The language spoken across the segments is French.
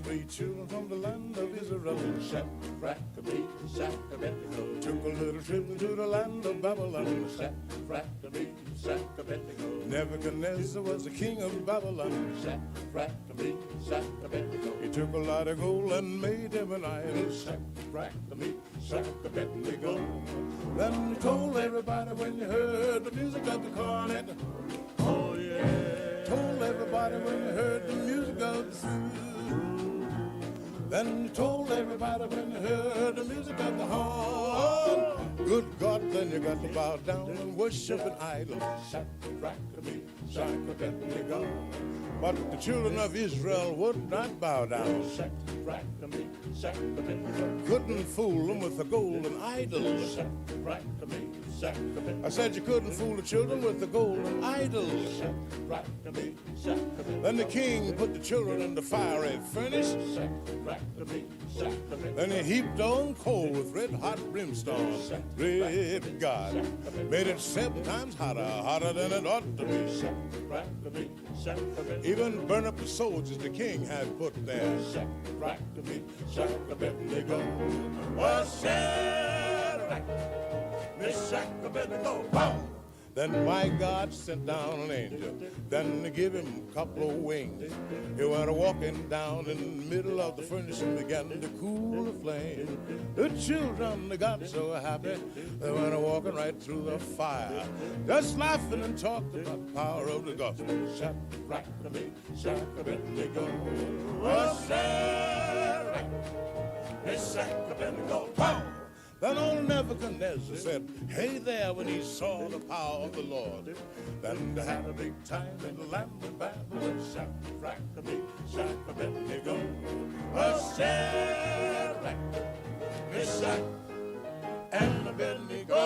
sweet children from the land of Israel. Shack-a-beat, shack-a-betty-go. Took a little trip into the land of Babylon. Shack-a-beat, shack-a-betty-go. Nebuchadnezzar was the king of Babylon. Shack-a-beat, shack-a-betty-go. He took a lot of gold and made him an idol. Shack-a-beat, shack-a-betty-go. Then he told everybody when you heard the music of the cornet. Oh yeah. Told everybody when you heard the music of the flute. Then you told everybody when you heard the music of the horn. Good God, then you got to bow down and worship an idol. Shack-a-beat, shack-a-betty-go. But the children of Israel would not bow down. Shack-a-beat, shack-a-betty-go. Couldn't fool them with the golden idols. Shack-a-beat, shack-a-betty-go. I said you couldn't fool the children with the golden idols. Shack-a-beat, shack-a-betty-go. Then the king put the children in the fiery furnace. Shack-a-beat, shack-a-betty-go. Then he heaped on coal with red hot brimstone. Red God made it 7 times hotter, hotter than it ought to be. Shack-a-beat, shack-a-betty-go. Even burn up the soldiers the king had put there. Shack-a-beat, shack-a-betty-go. Oh, Shadrach, Meshach, Abednego, boom! Then my God sent down an angel, then to give him a couple of wings. He went walking down in the middle of the furnace and began to cool the flame. The children, they got so happy, they went walking right through the fire, just laughing and talking about the power of the gospel. Shack-a-beat, shack-a-betty-go. Oh, Shadrach, Meshach, Abednego, boom! Then old Nebuchadnezzar said, hey there, when he saw the power of the Lord. Then they had a big time in the land of Babylon. Shack-a-beat, shack-a-betty-go. Oh, Shadrach, Meshach, and Abednego.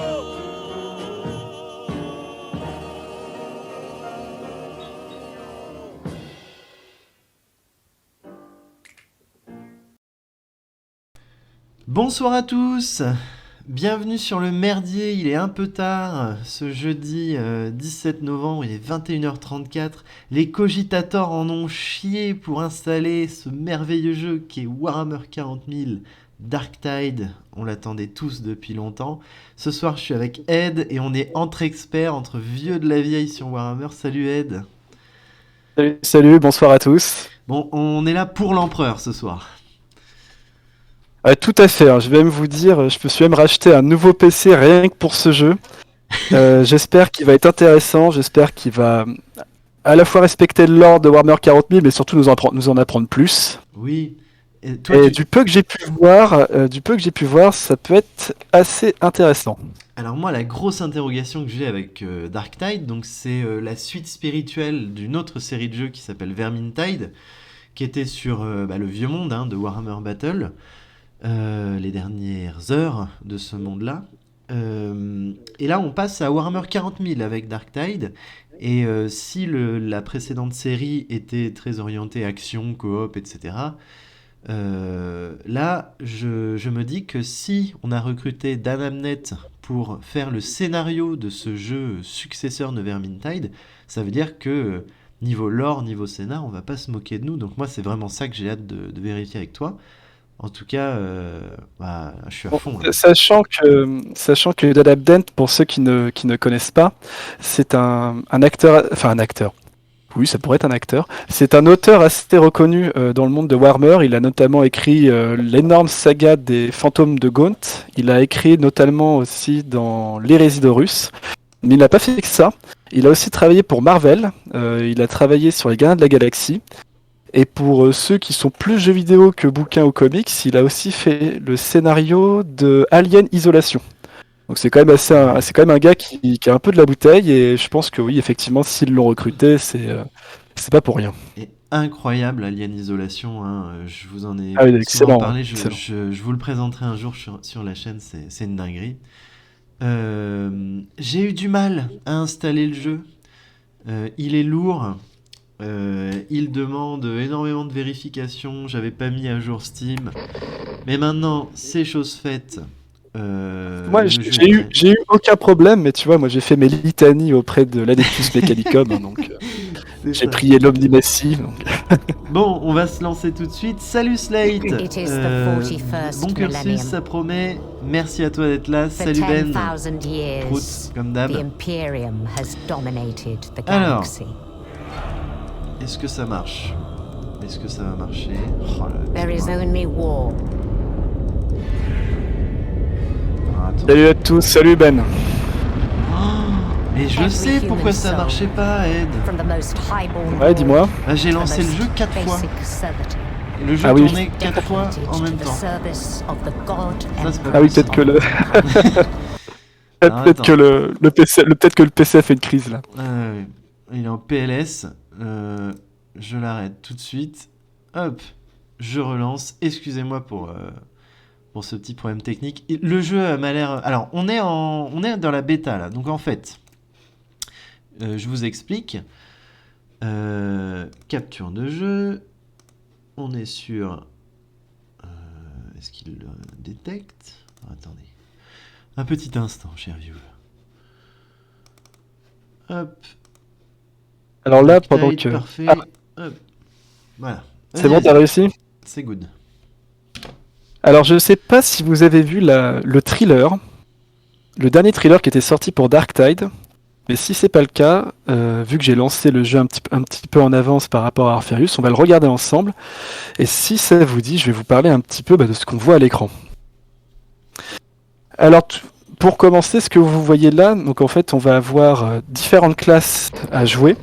Bonsoir à tous, bienvenue sur le merdier, il est un peu tard, ce jeudi 17 novembre, il est 21h34, les cogitators en ont chié pour installer ce merveilleux jeu qui est Warhammer 40 000 Darktide, on l'attendait tous depuis longtemps. Ce soir je suis avec Ed et on est entre experts, entre vieux de la vieille sur Warhammer. Salut Ed. Salut, bonsoir à tous. Bon, on est là pour l'empereur ce soir. Tout à fait, hein. Je vais même vous dire, je me suis même racheté un nouveau PC rien que pour ce jeu. J'espère qu'il va être intéressant, j'espère qu'il va à la fois respecter le lore de Warhammer 40 000, mais surtout nous en apprendre plus. Oui. Et du peu que j'ai pu voir, ça peut être assez intéressant. Alors moi, la grosse interrogation que j'ai avec Darktide, donc c'est la suite spirituelle d'une autre série de jeux qui s'appelle Vermintide, qui était sur le vieux monde de Warhammer Battle. Les dernières heures de ce monde-là. Et là, on passe à Warhammer 40 000 avec Darktide. Et si la précédente série était très orientée action, coop, etc., là, je me dis que si on a recruté Dan Abnett pour faire le scénario de ce jeu successeur de Vermintide, ça veut dire que niveau lore, niveau scénar, on va pas se moquer de nous. Donc moi, c'est vraiment ça que j'ai hâte de vérifier avec toi. En tout cas, je suis à fond. Sachant que Dan Abnett, pour ceux qui ne connaissent pas, c'est un acteur. Oui, ça pourrait être un acteur. C'est un auteur assez reconnu dans le monde de Warhammer. Il a notamment écrit l'énorme saga des fantômes de Gaunt. Il a écrit notamment aussi dans l'Hérésie d'Horus. Mais il n'a pas fait que ça. Il a aussi travaillé pour Marvel. Il a travaillé sur les Gardiens de la Galaxie. Et pour ceux qui sont plus jeux vidéo que bouquins ou comics, il a aussi fait le scénario de Alien Isolation. Donc c'est quand même un gars qui a un peu de la bouteille, et je pense que oui, effectivement, s'ils l'ont recruté, c'est pas pour rien. Et incroyable Alien Isolation, je vous en ai souvent parlé, je vous le présenterai un jour sur la chaîne, c'est une dinguerie. J'ai eu du mal à installer le jeu, il est lourd. Il demande énormément de vérifications, j'avais pas mis à jour Steam, mais maintenant c'est chose faite. Moi j'ai eu aucun problème, mais tu vois, moi j'ai fait mes litanies auprès de l'Adeptus Mechanicum, donc j'ai prié l'Omnimacy. Donc... Bon, on va se lancer tout de suite. Salut Slate. It is the 41st Bon cursus, millennium. ça promet. Merci à toi d'être là. For Salut Ben. 10,000 years, Prout, comme d'hab. the Imperium has dominated the Alors. galaxy. Est-ce que ça marche? Est-ce que ça va marcher? Oh là là, There is dis-moi. only war. Ah, attends. Salut à tous, salut Ben. Mais je Every sais pourquoi human ça soul. marchait pas, Ed. From the most highborn Ouais, dis-moi. Ah, j'ai to the lancé le most jeu 4 fois. basic servitude, Et le jeu Ah oui. tournait 4 fois dedicated en to même the temps. service of the god Ça, c'est pas Ah oui, possible. peut-être que le. Alors, peut-être attends. que le PC, peut-être que le PC a fait une crise là. Ouais. Il est en PLS. Je l'arrête tout de suite. Hop, je relance. Excusez-moi pour ce petit problème technique. Le jeu m'a l'air. Alors, on est dans la bêta là. Donc en fait, je vous explique. Capture de jeu. On est sur. Est-ce qu'il le détecte? Attendez. Un petit instant, cher viewer. Hop. Alors là, Dark pendant Tide, que. Parfait. Ah. Hop. Voilà. C'est Vas-y, bon, t'as vas-y. réussi? C'est good. Alors, je sais pas si vous avez vu le thriller, le dernier thriller qui était sorti pour Dark Tide, mais si c'est pas le cas, vu que j'ai lancé le jeu un petit peu en avance par rapport à Arferius, on va le regarder ensemble. Et si ça vous dit, je vais vous parler un petit peu de ce qu'on voit à l'écran. Alors, pour commencer, ce que vous voyez là, donc en fait, on va avoir différentes classes à jouer.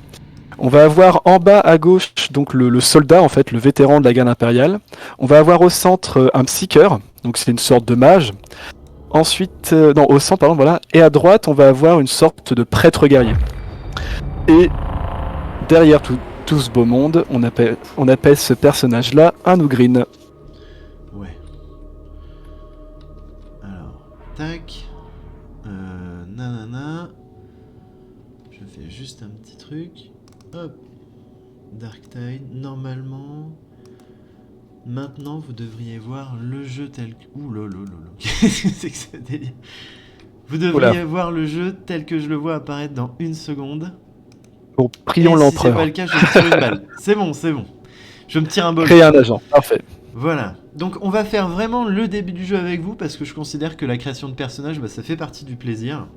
On va avoir en bas à gauche donc le soldat, en fait, le vétéran de la garde impériale. On va avoir au centre un psyker, donc c'est une sorte de mage. Ensuite, non, au centre, pardon, voilà. Et à droite, on va avoir une sorte de prêtre guerrier. Et derrière tout ce beau monde, on appelle ce personnage-là un Ugrin. Ouais. Alors, tac. Nanana. Je fais juste un petit truc. Hop. Dark Tide. Normalement. Maintenant, vous devriez voir le jeu tel que. Ouh là là là là. Qu'est-ce que c'est que ce délire? Vous devriez voir le jeu tel que je le vois apparaître dans une seconde. Bon, prions Et si c'est l'empereur. pas le cas, je me tire une balle. C'est bon, c'est bon. Je me tire un bol. Créer un agent, parfait. Voilà. Donc on va faire vraiment le début du jeu avec vous parce que je considère que la création de personnages, ça fait partie du plaisir,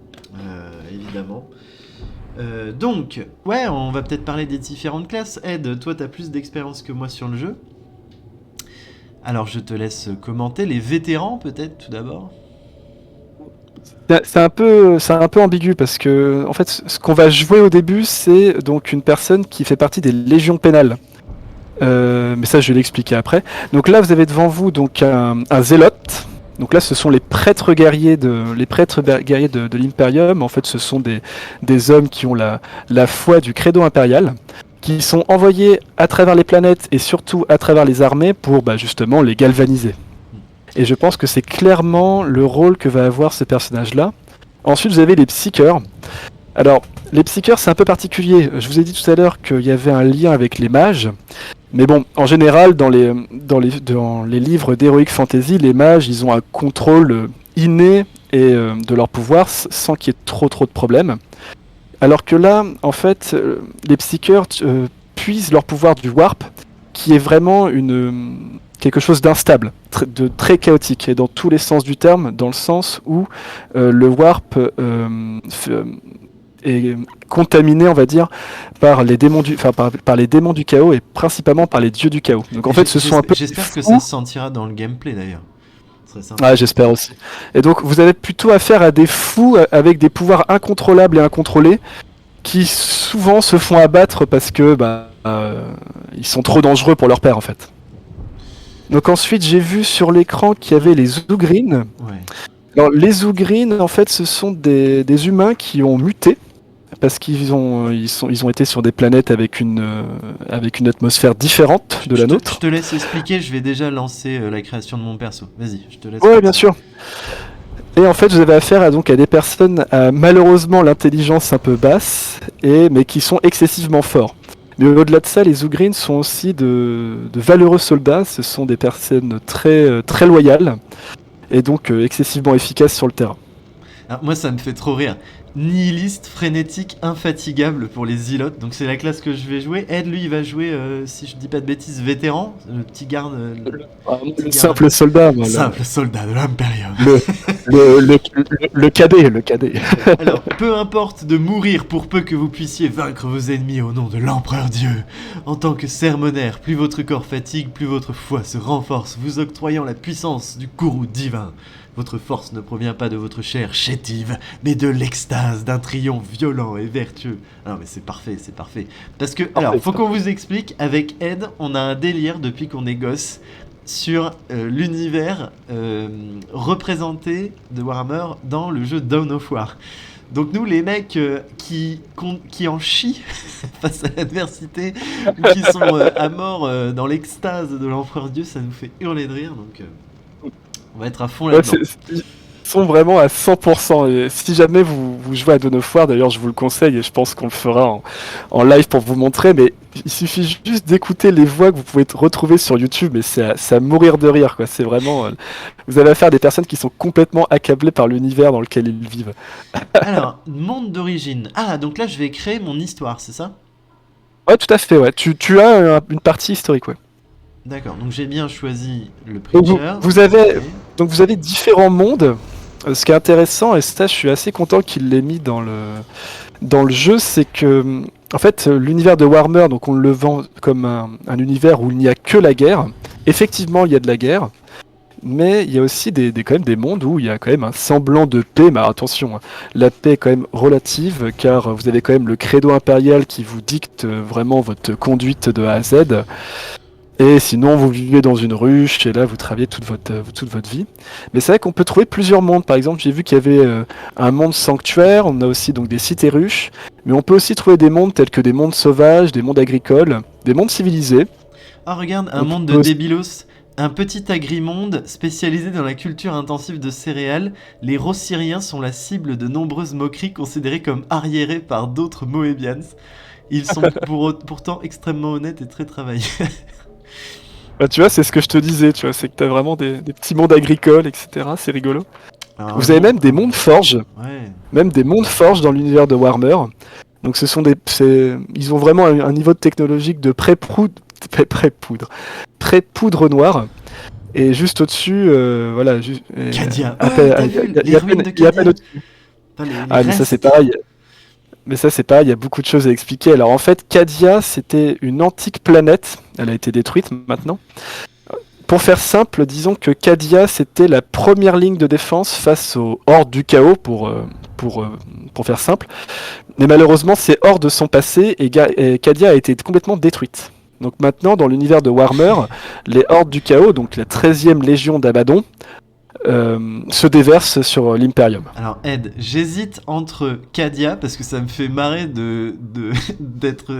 évidemment. Donc, ouais, on va peut-être parler des différentes classes. Ed, toi, t'as plus d'expérience que moi sur le jeu. Alors, je te laisse commenter. Les vétérans, peut-être, tout d'abord. C'est un peu ambigu parce que, en fait, ce qu'on va jouer au début, c'est donc une personne qui fait partie des légions pénales. Mais ça, je vais l'expliquer après. Donc là, vous avez devant vous donc un zélote. Donc là, ce sont les prêtres guerriers de l'Imperium. En fait, ce sont des hommes qui ont la foi du credo impérial, qui sont envoyés à travers les planètes et surtout à travers les armées pour justement les galvaniser. Et je pense que c'est clairement le rôle que va avoir ce personnage-là. Ensuite, vous avez les psycheurs. Alors, les psycheurs, c'est un peu particulier. Je vous ai dit tout à l'heure qu'il y avait un lien avec les mages. Mais bon, en général, dans les livres d'Heroic Fantasy, les mages, ils ont un contrôle inné de leur pouvoir sans qu'il y ait trop de problèmes. Alors que là, en fait, les psycheurs puisent leur pouvoir du warp, qui est vraiment quelque chose d'instable, de très chaotique, et dans tous les sens du terme, dans le sens où le warp est contaminé, on va dire, par les démons par les démons du chaos et principalement par les dieux du chaos. Donc en fait, ce sont un peu. J'espère que ça se sentira dans le gameplay d'ailleurs. Ce serait sympa. Ah, j'espère aussi. Et donc, vous avez plutôt affaire à des fous avec des pouvoirs incontrôlables et incontrôlés, qui souvent se font abattre parce que ils sont trop dangereux pour leur père en fait. Donc ensuite j'ai vu sur l'écran qu'il y avait les Ugrin. Ouais. Alors les Ugrin en fait ce sont des humains qui ont muté parce qu'ils ont été sur des planètes avec une atmosphère différente de la nôtre. Je te laisse expliquer, je vais déjà lancer la création de mon perso. Vas-y, je te laisse. Ouais, bien sûr. Et en fait, vous avez affaire à des personnes à malheureusement l'intelligence un peu basse, mais qui sont excessivement forts. Mais au-delà de ça, les Ugrin sont aussi de valeureux soldats. Ce sont des personnes très, très loyales et donc excessivement efficaces sur le terrain. Alors, moi, ça me fait trop rire. nihiliste, frénétique, infatigable pour les Zealotes. Donc c'est la classe que je vais jouer. Ed, lui, il va jouer, si je dis pas de bêtises, vétéran, le petit garde. Le simple soldat, moi, Simple soldat de l'Imperium. le cadet. Alors, peu importe de mourir pour peu que vous puissiez vaincre vos ennemis au nom de l'Empereur Dieu. En tant que sermonnaire, plus votre corps fatigue, plus votre foi se renforce, vous octroyant la puissance du courroux divin. Votre force ne provient pas de votre chair chétive, mais de l'extase d'un triomphe violent et vertueux. Alors, mais c'est parfait. Parce que, alors, faut qu'on vous explique, avec Ed, on a un délire depuis qu'on est gosse sur l'univers représenté de Warhammer dans le jeu Dawn of War. Donc nous, les mecs qui en chient face à l'adversité, ou qui sont à mort dans l'extase de l'Empereur Dieu, ça nous fait hurler de rire, donc on va être à fond là-dedans. Ils sont vraiment à 100%. Et si jamais vous jouez à Dawn of War, d'ailleurs je vous le conseille et je pense qu'on le fera en live pour vous montrer, mais il suffit juste d'écouter les voix que vous pouvez retrouver sur YouTube, mais c'est à mourir de rire, quoi. C'est vraiment... vous avez affaire à des personnes qui sont complètement accablées par l'univers dans lequel ils vivent. Alors, monde d'origine. Ah, donc là je vais créer mon histoire, c'est ça ? Ouais, tout à fait, ouais. Tu as une partie historique, ouais. D'accord, donc j'ai bien choisi le Donc, Preacher. vous avez différents mondes. Ce qui est intéressant, et ça je suis assez content qu'il l'ait mis dans le jeu, c'est que en fait l'univers de Warhammer, donc on le vend comme un univers où il n'y a que la guerre. Effectivement, il y a de la guerre, mais il y a aussi quand même des mondes où il y a quand même un semblant de paix. Mais attention, hein, la paix est quand même relative, car vous avez quand même le credo impérial qui vous dicte vraiment votre conduite de A à Z. Et sinon, vous vivez dans une ruche, et là, vous travaillez toute votre vie. Mais c'est vrai qu'on peut trouver plusieurs mondes. Par exemple, j'ai vu qu'il y avait un monde sanctuaire, on a aussi donc des cités ruches, mais on peut aussi trouver des mondes tels que des mondes sauvages, des mondes agricoles, des mondes civilisés. Ah, regarde, un monde de débilos. Un petit agrimonde spécialisé dans la culture intensive de céréales, les Rossiriens sont la cible de nombreuses moqueries considérées comme arriérées par d'autres Moebians. Ils sont pourtant extrêmement honnêtes et très travaillés. Bah, tu vois, c'est ce que je te disais, tu vois, c'est que t'as vraiment des petits mondes agricoles, etc. C'est rigolo. Alors, vous avez même des mondes forges, ouais. même des mondes forges dans l'univers de Warhammer. Donc ce sont ils ont vraiment un niveau technologique de pré-poudre noire. Et juste au-dessus, voilà. Cadia. T'as vu les ruines de Cadia. Mais ça c'est pareil. Il y a beaucoup de choses à expliquer. Alors en fait, Cadia, c'était une antique planète. Elle a été détruite maintenant. Pour faire simple, disons que Cadia, c'était la première ligne de défense face aux hordes du chaos, pour faire simple. Mais malheureusement, ces hordes sont passées et Cadia a été complètement détruite. Donc maintenant, dans l'univers de Warhammer, les hordes du chaos, donc la 13e légion d'Abaddon, se déverse sur l'Imperium. Alors Ed, j'hésite entre Cadia parce que ça me fait marrer d'être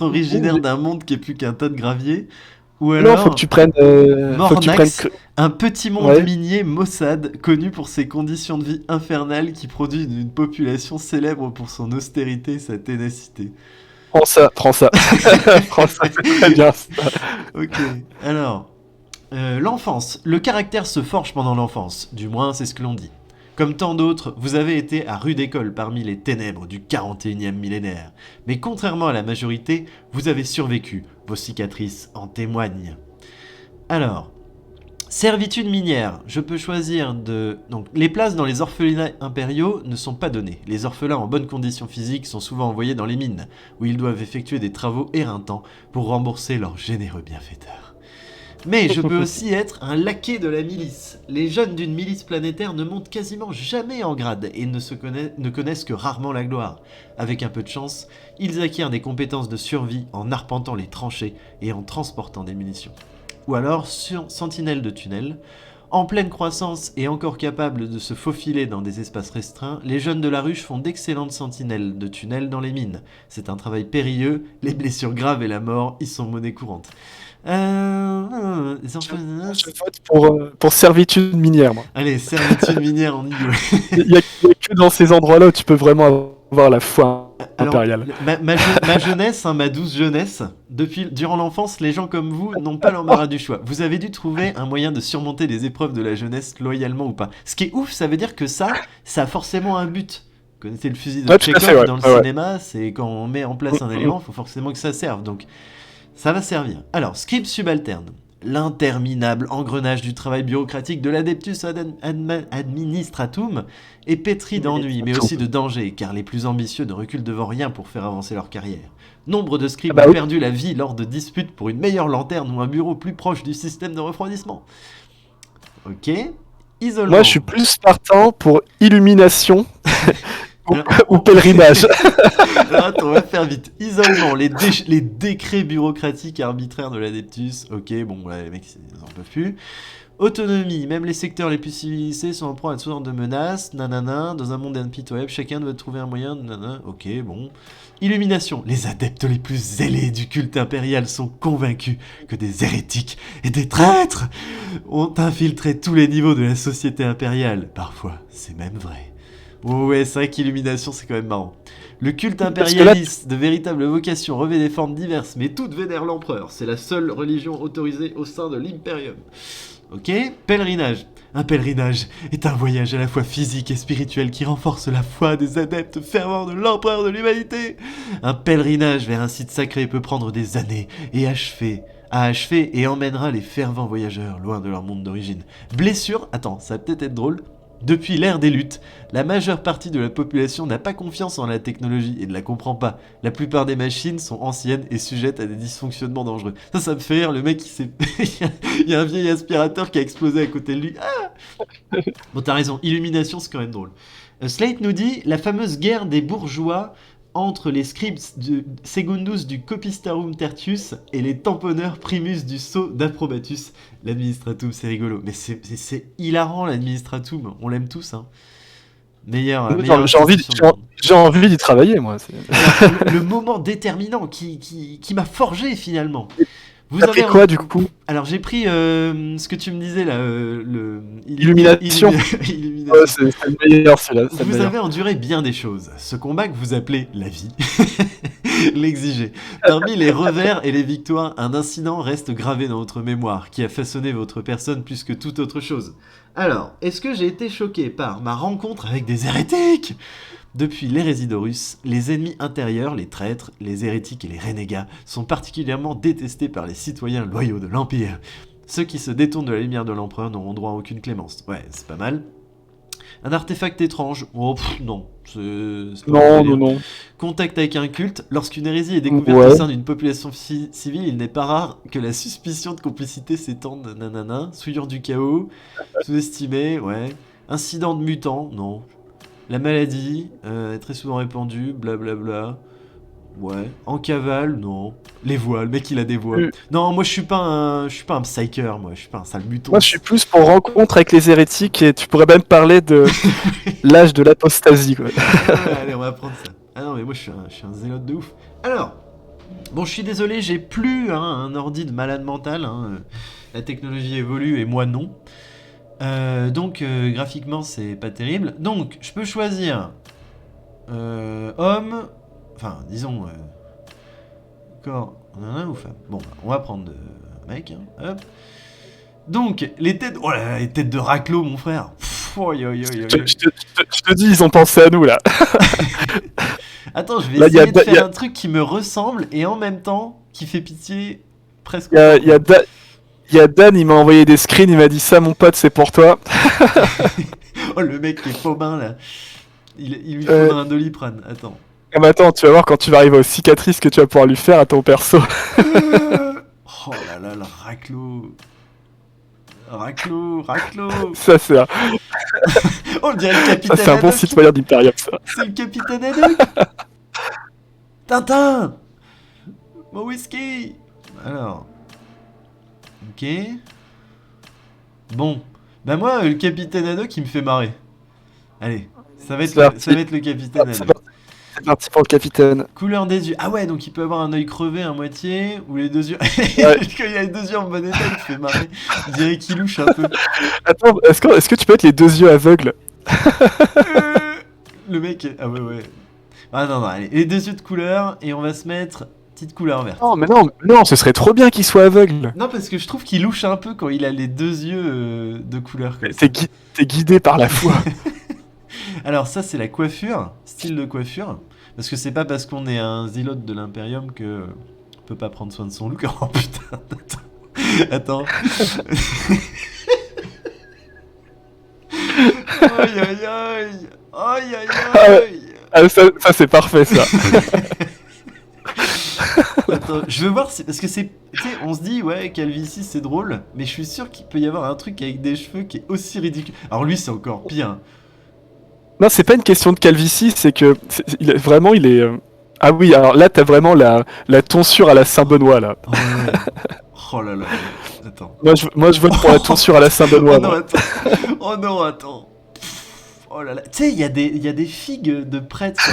originaire d'un monde qui est plus qu'un tas de gravier, ou alors faut que tu prennes Mornax, un petit monde Ouais. minier Mossad connu pour ses conditions de vie infernales qui produit une population célèbre pour son austérité et sa ténacité. Prends ça. Prends ça, c'est très bien. Ok, alors l'enfance. Le caractère se forge pendant l'enfance, du moins c'est ce que l'on dit. Comme tant d'autres, vous avez été à rude école parmi les ténèbres du 41e millénaire. Mais contrairement à la majorité, vous avez survécu. Vos cicatrices en témoignent. Alors, servitude minière. Je peux choisir de... Donc, les places dans les orphelinats impériaux ne sont pas données. Les orphelins en bonne condition physique sont souvent envoyés dans les mines, où ils doivent effectuer des travaux éreintants pour rembourser leurs généreux bienfaiteurs. Mais je peux aussi être un laquais de la milice. Les jeunes d'une milice planétaire ne montent quasiment jamais en grade et ne connaissent que rarement la gloire. Avec un peu de chance, ils acquièrent des compétences de survie en arpentant les tranchées et en transportant des munitions. Ou alors, sentinelle de tunnel. En pleine croissance et encore capables de se faufiler dans des espaces restreints, les jeunes de la ruche font d'excellentes sentinelles de tunnels dans les mines. C'est un travail périlleux, les blessures graves et la mort y sont monnaie courante. Je vote pour servitude minière, moi. Allez, servitude minière, on y va. Il y a que dans ces endroits-là où tu peux vraiment avoir la foi Alors, impérial. ma jeunesse, hein, ma douce jeunesse, durant l'enfance, les gens comme vous n'ont pas l'embarras du choix. Vous avez dû trouver un moyen de surmonter les épreuves de la jeunesse loyalement ou pas. Ce qui est ouf, ça veut dire que ça a forcément un but. Vous connaissez le fusil de Ouais, tout à Tchekhov fait, ouais. dans le Ouais, ouais. cinéma, c'est quand on met en place un élément, il faut forcément que ça serve. Donc, ça va servir. Alors, script subalterne. L'interminable engrenage du travail bureaucratique de l'Adeptus Administratum est pétri d'ennuis, mais aussi de dangers, car les plus ambitieux ne reculent devant rien pour faire avancer leur carrière. Nombre de scribes Ah bah ont oui. perdu la vie lors de disputes pour une meilleure lanterne ou un bureau plus proche du système de refroidissement. Ok. Isolement. Moi, je suis plus partant pour illumination Alors- ou pèlerinage. Alors, attends, on va faire vite. Isolement, les décrets bureaucratiques arbitraires de l'Adeptus. Ok, bon, ouais, les mecs, ils en peuvent plus. Autonomie, même les secteurs les plus civilisés sont en proie à une sorte de menace. Nanana, dans un monde impitoyable, chacun doit trouver un moyen. Nanana, ok, bon. Illumination, les adeptes les plus zélés du culte impérial sont convaincus que des hérétiques et des traîtres ont infiltré tous les niveaux de la société impériale. Parfois, c'est même vrai. Oh ouais, c'est vrai qu'Illumination, c'est quand même marrant. Le culte Parce que là- impérialiste, de véritable vocation, revêt des formes diverses, mais toutes vénèrent l'empereur. C'est la seule religion autorisée au sein de l'Imperium. Ok. Pèlerinage. Un pèlerinage est un voyage à la fois physique et spirituel qui renforce la foi des adeptes fervents de l'empereur de l'humanité. Un pèlerinage vers un site sacré peut prendre des années à achever et emmènera les fervents voyageurs loin de leur monde d'origine. Blessure, attends, ça va peut-être être drôle. Depuis l'ère des luttes, la majeure partie de la population n'a pas confiance en la technologie et ne la comprend pas. La plupart des machines sont anciennes et sujettes à des dysfonctionnements dangereux. Ça me fait rire, le mec, il y a un vieil aspirateur qui a explosé à côté de lui. Ah bon, t'as raison, Illumination, c'est quand même drôle. Slate nous dit, la fameuse guerre des bourgeois entre les scribes de Secundus du Copistarum Tertius et les tamponneurs Primus du Sceau d'Approbatus. L'administratum, c'est rigolo. Mais c'est hilarant, l'administratum. On l'aime tous, hein. Meilleur J'ai envie, institution du monde. j'ai envie d'y travailler, moi. Le moment déterminant qui m'a forgé, finalement. Vous T'as pris avez quoi, du coup? Alors, j'ai pris ce que tu me disais, là. Illumination. Illumination. Ouais, c'est le meilleur, celui-là. c'est le Vous meilleur. avez enduré bien des choses. Ce combat que vous appelez la vie l'exigeait. Parmi les revers et les victoires, un incident reste gravé dans votre mémoire, qui a façonné votre personne plus que toute autre chose. Alors, est-ce que j'ai été choqué par ma rencontre avec des hérétiques ? Depuis l'hérésie d'Horus, les ennemis intérieurs, les traîtres, les hérétiques et les renégats sont particulièrement détestés par les citoyens loyaux de l'Empire. Ceux qui se détournent de la lumière de l'empereur n'auront droit à aucune clémence. Ouais, c'est pas mal. Un artefact étrange. Oh, non. C'est pas mon délire. Non. Contact avec un culte. Lorsqu'une hérésie est découverte Ouais. au sein d'une population civile, il n'est pas rare que la suspicion de complicité s'étende. Nanana. Souillure du chaos. Sous-estimé, ouais. Incident de mutant, non. La maladie, est très souvent répandue, blablabla. Ouais. En cavale, non. Les voix, le mec il a des voix. Non, moi je suis pas un psyker, moi je suis pas un sale muton. Moi, je suis plus pour rencontre avec les hérétiques et tu pourrais même parler de l'âge de l'apostasie, quoi. Ouais, allez, on va prendre ça. Ah non, mais moi je suis un zélote de ouf. Alors, bon, je suis désolé, j'ai plus un ordi de malade mental. La technologie évolue et moi non. Donc, graphiquement, c'est pas terrible. Donc, je peux choisir homme. Enfin, disons. Corps. Ou femme. Bon, on va prendre mec. Hop. Donc, les têtes. Oh là là, les têtes de raclo, mon frère. Pff, oi, oi, oi, oi, oi. Je te dis, ils ont pensé à nous, là. Attends, je vais Là, essayer de y a- faire un truc qui me ressemble et en même temps qui fait pitié presque. Il y a Dan, il m'a envoyé des screens, il m'a dit ça, mon pote, c'est pour toi. Oh, le mec qui est paubin là. Il lui faut un Doliprane. Attends. Ah, mais attends, tu vas voir quand tu vas arriver aux cicatrices que tu vas pouvoir lui faire à ton perso. Oh là là, le raclo. Raclo. Ça, c'est un, Oh, on dirait le capitaine ça, c'est un bon Haddock. citoyen d'Imperium, ça. C'est le capitaine Haddock. Tintin. Mon whisky. Alors. Ok. Bon. Bah moi, le capitaine Haddock, il me fait marrer. Allez. Ça va être le capitaine C'est Haddock. parti. C'est parti pour le capitaine. Couleur des yeux. Ah ouais, donc il peut avoir un œil crevé à moitié, ou les deux yeux. Quand il y a les deux yeux en bon état, il te fait marrer. Je dirais qu'il louche un peu. Attends, est-ce que tu peux être les deux yeux aveugles? Le mec. Ah ouais. Ah non, allez, les 2 yeux de couleur, et on va se mettre petite couleur verte. Non, mais non, ce serait trop bien qu'il soit aveugle. Non, parce que je trouve qu'il louche un peu quand il a les 2 yeux de couleur comme ça. T'es guidé par la foi. Alors ça, c'est la coiffure, style de coiffure. Parce que c'est pas parce qu'on est un zilote de l'Imperium que on peut pas prendre soin de son look. Oh putain, attends. Aïe aïe aïe. Aïe aïe aïe. Ah, ça c'est parfait, ça. Attends, je veux voir, parce que c'est. Tu sais, on se dit, ouais, calvitie c'est drôle, mais je suis sûr qu'il peut y avoir un truc avec des cheveux qui est aussi ridicule. Alors lui, c'est encore pire. Non, c'est pas une question de calvitie, c'est que vraiment il est. Ah oui, alors là t'as vraiment la tonsure à la Saint-Benoît là. Oh, ouais. Oh là là. Attends. Moi je vote pour la tonsure à la Saint-Benoît. Oh non, moi. attends. Oh non, attends. Oh là là. Tu sais, il y a des figues de prêtres.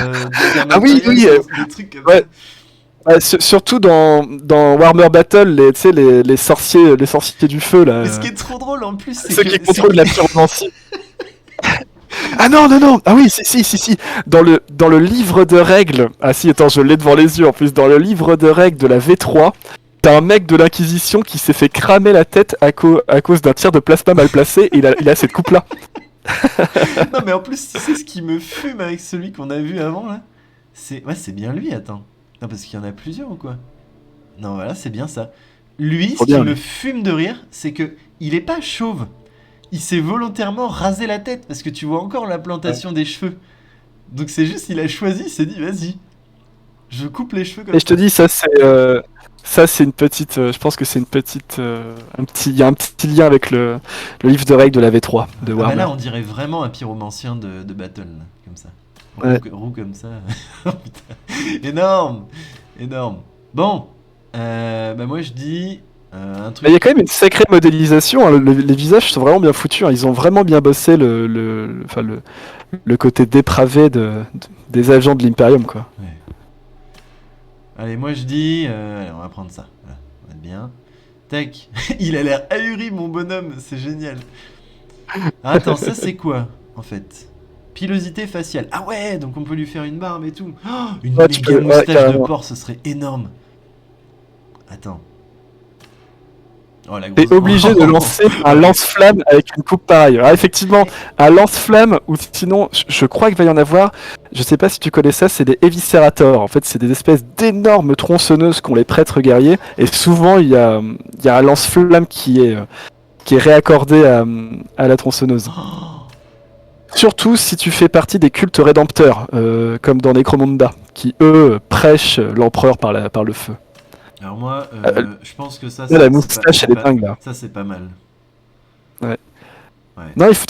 Ah oui, oui, des trucs comme ouais. ça. Ouais, surtout dans Warhammer Battle, tu sais, les sorciers du feu là. Mais ce qui est trop drôle en plus, c'est Ceux que. qui contrôlent la pyromancie. Ah non, non, non. Ah oui, si. Dans le livre de règles. Ah si, attends, je l'ai devant les yeux en plus. Dans le livre de règles de la V3, t'as un mec de l'Inquisition qui s'est fait cramer la tête à cause d'un tir de plasma mal placé et il a cette coupe là. Non, mais en plus, tu sais ce qui me fume avec celui qu'on a vu avant là? Ouais, c'est bien lui, attends. Non, parce qu'il y en a plusieurs ou quoi? Non, voilà, c'est bien ça. Lui, Trop ce qui bien, me lui. fume de rire, c'est que il est pas chauve. Il s'est volontairement rasé la tête parce que tu vois encore l'implantation des cheveux. Donc c'est juste, il a choisi, il s'est dit, vas-y, je coupe les cheveux comme Et je te dis, ça c'est une petite. Je pense que c'est une petite. Il y a un petit lien avec le livre de règles de la V3 de Ah bah Warhammer. là, on dirait vraiment un pyromancien de Battle, là, comme ça. Ouais. Roux comme ça. Oh, putain. Énorme. Énorme. Bon, bah moi je dis un Mais truc. il y a quand même une sacrée modélisation. Hein. Les visages sont vraiment bien foutus. Hein. Ils ont vraiment bien bossé le côté dépravé des agents de l'Imperium, quoi. Ouais. Allez, moi je dis. Allez, on va prendre ça. Voilà, on va être bien. Tac. Il a l'air ahuri, mon bonhomme. C'est génial. Ah, attends, ça c'est quoi en fait? Pilosité faciale. Ah ouais, donc on peut lui faire une barbe et tout. Oh, une Ouais, tu méga peux- ouais, moustache de carrément. porc, ce serait énorme. Attends. Oh la T'es grosse. obligé de lancer un lance-flamme avec une coupe pareille. Alors, effectivement, un lance-flamme, ou sinon, je crois qu'il va y en avoir. Je sais pas si tu connais ça, c'est des Eviscerators. En fait, c'est des espèces d'énormes tronçonneuses qu'ont les prêtres guerriers. Et souvent, il y a un lance-flamme qui est réaccordé à la tronçonneuse. Oh, Surtout si tu fais partie des cultes rédempteurs, comme dans Necromunda, qui eux prêchent l'empereur par le feu. alors moi, je pense que ça. Là, la c'est moustache, pas- elle est dingue là. Ça c'est pas mal. Ouais. Ouais. Non, il faut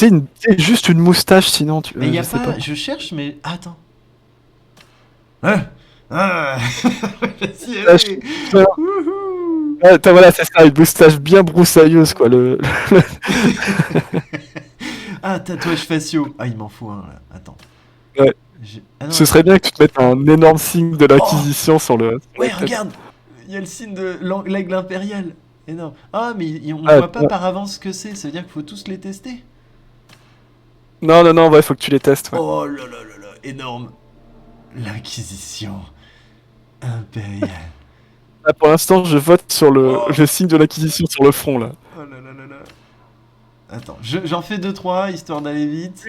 juste une moustache, sinon tu. Mais il y a je sais pas. Je cherche, mais attends. Ah. Vas-y, Ah, allez. Wouhou. Ouais, voilà, c'est ça, une moustache bien broussailleuse, quoi. Ah, tatouage faciaux. Ah, il m'en faut un là. Attends. Ouais. Ah, non, Ce serait bien que tu te mettes un énorme signe de l'Inquisition sur le. Ouais, regarde. Il y a le signe de l'aigle impérial. Énorme. Ah, mais on Ah, voit pas ouais. par avance ce que c'est. Ça veut dire qu'il faut tous les tester. Non, ouais, faut que tu les testes. Ouais. Oh là là là là. Énorme. L'Inquisition impériale. Là, pour l'instant, je vote sur Oh. le signe de l'Inquisition sur le front, là. Oh là là là là. Attends, j'en fais 2-3 histoire d'aller vite.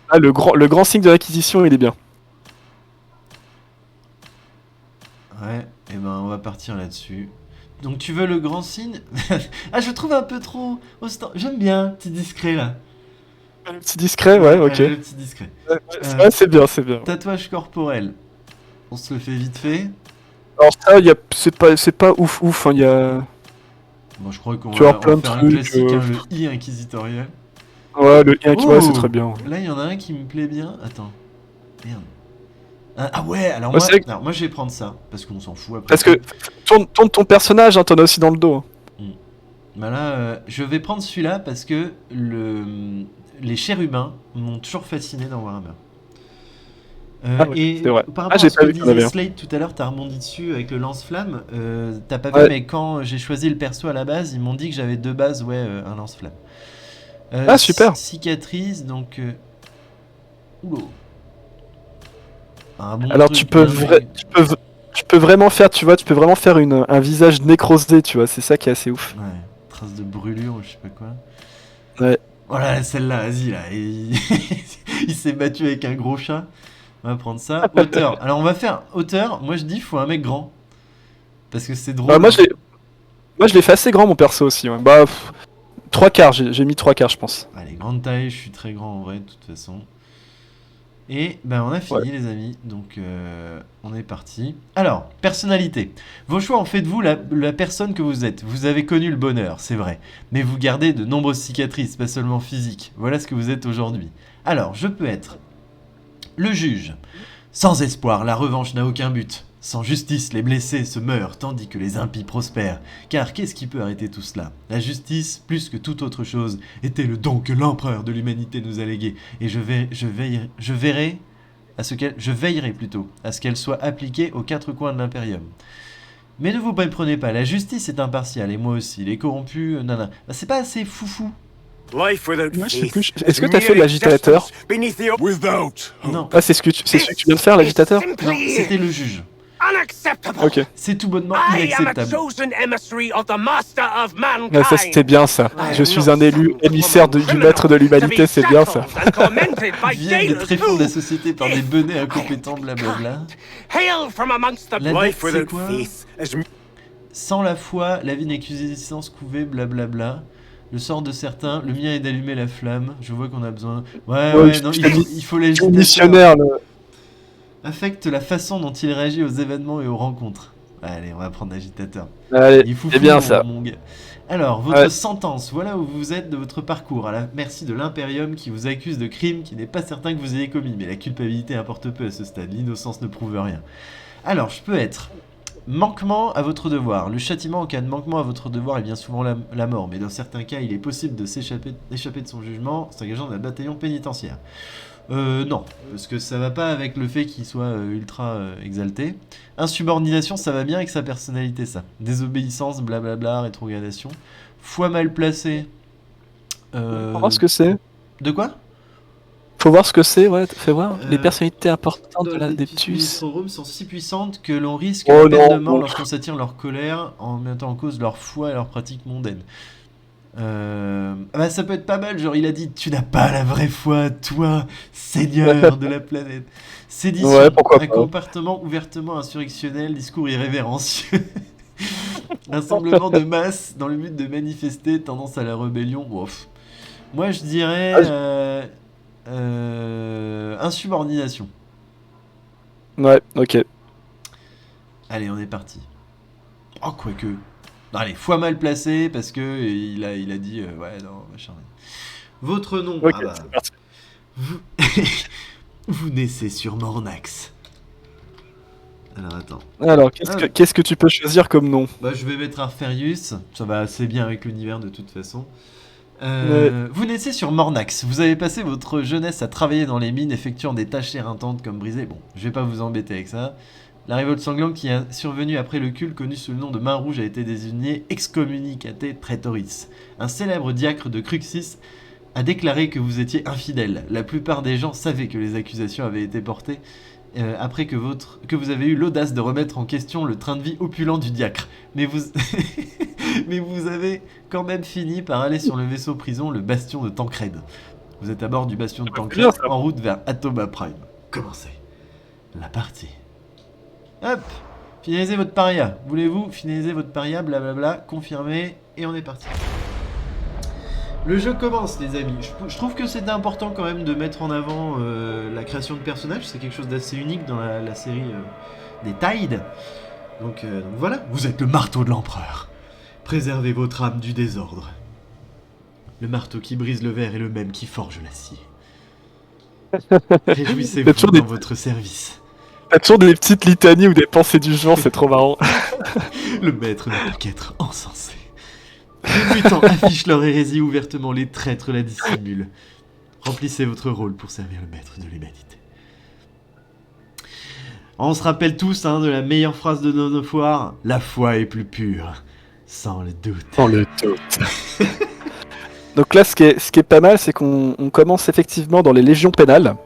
Ah, le grand signe de l'Inquisition, il est bien. Ouais, et ben on va partir là-dessus. Donc tu veux le grand signe? Ah, je le trouve un peu trop J'aime bien, petit discret là. Le petit discret, ouais, ok. Le petit discret. Ouais, c'est bien, c'est bien. Tatouage corporel. On se le fait vite fait. Alors ça, c'est pas ouf, hein, il y a... Bon, je crois qu'on Tu va, as plein on va de faire un trucs, classique, hein, le I inquisitorial. Ouais, le I, ouais, c'est Oh, très bien. là, il y en a un qui me plaît bien. Attends. Merde. Ah ouais, alors Ouais, moi, c'est vrai que- alors moi je vais prendre ça, parce qu'on s'en fout après. Parce que, tourne ton personnage, hein, t'en as aussi dans le dos. Hein. Bah là, je vais prendre celui-là parce que les chérubins m'ont toujours fasciné dans Warhammer. Ah oui, et c'est vrai. par Ah, rapport j'ai à ce pas que vu qu'il y en avait disait un. Slade tout à l'heure, t'as rebondi dessus avec le lance-flamme. T'as pas Ouais. vu, mais quand j'ai choisi le perso à la base, ils m'ont dit que j'avais 2 bases, ouais, un lance-flamme. Ah, super. Cicatrice, donc. Oulô. Un bon Alors truc tu peux, bien fait. tu peux vraiment faire, tu vois, tu peux vraiment faire un visage nécrosé, tu vois, c'est ça qui est assez ouf. Ouais, trace de brûlure, je sais pas quoi. Ouais. Voilà, celle-là, vas-y là. Il s'est battu avec un gros chat. On va prendre ça. Hauteur. Alors on va faire hauteur. Moi je dis faut un mec grand. Parce que c'est drôle. Bah, moi je l'ai fait assez grand mon perso aussi. Ouais. Bah, 3/4, j'ai mis 3/4 je pense. Allez, grande taille, je suis très grand en vrai de toute façon. Et ben on a fini les amis, donc on est parti. Alors, personnalité. Vos choix en fait de vous la personne que vous êtes. Vous avez connu le bonheur, c'est vrai. Mais vous gardez de nombreuses cicatrices, pas seulement physiques. Voilà ce que vous êtes aujourd'hui. Alors, je peux être le juge. Sans espoir, la revanche n'a aucun but. Sans justice, les blessés se meurent, tandis que les impies prospèrent. Car qu'est-ce qui peut arrêter tout cela? La justice, plus que toute autre chose, était le don que l'empereur de l'humanité nous a légué. Et je veillerai plutôt à ce qu'elle soit appliquée aux quatre coins de l'impérium. Mais ne vous méprenez pas, la justice est impartiale, et moi aussi. Les corrompus, nana. Bah, c'est pas assez foufou. Life without Ouais, je sais faith plus. is Est-ce que t'as fait mere l'agitateur? existence beneath the Without hope. Non, Ah, c'est celui que tu viens de faire, l'agitateur? non, c'était le juge. unacceptable. Ok. C'est tout bonnement I am a inacceptable. chosen emissary of the master of mankind. Ouais, ça c'était bien ça. Ouais, Je suis non. un élu émissaire du maître de l'humanité, c'est bien ça. Viennent des tréfonds de la société par des benets incompétents, blablabla. Hail from amongst the La life dette, c'est without quoi? faith is Sans la foi, la vie n'est qu'existence couvée, blablabla. Le sort de certains, le mien est d'allumer la flamme. Je vois qu'on a besoin. Ouais, Ouais, non, je il faut l'agitateur. Missionnaire, le... Affecte la façon dont il réagit aux événements et aux rencontres. Allez, on va prendre l'agitateur. Allez, Il faut c'est bien ça. mon gars. Alors, votre Ouais. sentence, voilà où vous êtes de votre parcours, à la merci de l'Imperium qui vous accuse de crimes qui n'est pas certain que vous ayez commis, mais la culpabilité importe peu à ce stade, l'innocence ne prouve rien. Alors, je peux être manquement à votre devoir. Le châtiment en cas de manquement à votre devoir est bien souvent la mort, mais dans certains cas, il est possible de s'échapper de son jugement, s'engageant dans un bataillon pénitentiaire. Non, parce que ça va pas avec le fait qu'il soit ultra exalté. Insubordination, ça va bien avec sa personnalité, ça. Désobéissance, blablabla, rétrogradation. Foi mal placée. Faut voir ce que c'est. De quoi? Faut voir ce que c'est, ouais, fais voir. Les Euh, personnalités importantes de la Les Deptus. Rome sont si puissantes que l'on risque Oh la peine de non, mort non. lorsqu'on s'attire leur colère en mettant en cause leur foi et leurs pratiques mondaines. Bah ça peut être pas mal, genre il a dit tu n'as pas la vraie foi, toi, seigneur de la planète. Sédition, Ouais, pourquoi un pas. comportement ouvertement insurrectionnel, discours irrévérencieux. Rassemblement de masse dans le but de manifester, tendance à la rébellion. Ouf. Moi je dirais insubordination. Ouais, ok. Allez, on est parti. Oh, quoique. Non, allez, foi mal placé parce que il a dit ouais, non, machin. Votre nom. Ok, Ah bah, c'est parti. vous... vous naissez sur Mornax. Alors attends. Alors, qu'est-ce que tu peux choisir comme nom? Bah, je vais mettre Arferius. Ça va assez bien avec l'univers de toute façon. Ouais. Vous naissez sur Mornax. Vous avez passé votre jeunesse à travailler dans les mines, effectuant des tâches éreintantes comme briser. Bon, je vais pas vous embêter avec ça. La révolte sanglante qui est survenue après le culte connu sous le nom de Main Rouge a été désignée excommunicate traitoris. Un célèbre diacre de Cruxis a déclaré que vous étiez infidèle. La plupart des gens savaient que les accusations avaient été portées après que vous avez eu l'audace de remettre en question le train de vie opulent du diacre. Mais vous... Mais vous avez quand même fini par aller sur le vaisseau prison, le bastion de Tancred. Vous êtes à bord du bastion de Tancred, bien, ça. en route vers Atoma Prime. Commencez la partie. Hop, finalisez votre paria. Voulez-vous finaliser votre paria, blablabla, confirmer, et on est parti. Le jeu commence, les amis. Je trouve que c'est important quand même de mettre en avant la création de personnages. C'est quelque chose d'assez unique dans la série des Tide. Donc voilà, vous êtes le marteau de l'empereur. Préservez votre âme du désordre. Le marteau qui brise le verre est le même qui forge l'acier. Réjouissez-vous toujours dans des- votre service. T'as toujours des petites litanies ou des pensées du genre, c'est trop marrant. Le maître ne peut qu'être encensé. Les mutants affichent leur hérésie ouvertement, les traîtres la dissimulent. Remplissez votre rôle pour servir le maître de l'humanité. On se rappelle tous de la meilleure phrase de Dawn of War, la foi est plus pure, sans le doute. Dans le doute. Donc là, ce qui est pas mal, c'est qu'on commence effectivement dans les légions pénales.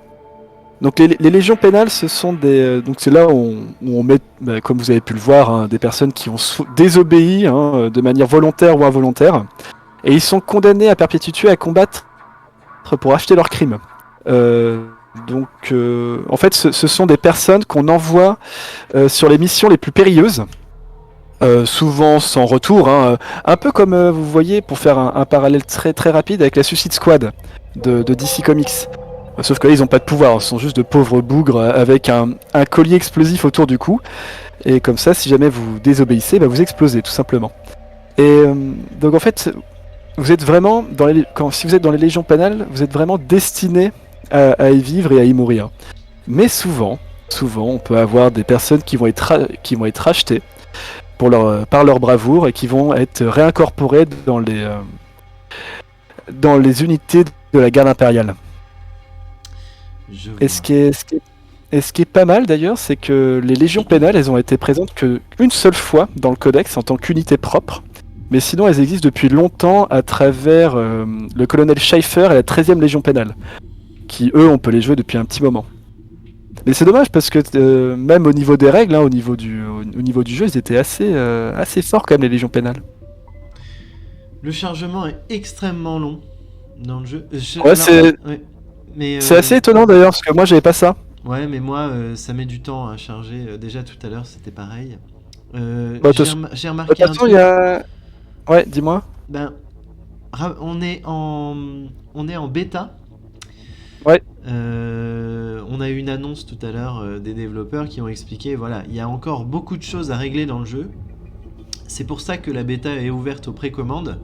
Donc les légions pénales, ce sont donc c'est là où on met, comme vous avez pu le voir, hein, des personnes qui ont désobéi hein, de manière volontaire ou involontaire, et ils sont condamnés à perpétuité à combattre pour acheter leurs crimes. En fait, ce sont des personnes qu'on envoie sur les missions les plus périlleuses, souvent sans retour, hein, un peu comme vous voyez, pour faire un parallèle très très rapide avec la Suicide Squad de DC Comics. Sauf que là, ils n'ont pas de pouvoir, ce sont juste de pauvres bougres avec un collier explosif autour du cou. Et comme ça, si jamais vous désobéissez, vous explosez tout simplement. Et donc en fait, vous êtes vraiment, si vous êtes dans les légions pénales, vous êtes vraiment destiné à y vivre et à y mourir. Mais souvent, on peut avoir des personnes qui vont être rachetées par leur bravoure et qui vont être réincorporées dans les unités de la garde impériale. Et ce qui est pas mal d'ailleurs, c'est que les légions pénales, elles ont été présentes qu'une seule fois dans le codex en tant qu'unité propre. Mais sinon, elles existent depuis longtemps à travers le colonel Schaeffer et la 13e légion pénale, qui eux, on peut les jouer depuis un petit moment. Mais c'est dommage parce que même au niveau des règles, hein, au niveau du jeu, ils étaient assez forts quand même, les légions pénales. Le chargement est extrêmement long dans le jeu. C'est assez étonnant d'ailleurs, parce que moi j'avais pas ça. Ouais, mais moi ça met du temps à charger. Déjà tout à l'heure c'était pareil. J'ai remarqué un truc. Ouais, dis-moi. On est en bêta. Ouais. On a eu une annonce tout à l'heure des développeurs qui ont expliqué, voilà, il y a encore beaucoup de choses à régler dans le jeu. C'est pour ça que la bêta est ouverte aux précommandes.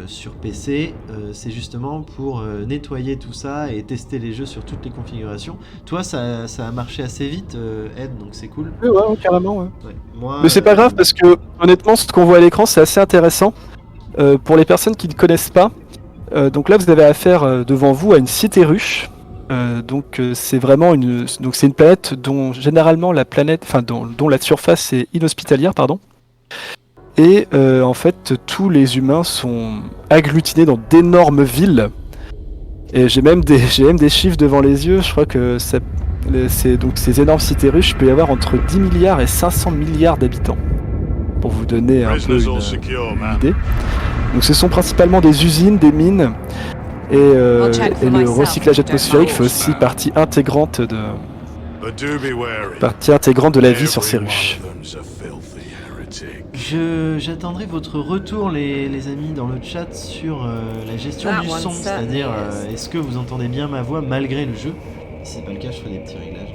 Sur PC, c'est justement pour nettoyer tout ça et tester les jeux sur toutes les configurations. Toi, ça a marché assez vite, Ed, donc c'est cool. Ouais, carrément. Ouais. Moi, mais c'est pas grave parce que honnêtement, ce qu'on voit à l'écran, c'est assez intéressant. Pour les personnes qui ne connaissent pas, donc là, vous avez affaire devant vous à une cité ruche. C'est vraiment une planète dont généralement dont la surface est inhospitalière, pardon. Et en fait, tous les humains sont agglutinés dans d'énormes villes. Et j'ai même des chiffres devant les yeux. Je crois que donc ces énormes cités ruches, il peut y avoir entre 10 milliards et 500 milliards d'habitants. Pour vous donner un peu une idée. Donc ce sont principalement des usines, des mines. Et le recyclage atmosphérique fait aussi partie intégrante de la vie sur ces ruches. J'attendrai votre retour, les amis, dans le chat sur la gestion du son, c'est-à-dire est-ce que vous entendez bien ma voix malgré le jeu? Si c'est pas le cas, je ferai des petits réglages.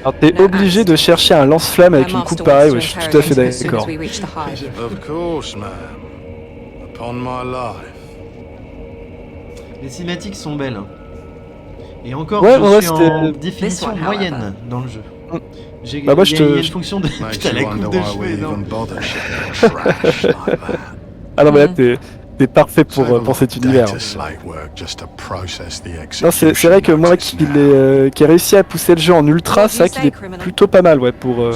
Alors t'es obligé de chercher un lance-flamme avec une coupe pareille, ouais, je suis tout à fait d'accord. Of course, man. Upon my life. Les cinématiques sont belles. Hein. Et encore, je suis en définition moyenne dans le jeu. Il y a une fonction de... Putain, la coupe de cheveux énorme. Ah non, mais là, t'es parfait pour cet univers. Non, c'est vrai que moi qui ai réussi à pousser le jeu en ultra, c'est vrai qu'il est plutôt pas mal pour un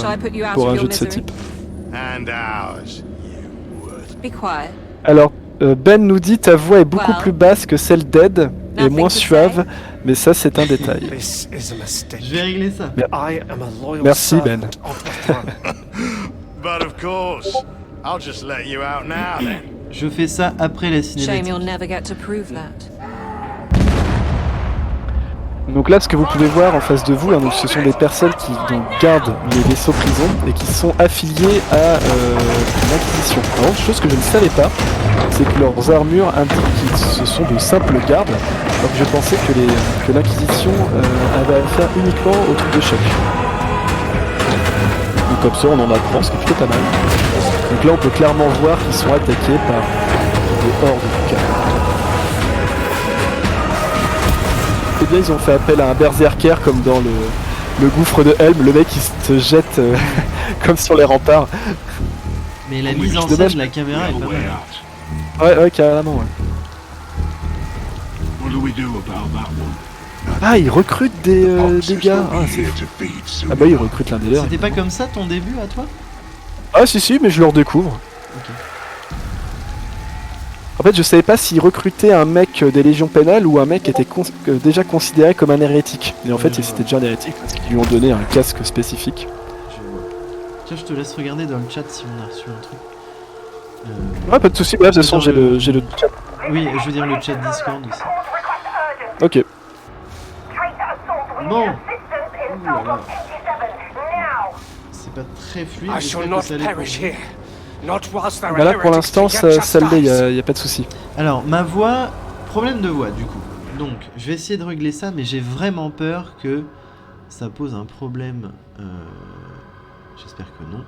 jeu de ce type. Alors, Ben nous dit ta voix est beaucoup plus basse que celle d'Ed et moins suave, mais ça c'est un détail. Je vais régler ça. Merci Ben. Je fais ça après la cinématique. Donc là, ce que vous pouvez voir en face de vous, hein, donc ce sont des personnes qui gardent les vaisseaux prisons et qui sont affiliées à l'Inquisition. Alors, chose que je ne savais pas, c'est que leurs armures indiquent que ce sont de simples gardes, alors que je pensais que l'Inquisition avait affaire uniquement aux troupes de choc. Donc comme ça, on en apprend, ce qui est plutôt pas mal. Donc là, on peut clairement voir qu'ils sont attaqués par des hordes de cas. Eh bien, ils ont fait appel à un berserker comme dans le gouffre de Helm, le mec qui se jette comme sur les remparts. Mais la mise en scène de la caméra est pas mal. Ouais, carrément, ouais. Ah, ils recrutent des gars. Ah bah, ils recrutent l'un des leurs. C'était pas comme ça ton début à toi? Ah si, mais je le redécouvre. Ok. Ah fait, je savais pas s'ils recrutaient un mec des légions pénales ou un mec qui était déjà considéré comme un hérétique. Et en fait, c'était déjà un hérétique parce qu'ils lui ont donné un casque spécifique. Je vois. Tiens, je te laisse regarder dans le chat si on a reçu un truc. Ouais, pas de soucis. Ouais, de toute façon, j'ai le chat. Oui, je veux dire le chat Discord aussi. Ok. Bon. Ouh là là. C'est pas très fluide. I j'espère shall que not ça allait pour perish vous. here. Not whilst there are Bah là, pour heretics l'instant, to get ça l'est, chastised. y a pas de soucis. Alors, ma voix, problème de voix du coup. Donc, je vais essayer de régler ça, mais j'ai vraiment peur que ça pose un problème. J'espère que non.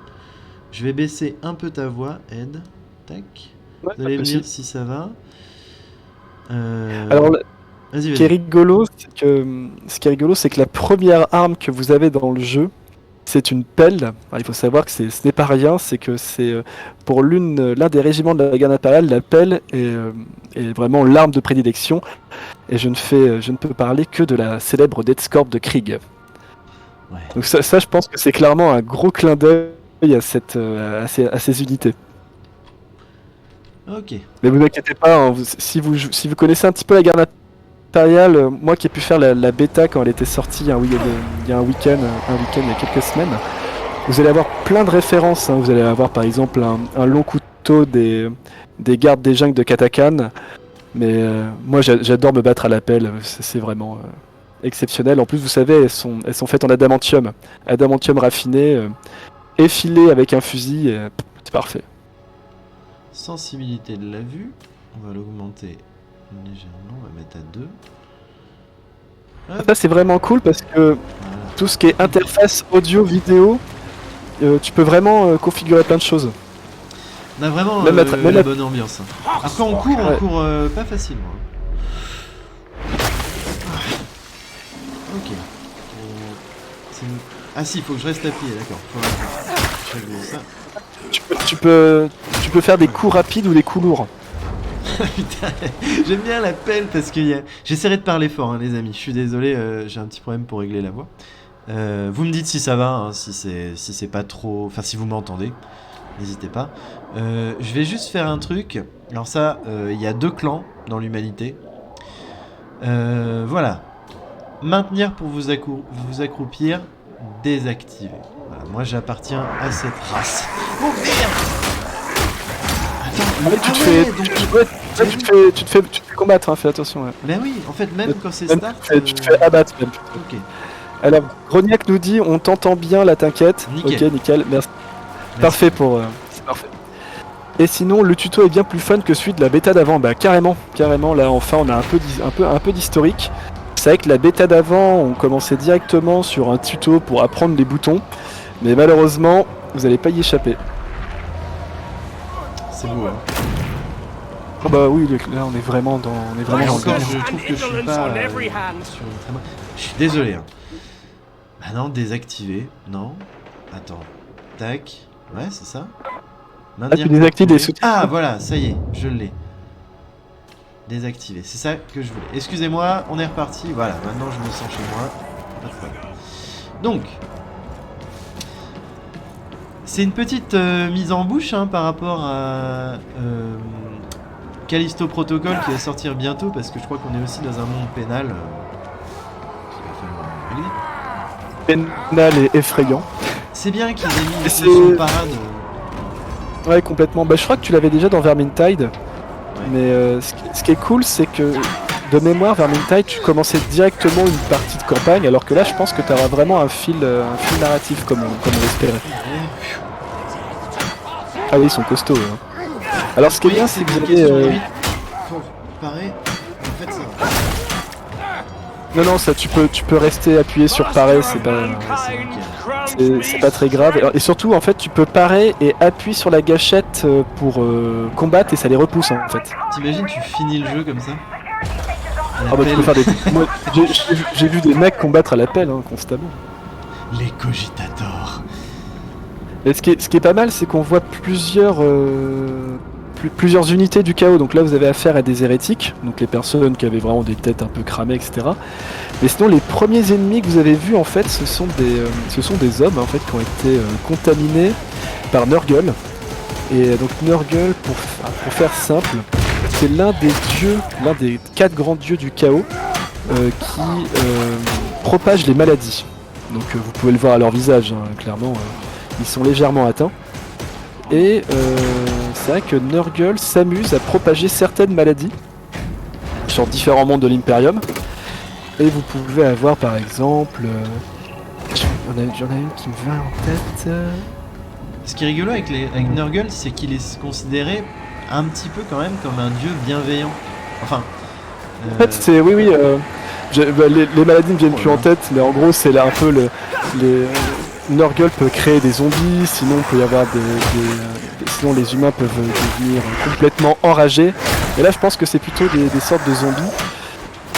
Je vais baisser un peu ta voix, Ed. Tac. Ouais, Vous allez pas me de dire soucis. si ça va. Alors, Vas-y, ce qui est vas-y. rigolo, c'est que la première arme que vous avez dans le jeu, c'est une pelle. Alors, il faut savoir que ce n'est pas rien, c'est que c'est pour l'un des régiments de la garde impériale, la pelle est vraiment l'arme de prédilection. Et je ne peux parler que de la célèbre Death's Corps de Krieg. Ouais. Donc ça, je pense que c'est clairement un gros clin d'œil à ces unités. Ok. Mais vous inquiétez pas, hein, si vous connaissez un petit peu la garde impériale, moi qui ai pu faire la bêta quand elle était sortie il y a un week-end, il y a quelques semaines, vous allez avoir plein de références. Hein. Vous allez avoir par exemple un long couteau des gardes des jungles de Katakan. Mais moi j'adore me battre à la pelle, c'est vraiment exceptionnel. En plus, vous savez, elles sont faites en adamantium raffiné, effilé avec un fusil, c'est parfait. Sensibilité de la vue. On va l'augmenter légèrement. On va mettre à 2. Hop. Ça c'est vraiment cool parce que Voilà. tout ce qui est interface audio-vidéo, tu peux vraiment configurer plein de choses. On a vraiment Même la bonne ambiance. Hein. Après, on Ouais. court pas facilement. Hein. Ok. Ah si, il faut que je reste appuyé, d'accord. Je vais ça. Tu peux faire des coups rapides ou des coups lourds. Putain, j'aime bien la pelle parce que j'essaierai de parler fort, hein, les amis. Je suis désolé, j'ai un petit problème pour régler la voix. Vous me dites si ça va, hein, si c'est pas trop... Enfin, si vous m'entendez, n'hésitez pas. Je vais juste faire un truc. Alors ça, il y a 2 clans dans l'humanité. Voilà. Maintenir pour vous accroupir, désactiver. Voilà, moi j'appartiens à cette race. Oh merde! Attends, Ouais, tu te fais combattre, hein, fais attention. Ouais. Ben oui, en fait, même quand c'est Même, start... tu te fais abattre même. Ok. Alors, Grognac nous dit on t'entend bien là, t'inquiète. Nickel. Ok, nickel, merci. Parfait pour. C'est parfait. Et sinon, le tuto est bien plus fun que celui de la bêta d'avant. Bah carrément. Là, enfin, on a un peu d'historique. C'est vrai que la bêta d'avant, on commençait directement sur un tuto pour apprendre les boutons, mais malheureusement, vous n'allez pas y échapper. C'est beau, hein. Oh bah oui, là, on est vraiment dans. Et le encore, game. je trouve que je suis pas sur une très bonne... Je suis désolé, hein. Bah non, désactiver. Non. Attends. Tac. Ouais, c'est ça. tu désactives les sous-titres. Ah, voilà, ça y est, je l'ai. Désactiver, c'est ça que je voulais. Excusez-moi, on est reparti. Voilà, maintenant je me sens chez moi. Pas de problème. Donc, c'est une petite mise en bouche hein, par rapport à Callisto Protocol qui va sortir bientôt parce que je crois qu'on est aussi dans un monde pénal. Qu'il va falloir régler. Pénal et effrayant. C'est bien qu'ils aient mis c'est- une parade. Ouais, complètement. Bah, je crois que tu l'avais déjà dans Vermintide. Ouais. Mais ce qui est cool, c'est que de mémoire, Vermintide, tu commençais directement une partie de campagne, alors que là, je pense que tu auras vraiment un fil narratif comme on l'espérait. Ah oui, ils sont costauds. Hein. Alors, ce qui est bien, c'est que vous avez. Faut parer. En fait, ça va. Non, ça, tu peux rester appuyé sur parer, c'est pas très grave. Et surtout, en fait, tu peux parer et appuyer sur la gâchette pour combattre et ça les repousse en fait. T'imagines, tu finis le jeu comme ça? Ah bah tu peux faire des. Moi, j'ai vu des mecs combattre à l'appel hein, constamment. Les cogitators. Et ce qui est pas mal, c'est qu'on voit plusieurs unités du chaos. Donc là, vous avez affaire à des hérétiques, donc les personnes qui avaient vraiment des têtes un peu cramées, etc. Mais sinon, les premiers ennemis que vous avez vus, en fait, ce sont des hommes en fait qui ont été contaminés par Nurgle. Et donc Nurgle, pour faire simple, c'est l'un des dieux, l'un des 4 grands dieux du chaos qui propage les maladies. Donc vous pouvez le voir à leur visage, hein, clairement, ils sont légèrement atteints. Et c'est vrai que Nurgle s'amuse à propager certaines maladies sur différents mondes de l'Imperium. Et vous pouvez avoir par exemple... J'en ai une qui me vient en tête... Ce qui est rigolo avec Nurgle, c'est qu'il est considéré un petit peu quand même comme un dieu bienveillant. Enfin... En fait, c'est... Oui, les maladies ne viennent plus en tête, mais en gros, c'est là un peu Nurgle peut créer des zombies, sinon il peut y avoir sinon les humains peuvent devenir complètement enragés. Et là, je pense que c'est plutôt des sortes de zombies.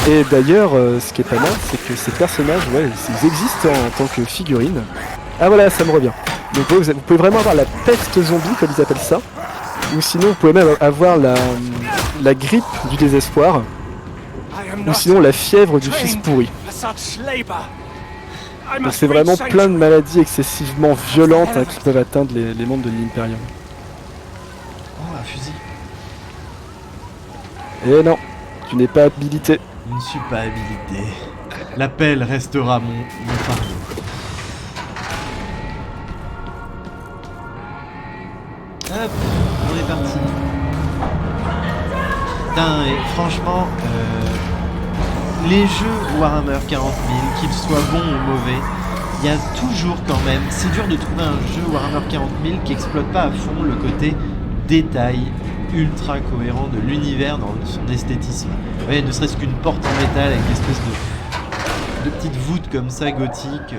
Et d'ailleurs, ce qui est pas mal, c'est que ces personnages, ils existent en tant que figurines. Ah voilà, ça me revient. Donc vous pouvez vraiment avoir la peste zombie, comme ils appellent ça. Ou sinon, vous pouvez même avoir la grippe du désespoir. Ou sinon, la fièvre du fils pourri. Donc c'est vraiment plein de maladies excessivement violentes qui peuvent atteindre les mondes de l'Imperium. Oh, un fusil. Et non, tu n'es pas habilité. Je ne suis pas habilité. L'appel restera mon fardeau. Hop, on est parti. Putain, et franchement, les jeux Warhammer 40 000, qu'ils soient bons ou mauvais, il y a toujours quand même, c'est dur de trouver un jeu Warhammer 40 000 qui exploite pas à fond le côté détail ultra cohérent de l'univers dans son esthétisme. Ouais, ne serait-ce qu'une porte en métal avec une espèce de petites voûtes comme ça gothiques.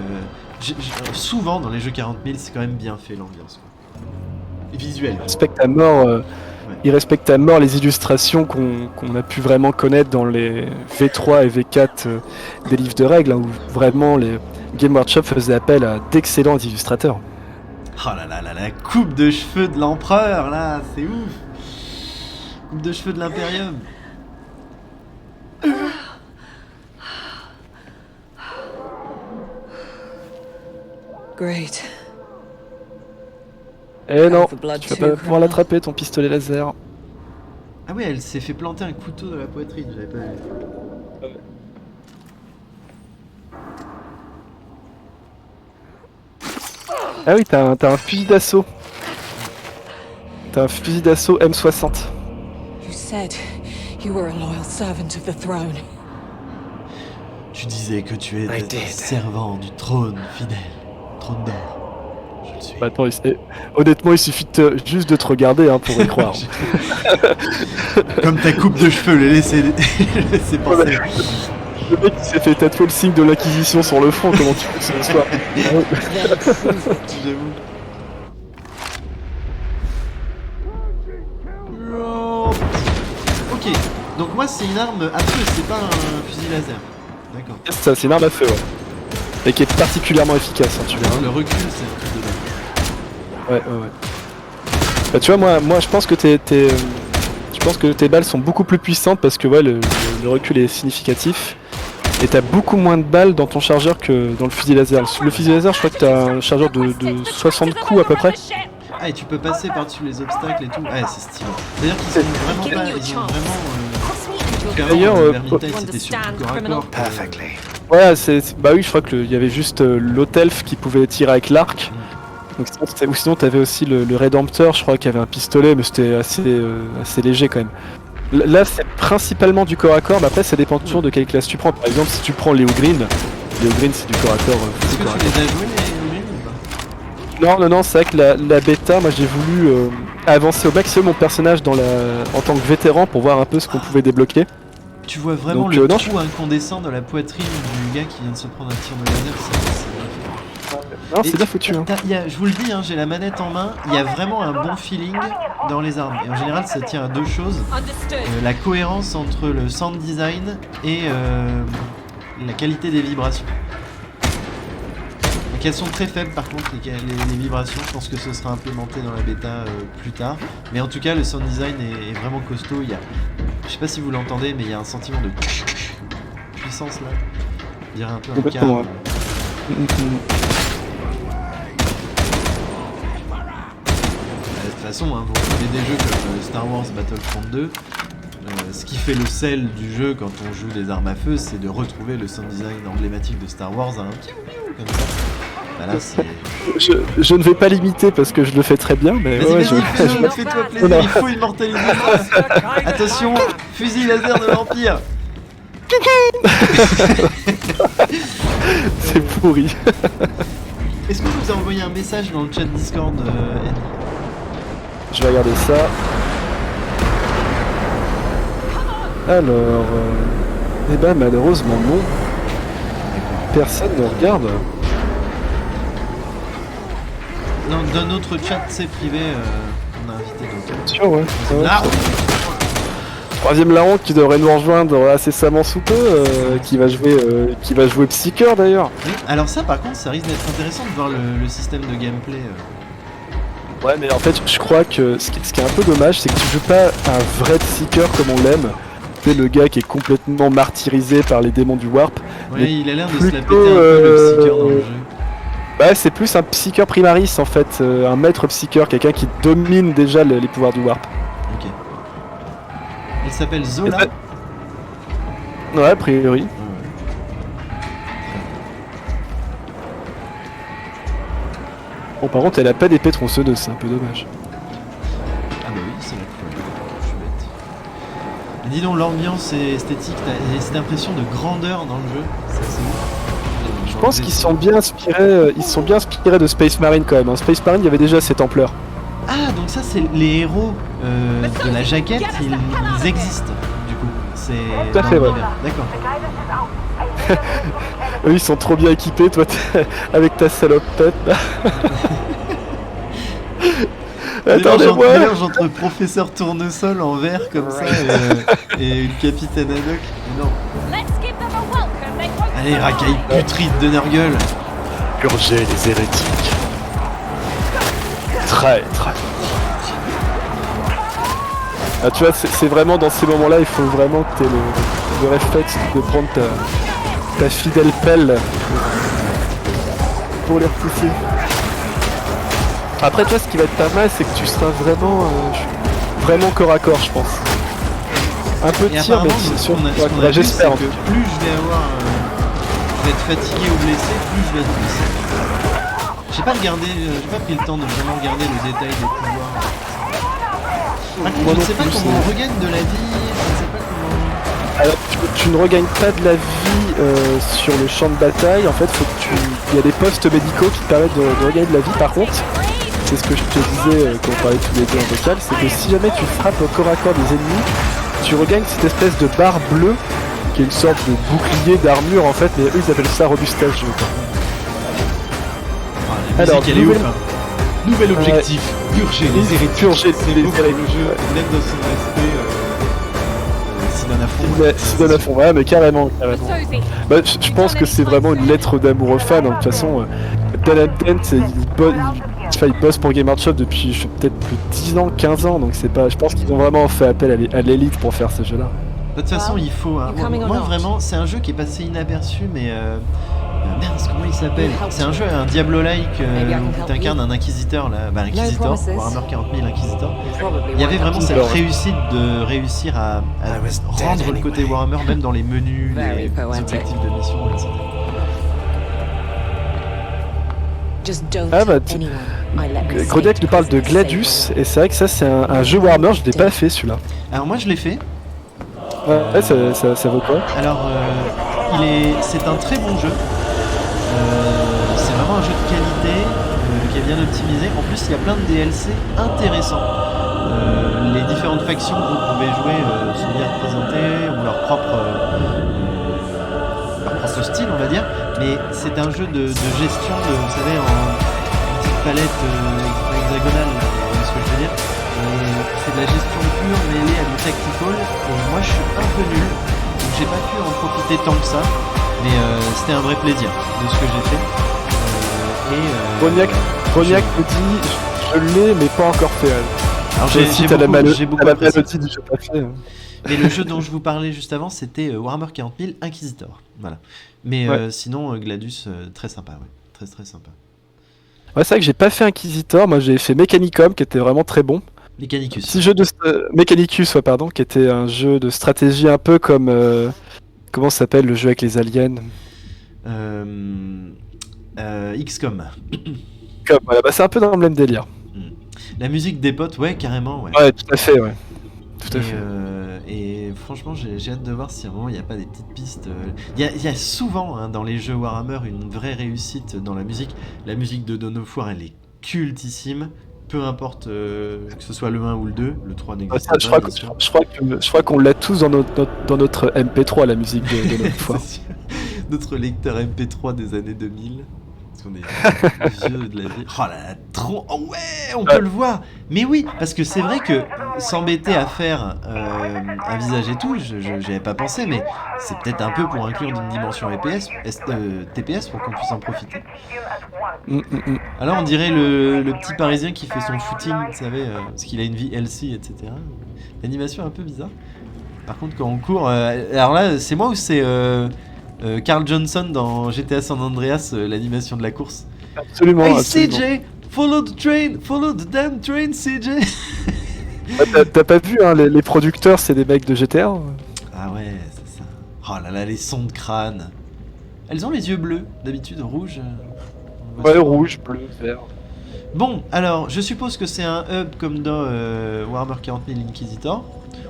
Souvent dans les jeux 40 000, c'est quand même bien fait l'ambiance. Et visuel. Il respecte à mort les illustrations qu'on a pu vraiment connaître dans les V3 et V4 des livres de règles, hein, où vraiment les Game Workshop faisaient appel à d'excellents illustrateurs. Oh là là là, la coupe de cheveux de l'empereur là, c'est ouf. Coupe de cheveux de l'Imperium. Great. Eh non, tu vas pas pouvoir l'attraper ton pistolet laser. Ah ouais, elle s'est fait planter un couteau dans la poitrine, j'avais pas vu. Ah oui, t'as un fusil d'assaut. T'as un fusil d'assaut M60. You said you were a loyal servant of the throne. Tu disais que tu es servant du trône fidèle, trône d'or. Je le suis. Bah attends, honnêtement, il suffit juste de te regarder hein, pour y croire. Comme ta coupe de cheveux, le laisser penser. Le mec qui s'est fait tatouer le signe de l'acquisition sur le front, comment tu veux que ce soit? J'avoue. Ok, donc moi c'est une arme à feu, c'est pas un fusil laser. D'accord. Ça, c'est une arme à feu, ouais. Et qui est particulièrement efficace, hein, tu verras. Le recul, c'est un truc de dingue. Ouais. Bah tu vois, moi je pense que tes balles sont beaucoup plus puissantes parce que ouais, le recul est significatif. Et t'as beaucoup moins de balles dans ton chargeur que dans le fusil laser. Le fusil laser, je crois que t'as un chargeur de 60 coups à peu près. Ah, et tu peux passer par-dessus les obstacles et tout. Ouais, c'est stylé. D'ailleurs, qu'ils sont vraiment pas. Ils ont vraiment. D'ailleurs, Vermintide, c'était surtout corps à corps. Ouais, bah oui, je crois qu'il y avait juste l'Hôtelf qui pouvait tirer avec l'arc. Donc, ou sinon, t'avais aussi le Rédempteur, je crois, qui avait un pistolet, mais c'était assez léger quand même. Là, c'est principalement du corps à corps, mais après, ça dépend toujours de quelle classe tu prends. Par exemple, si tu prends Léo Green, c'est du corps à corps. Est-ce que tu les as joués, les Green ou pas? Non, c'est vrai que la bêta, moi j'ai voulu avancer au maximum mon personnage en tant que vétéran pour voir un peu ce qu'on pouvait débloquer. Tu vois vraiment donc, le trou incandescent dans la poitrine du gars qui vient de se prendre un tir de laser, Non, c'est bien foutu. Hein. Je vous le dis, hein, j'ai la manette en main, il y a vraiment un bon feeling dans les armes. Et en général, ça tient à deux choses. La cohérence entre le sound design et la qualité des vibrations. Donc elles sont très faibles par contre, les vibrations. Je pense que ce sera implémenté dans la bêta plus tard. Mais en tout cas, le sound design est vraiment costaud. Je sais pas si vous l'entendez, mais il y a un sentiment de puissance là. On dirait un peu un car. De toute façon, hein, vous prenez des jeux comme Star Wars Battlefront 2, Ce qui fait le sel du jeu quand on joue des armes à feu, c'est de retrouver le sound design emblématique de Star Wars, un piou piou comme ça. Bah là, c'est... Je ne vais pas l'imiter parce que je le fais très bien, mais Vas-y, ouais, vas-y, fais-toi plaisir, il faut immortaliser ça. Attention, fusil laser de l'Empire. c'est pourri. Est-ce que vous avez envoyé un message dans le chat Discord, Ed? Je vais regarder ça. Alors, eh ben malheureusement non. Personne ne regarde. Dans notre chat, c'est privé, on a invité d'autres. Sûr, ouais. Ouais. Ah, Troisième larron qui devrait nous rejoindre incessamment sous peu, qui va jouer Psyker d'ailleurs. oui. Alors ça, par contre, ça risque d'être intéressant de voir le système de gameplay. Ouais, mais en fait, je crois que ce qui est un peu dommage, c'est que tu joues pas un vrai Psyker comme on l'aime. C'est le gars qui est complètement martyrisé par les démons du Warp. Ouais, Mais il a l'air de se la péter un plutôt, peu, le Seeker, dans le jeu. Bah, c'est plus un Psyker primaris en fait, un maître Psyker, quelqu'un qui domine déjà les pouvoirs du Warp. Ok. Il s'appelle Zola. Ouais, a priori. Ouais. Bon, par contre, elle a pas d'épée tronçonneuse, c'est un peu dommage. Ah bah oui, c'est la couleur. Je suis bête. Mais dis donc, l'ambiance est esthétique, t'as cette impression de grandeur dans le jeu. C'est assez ouf. Je pense qu'ils sont bien inspirés, de Space Marine quand même. Hein. Space Marine, il y avait déjà cette ampleur. Ah, donc ça, c'est les héros de la jaquette, ils existent, du coup. C'est Tout à dans fait, ouais. l'univers. D'accord. Eux, ils sont trop bien équipés, toi, avec ta salopette. là. Attendez-moi. Mélange entre professeur tournesol en vert comme ça et une capitaine Haddock. Mais non. Allez, racaille putride de Nurgle. Purger les hérétiques. Traître. Ah, tu vois, c'est vraiment dans ces moments-là, il faut vraiment que tu aies le réflexe de prendre ta fidèle pelle pour les repousser. Après, toi, ce qui va être pas mal, c'est que tu seras vraiment corps à corps, je pense. Un peu de Et tir, mais apparemment, c'est sûr. ce qu'on a vu, c'est J'espère. que plus je vais avoir, je vais être fatigué ou blessé, plus je vais être blessé. J'ai pas pris le temps de vraiment regarder le détail des pouvoirs. Par contre, Moi je ne non sais pas plus, comment on regagne de la vie, je ne sais pas comment... Alors, tu ne regagnes pas de la vie sur le champ de bataille. En fait, il y a des postes médicaux qui te permettent de regagner de la vie. Par contre, c'est ce que je te disais quand on parlait tous les deux en vocal, c'est que si jamais tu frappes au corps à corps des ennemis, tu regagnes cette espèce de barre bleue qui est une sorte de bouclier d'armure en fait, mais eux ils appellent ça robustage. Je crois. La Alors, musique, elle est ouf, hein. Nouvel objectif, purger les hérétiques. Purger C'est les beau pour hérétiques. le jeu, même dans son aspect Sidon à fond. C'est donne à fond, ouais, mais carrément. Bah, je pense que c'est vraiment une lettre d'amour aux fans. De toute façon, Dan Dent, il bosse pour Game Workshop depuis peut-être plus de 10 ans, 15 ans, donc c'est pas. Je pense qu'ils ont vraiment fait appel à l'élite pour faire ce jeu-là. De toute façon, il faut. Hein. Moi, vraiment, c'est un jeu qui est passé inaperçu, mais. Merde, comment il s'appelle? C'est un jeu, un Diablo-like où tu incarnes un inquisiteur, là. Bah, inquisitor, Warhammer 40 000 inquisitor. Il y avait vraiment cette réussite de réussir à rendre le côté Warhammer, même dans les menus, les objectifs de mission, etc. Ah bah, Grodiac nous parle de Gladius, et c'est vrai que ça, c'est un jeu Warhammer, je l'ai pas fait celui-là. Alors, moi, je l'ai fait. Ouais, ça vaut quoi? Alors, c'est un très bon jeu. C'est vraiment un jeu de qualité qui est bien optimisé. En plus, il y a plein de DLC intéressants. Les différentes factions que vous pouvez jouer sont bien représentées, ont leur propre style, on va dire. Mais c'est un jeu de gestion, vous savez, en petite palette hexagonale, vous voyez ce que je veux dire. C'est de la gestion pure mêlée à du tactical. Et moi, je suis un peu nul, donc j'ai pas pu en profiter tant que ça. Mais c'était un vrai plaisir de ce que j'ai fait. Grognac me dit je l'ai mais pas encore fait. Alors j'ai beaucoup apprécié. Du jeu pas fait. Mais le jeu dont je vous parlais juste avant, c'était Warhammer 40 000 Inquisitor. Voilà. Mais ouais. Sinon, Gladius, très sympa, ouais. Très très sympa. Ouais, c'est vrai que j'ai pas fait Inquisitor, moi j'ai fait Mechanicum qui était vraiment très bon. Mechanicus. Petit jeu de Mechanicus, ouais, pardon, qui était un jeu de stratégie un peu comme comment ça s'appelle le jeu avec les aliens? XCOM. Comme, voilà, bah, c'est un peu dans le même délire. La musique des potes, ouais, carrément, ouais. Ouais, tout à fait, ouais. Tout à fait. Et franchement, j'ai hâte de voir si à un moment il n'y a pas des petites pistes. Il y a souvent hein, dans les jeux Warhammer une vraie réussite dans la musique. La musique de Dawn of War, elle est cultissime. Peu importe que ce soit le 1 ou le 2, le 3 n'existe Ça, pas. je crois qu'on l'a tous dans notre MP3, la musique de notre fois. C'est sûr. Notre lecteur MP3 des années 2000. Parce qu'on est vieux de la vie. Oh là là, trop. Oh ouais, on peut le voir. Mais oui, parce que c'est vrai que s'embêter à faire un visage et tout, j'y avais pas pensé, mais c'est peut-être un peu pour inclure d'une dimension TPS pour qu'on puisse en profiter. Alors on dirait le petit parisien qui fait son footing, vous savez, parce qu'il a une vie healthy, etc. L'animation est un peu bizarre. Par contre, quand on court. Alors là, c'est moi ou c'est. Carl Johnson dans GTA San Andreas, l'animation de la course. Absolument. Hey absolument. CJ, follow the damn train CJ. T'as pas vu hein, les producteurs, c'est des mecs de GTA. Ah ouais, c'est ça. Oh là là, les sons de crâne. Elles ont les yeux bleus, d'habitude rouge. Ouais, rouge, bleu, vert. Bon, alors, je suppose que c'est un hub comme dans Warhammer 40 000 Inquisitor,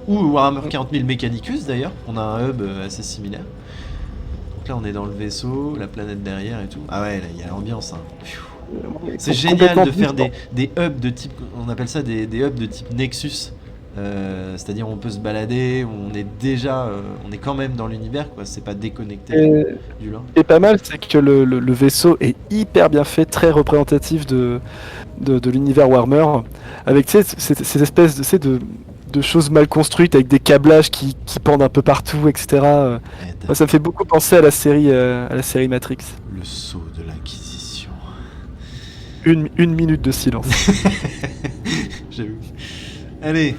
ou Warhammer 40 000 Mechanicus d'ailleurs. On a un hub assez similaire. Là on est dans le vaisseau, la planète derrière et tout. Ah ouais, là il y a l'ambiance. Hein. C'est génial de faire des hubs de type, on appelle ça des hubs de type Nexus. C'est-à-dire on peut se balader, on est déjà, on est quand même dans l'univers quoi. C'est pas déconnecté du lore. Et pas mal, c'est que le vaisseau est hyper bien fait, très représentatif de l'univers Warhammer, avec tu sais, ces espèces de choses mal construites avec des câblages qui pendent un peu partout, etc. Moi, ça me fait beaucoup penser à la série Matrix. Le sceau de l'Inquisition. Une minute de silence. J'avoue. Allez.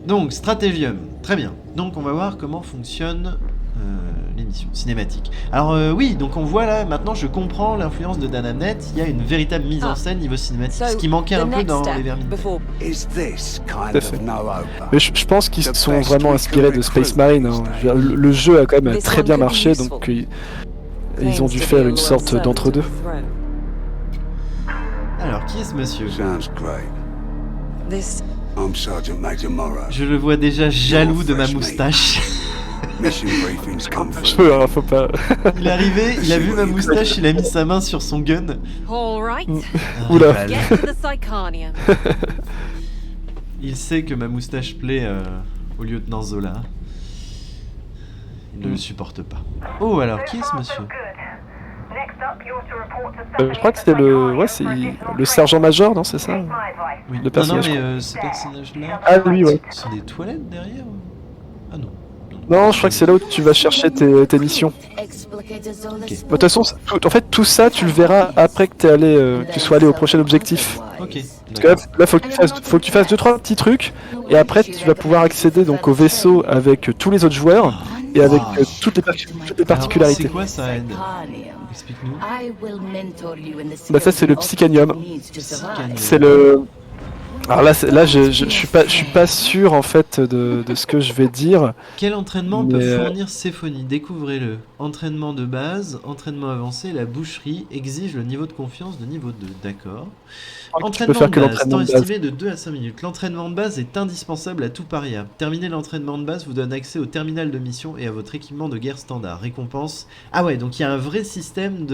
Donc, Stratégium. Très bien. Donc, on va voir comment fonctionne l'émission cinématique. Alors, oui, donc on voit là, maintenant, je comprends l'influence de Dan Abnett. Il y a une véritable mise en scène niveau cinématique, ce qui manquait un peu dans les Vermintide. Mais je pense qu'ils sont vraiment inspirés de Space Marine. Hein. Je veux dire, le jeu a quand même très bien marché, donc ils ont dû faire une sorte d'entre-deux. Alors, qui est ce monsieur? Sounds great. This I'm Sergeant Major Morrow. Je le vois déjà jaloux de ma moustache. Mission briefings come Je through. peux, hein, faut pas. Il est arrivé, il a vu ma moustache, il a mis sa main sur son gun. all right. Oula. Rival. Get to the Psychonium. Il sait que ma moustache plaît au lieutenant Zola. Il ne le supporte pas. Oh, alors, qui est ce monsieur? Je crois que c'était c'est le sergent-major, non, c'est ça? Oui. Le Non, personnage, mais ce personnage-là... Ah, lui, ouais. Ce sont des toilettes derrière? Ah non. Non, je crois que c'est là où tu vas chercher tes missions. De toute façon, en fait, tout ça, tu le verras après que tu sois allé au prochain objectif. Ok. Parce que là, faut que tu fasses 2-3 petits trucs, et après, tu vas pouvoir accéder donc au vaisseau avec tous les autres joueurs, et avec toutes les particularités. C'est quoi ça, Ed? Explique-nous. Bah ça, c'est le Psychanium. Psychanium. C'est le... Alors là, je suis pas sûr en fait de ce que je vais dire. Quel entraînement Mais, peut fournir Séphonie? Découvrez-le. Entraînement de base, entraînement avancé, la boucherie exige le niveau de confiance de niveau 2. D'accord. Tu peux Entraînement faire de que base, l'entraînement temps de base. estimé de 2 à 5 minutes. L'entraînement de base est indispensable à tout paria. Terminer l'entraînement de base vous donne accès au terminal de mission et à votre équipement de guerre standard. Récompense. Ah ouais, donc il y a un vrai système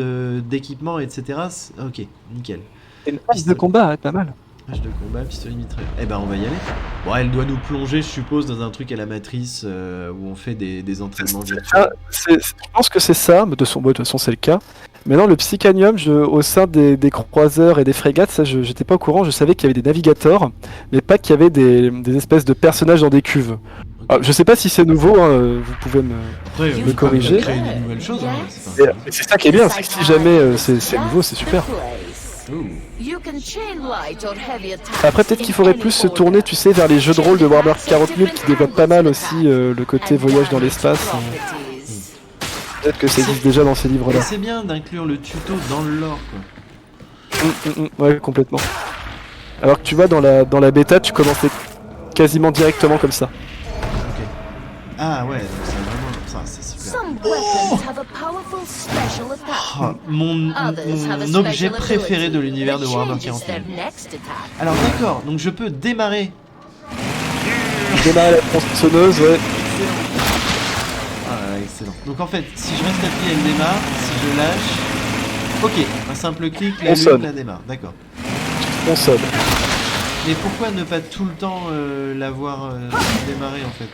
d'équipement, etc. Ok, nickel. Et une phase de combat, pas mal. Hache de combat, pistolet mitrailleur. Eh ben on va y aller. Bon, elle doit nous plonger, je suppose, dans un truc à la matrice où on fait des entraînements virtuels. Je pense que c'est ça, mais de toute façon c'est le cas. Maintenant, le Psychanium, au sein des croiseurs et des frégates, ça j'étais pas au courant, je savais qu'il y avait des navigateurs, mais pas qu'il y avait des espèces de personnages dans des cuves. Alors, je sais pas si c'est nouveau, hein, vous pouvez Après, me on peut corriger. créer des nouvelles choses. Hein, c'est pas- Et c'est ça qui est bien, c'est que si jamais c'est nouveau, c'est super. Après, peut-être qu'il faudrait plus se tourner, tu sais, vers les jeux de rôle de Warhammer 40 000 qui développent pas mal aussi le côté voyage dans l'espace. Peut-être que ça existe déjà dans ces Mais livres-là. c'est bien d'inclure le tuto dans le lore, quoi. Ouais, complètement. Alors que tu vois, dans la bêta, tu commençais quasiment directement comme ça. Ok. Ah ouais, donc c'est vraiment... Ça, c'est super. Some weapons have a powerful special attack. Oh, mon objet préféré de l'univers de Warhammer 40 000. Alors d'accord, donc je peux démarrer. Démarrer la tronçonneuse, ouais. Ah, excellent. Donc en fait, si je reste appuyé, elle démarre. Si je lâche... Ok, un simple clic, On la sonne. la démarre. D'accord. On sonne. Mais pourquoi ne pas tout le temps l'avoir démarré en fait?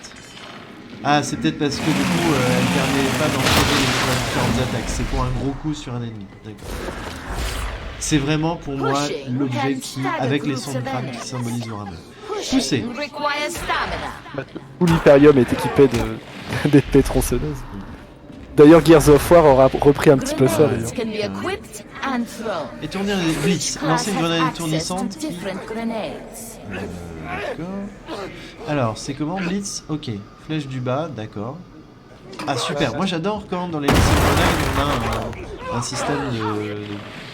Ah, c'est peut-être parce que du coup, elle permet pas d'enchaîner les différentes attaques. C'est pour un gros coup sur un ennemi. D'accord. C'est vraiment pour moi l'objet qui, avec les sons de crâne qui symbolise Warhammer. Pousser. Requires stamina. Tout l'Hyperium est équipé d'épées tronçonneuses. D'ailleurs, Gears of War aura repris un petit peu ça d'ailleurs. Can be equipped and thrown. Étourdir les blitz. Class Lancer une has grenade access to étourdissante. different grenades. D'accord. Alors, c'est comment Blitz? Ok. Flèche du bas, d'accord. Ah super, moi j'adore quand dans les lancers de grenades on a un système de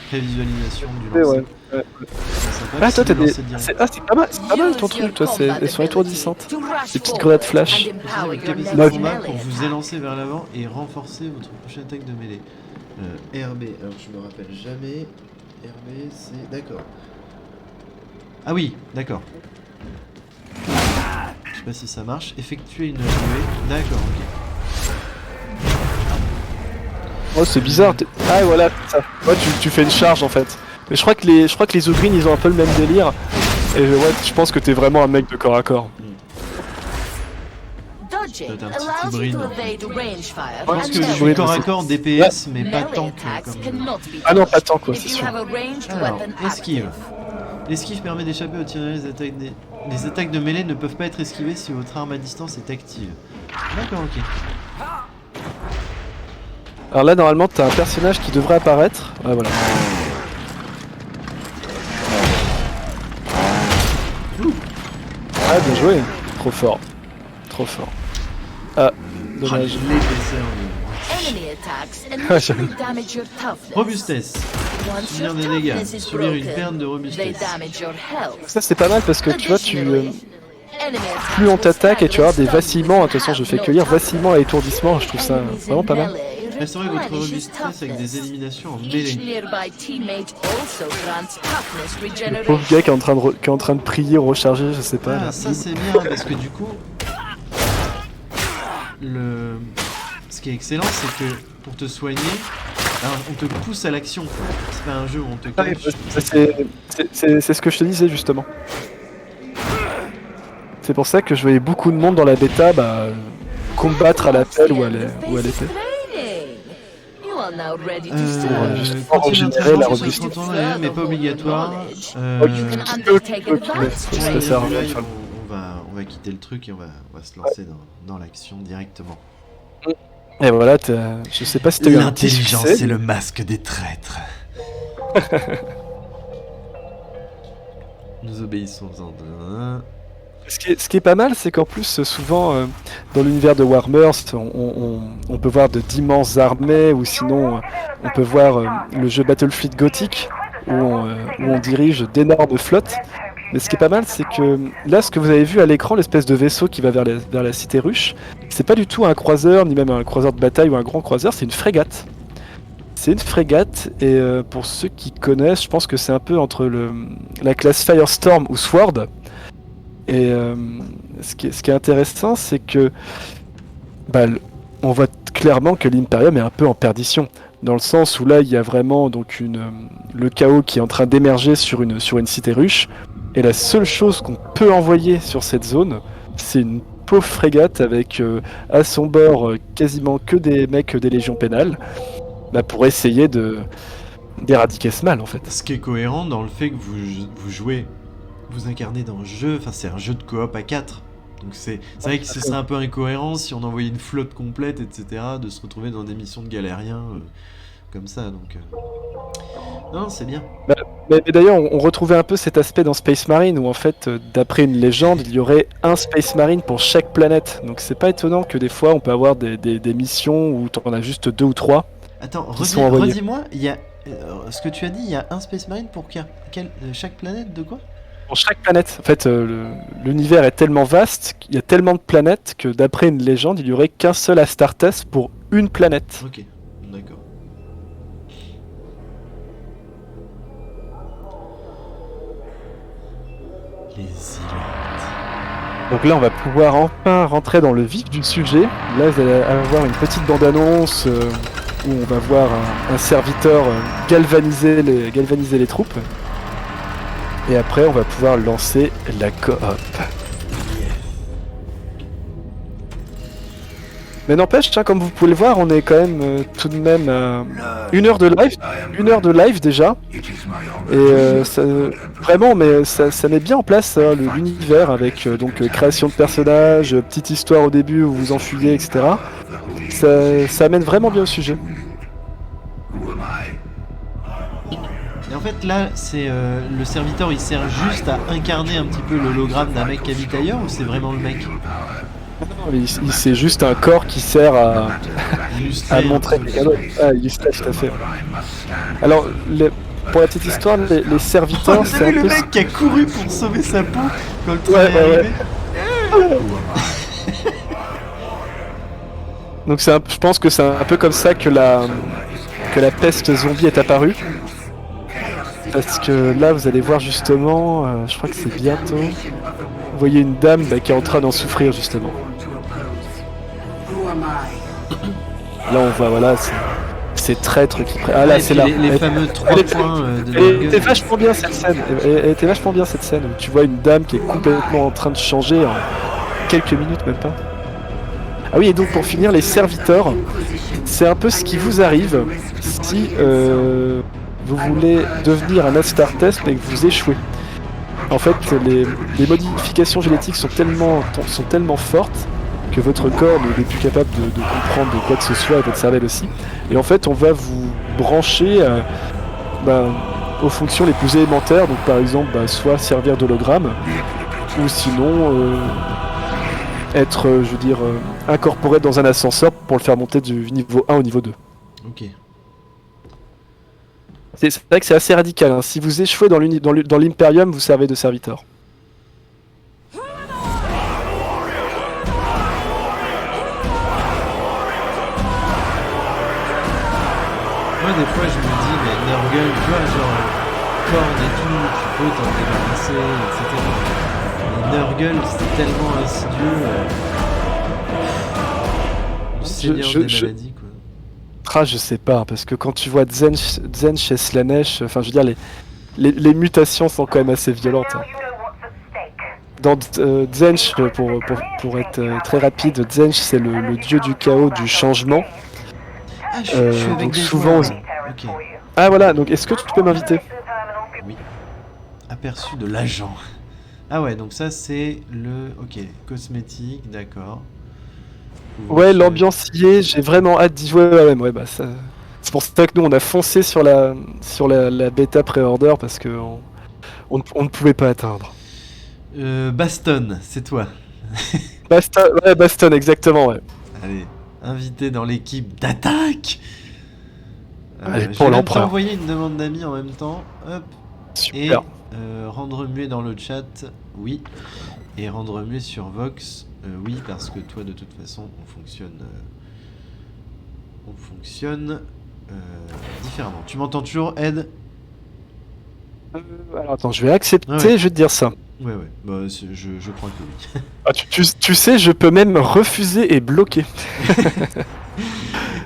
prévisualisation du lancer. Ouais. C'est sympa, Ah, puis toi, c'est t'as le des. lancer direct. C'est pas mal ton truc, toi, elles sont étourdissantes. Des petites grenades flash. Utilisez votre capacité Moi, de combat pour vous élancer vers l'avant et renforcer votre prochaine attaque de mêlée. RB, alors je me rappelle jamais. RB, c'est... D'accord. Ah oui, d'accord. Je sais pas si ça marche. Effectuer une ruée. D'accord, ok. Oh, c'est bizarre. Ah, voilà, ça. Ouais, tu fais une charge en fait. Mais je crois que les Ogryn ils ont un peu le même délire. Et ouais, je pense que t'es vraiment un mec de corps à corps. Dodging Peut-être un petit allows you hybride. to evade range fire Je pense and que je melee suis corps à c'est- corps DPS, mais pas melee tant attacks que comme... cannot be Ah non, dodged pas tant quoi, if c'est you sûr. have a ranged Alors, weapon esquive. active. L'esquive permet d'échapper aux tireurs. Les attaques de mêlée ne peuvent pas être esquivées si votre arme à distance est active. D'accord, ok. Alors là, normalement, t'as un personnage qui devrait apparaître. Ouais, voilà. Ah, bien joué. Trop fort. Trop fort. Ah, Ah, dommage. je l'ai baissé en Enemy attacks Ah, j'avoue. initially damage your toughness. Robustesse. Once Subir your des dégâts. toughness is Subir une broken, perte de they robustesse. damage your health. Ça, c'est pas mal parce que tu vois, Additionally, enemy plus on attacks t'attaque et tu vas avoir des will stagger vacillements. and Attention, je fais have no cueillir toughness. vacillement et étourdissement. Je trouve ça Enemies vraiment in pas mal. melee Restaurez votre replenish his robustesse avec des toughness. éliminations en Each mêlée. nearby teammate also grants toughness Le regeneration. pauvre gars qui est en train de prier ou recharger, je sais pas. Ah, là. ça c'est bien parce que du coup, ce qui est excellent, c'est que pour te soigner, alors, on te pousse à l'action. C'est pas un jeu où on te Ouais, cache. c'est ce que je te disais justement. C'est pour ça que je voyais beaucoup de monde dans la bêta combattre à l'appel ou à l'épée. You are now ready to juste serve. pour Continuer régénérer la à robustesse. mais pas obligatoire. You can undertake ok, advanced mais training. ça, Là, enfin, on va quitter le truc et on va se lancer dans l'action directement. Et voilà, je sais pas si t'as eu un petit L'intelligence succès. est le masque des traîtres. Nous obéissons en deux. Ce qui est pas mal, c'est qu'en plus, souvent, dans l'univers de Warhammer, on peut voir d'immenses armées, ou sinon, on peut voir le jeu Battlefield Gothic, où on dirige d'énormes flottes. Mais ce qui est pas mal, c'est que là, ce que vous avez vu à l'écran, l'espèce de vaisseau qui va vers la cité ruche, c'est pas du tout un croiseur, ni même un croiseur de bataille ou un grand croiseur, c'est une frégate. C'est une frégate, et pour ceux qui connaissent, je pense que c'est un peu entre la classe Firestorm ou Sword. Et ce qui est intéressant, c'est que on voit clairement que l'Imperium est un peu en perdition, dans le sens où là, il y a vraiment donc le chaos qui est en train d'émerger sur une cité ruche, et la seule chose qu'on peut envoyer sur cette zone, c'est une pauvre frégate avec à son bord quasiment que des mecs des légions pénales, pour essayer d'éradiquer ce mal en fait. Ce qui est cohérent dans le fait que vous jouez, vous incarnez dans le jeu, enfin c'est un jeu de coop à 4. Donc c'est vrai que ce serait un peu incohérent si on envoyait une flotte complète, etc., de se retrouver dans des missions de galériens comme ça. Donc non, c'est bien. Mais d'ailleurs, on retrouvait un peu cet aspect dans Space Marine où en fait, d'après une légende, il y aurait un Space Marine pour chaque planète. Donc c'est pas étonnant que des fois on peut avoir des missions où t'en as juste 2 ou 3. Attends, Qui sont envoyés. redis-moi, il y a ce que tu as dit, il y a un Space Marine pour chaque planète de quoi? Pour chaque planète. En fait, l'univers est tellement vaste, il y a tellement de planètes que d'après une légende, il y aurait qu'un seul Astartes pour une planète. Ok, d'accord. Les îlots. Donc là, on va pouvoir enfin rentrer dans le vif du sujet. Là, vous allez avoir une petite bande-annonce où on va voir un serviteur galvaniser les troupes. Et après, on va pouvoir lancer la coop. Mais n'empêche, comme vous pouvez le voir, on est quand même tout de même à 1 heure de live déjà. Et vraiment, mais ça met bien en place l'univers avec création de personnages, petite histoire au début où vous enfuyez, etc. Ça amène vraiment bien au sujet. Et en fait, là, c'est le serviteur, il sert juste à incarner un petit peu l'hologramme d'un mec qui habite ailleurs, ou c'est vraiment le mec? C'est juste un corps qui sert à Illustrer montrer un peu les cadeaux. Ah, illustrer, tout à fait. Alors, pour la petite histoire, les serviteurs, Oh, c'est t'as un vu le peu... mec qui a couru pour sauver sa peau quand le train Ouais, est ouais, arrivé? Donc je pense que c'est un peu comme ça que la peste zombie est apparue. Parce que là, vous allez voir justement, je crois que c'est bientôt, vous voyez une dame qui est en train d'en souffrir justement. Là, on voit, voilà, ces traîtres qui... Ah là, Et c'est puis là. les fameux 3 points de Elle Nurgle. était vachement bien cette scène. Elle était vachement bien cette scène. Où tu vois une dame qui est complètement en train de changer en quelques minutes, même pas. Ah oui, et donc pour finir, les serviteurs, c'est un peu ce qui vous arrive si vous voulez devenir un Astartes et que vous échouez. En fait, les modifications génétiques sont tellement fortes que votre corps n'est plus capable de comprendre de quoi que ce soit, et votre cervelle aussi. Et en fait, on va vous brancher aux fonctions les plus élémentaires, donc par exemple, soit servir d'hologramme, ou sinon être, incorporé dans un ascenseur pour le faire monter du niveau 1 au niveau 2. Ok. C'est vrai que c'est assez radical, hein. Si vous échouez dans l'Imperium, vous servez de serviteur. Moi, des fois, je me dis, mais Nurgle, tu vois, genre, corne et tout, tu peux t'en débarrasser, etc. Mais Nurgle, c'est tellement insidieux. Le seigneur des maladies, quoi. Je sais pas, parce que quand tu vois Tzeentch chez Slaanesh, enfin, je veux dire, les mutations sont quand même assez violentes, hein. Dans Tzeentch, pour être très rapide, Tzeentch, c'est le dieu du chaos, du changement. Ah, je suis avec donc des souvent... joueurs. Ok. Ah voilà, donc est-ce que tu peux m'inviter? Oui. Aperçu de l'agent. Ah ouais, donc ça c'est le... Ok, cosmétique, d'accord. Ouais, l'ambiancier, j'ai vraiment hâte d'y jouer. Ouais, bah ça... C'est pour ça que nous on a foncé sur la bêta pré-order parce que on ne pouvait pas atteindre. Baston, c'est toi. Baston, exactement, ouais. Allez, invité dans l'équipe d'attaque. Allez, Je pour vais même l'empereur. t'envoyer une demande d'amis en même temps. Hop. Super. Et rendre muet dans le chat, oui. Et rendre muet sur Vox, oui, parce que toi, de toute façon, on fonctionne différemment. Tu m'entends toujours, Ed? Alors attends, je vais accepter, Ah ouais. je vais te dire ça. Ouais, bah, je crois que oui. Ah, tu sais, je peux même refuser et bloquer.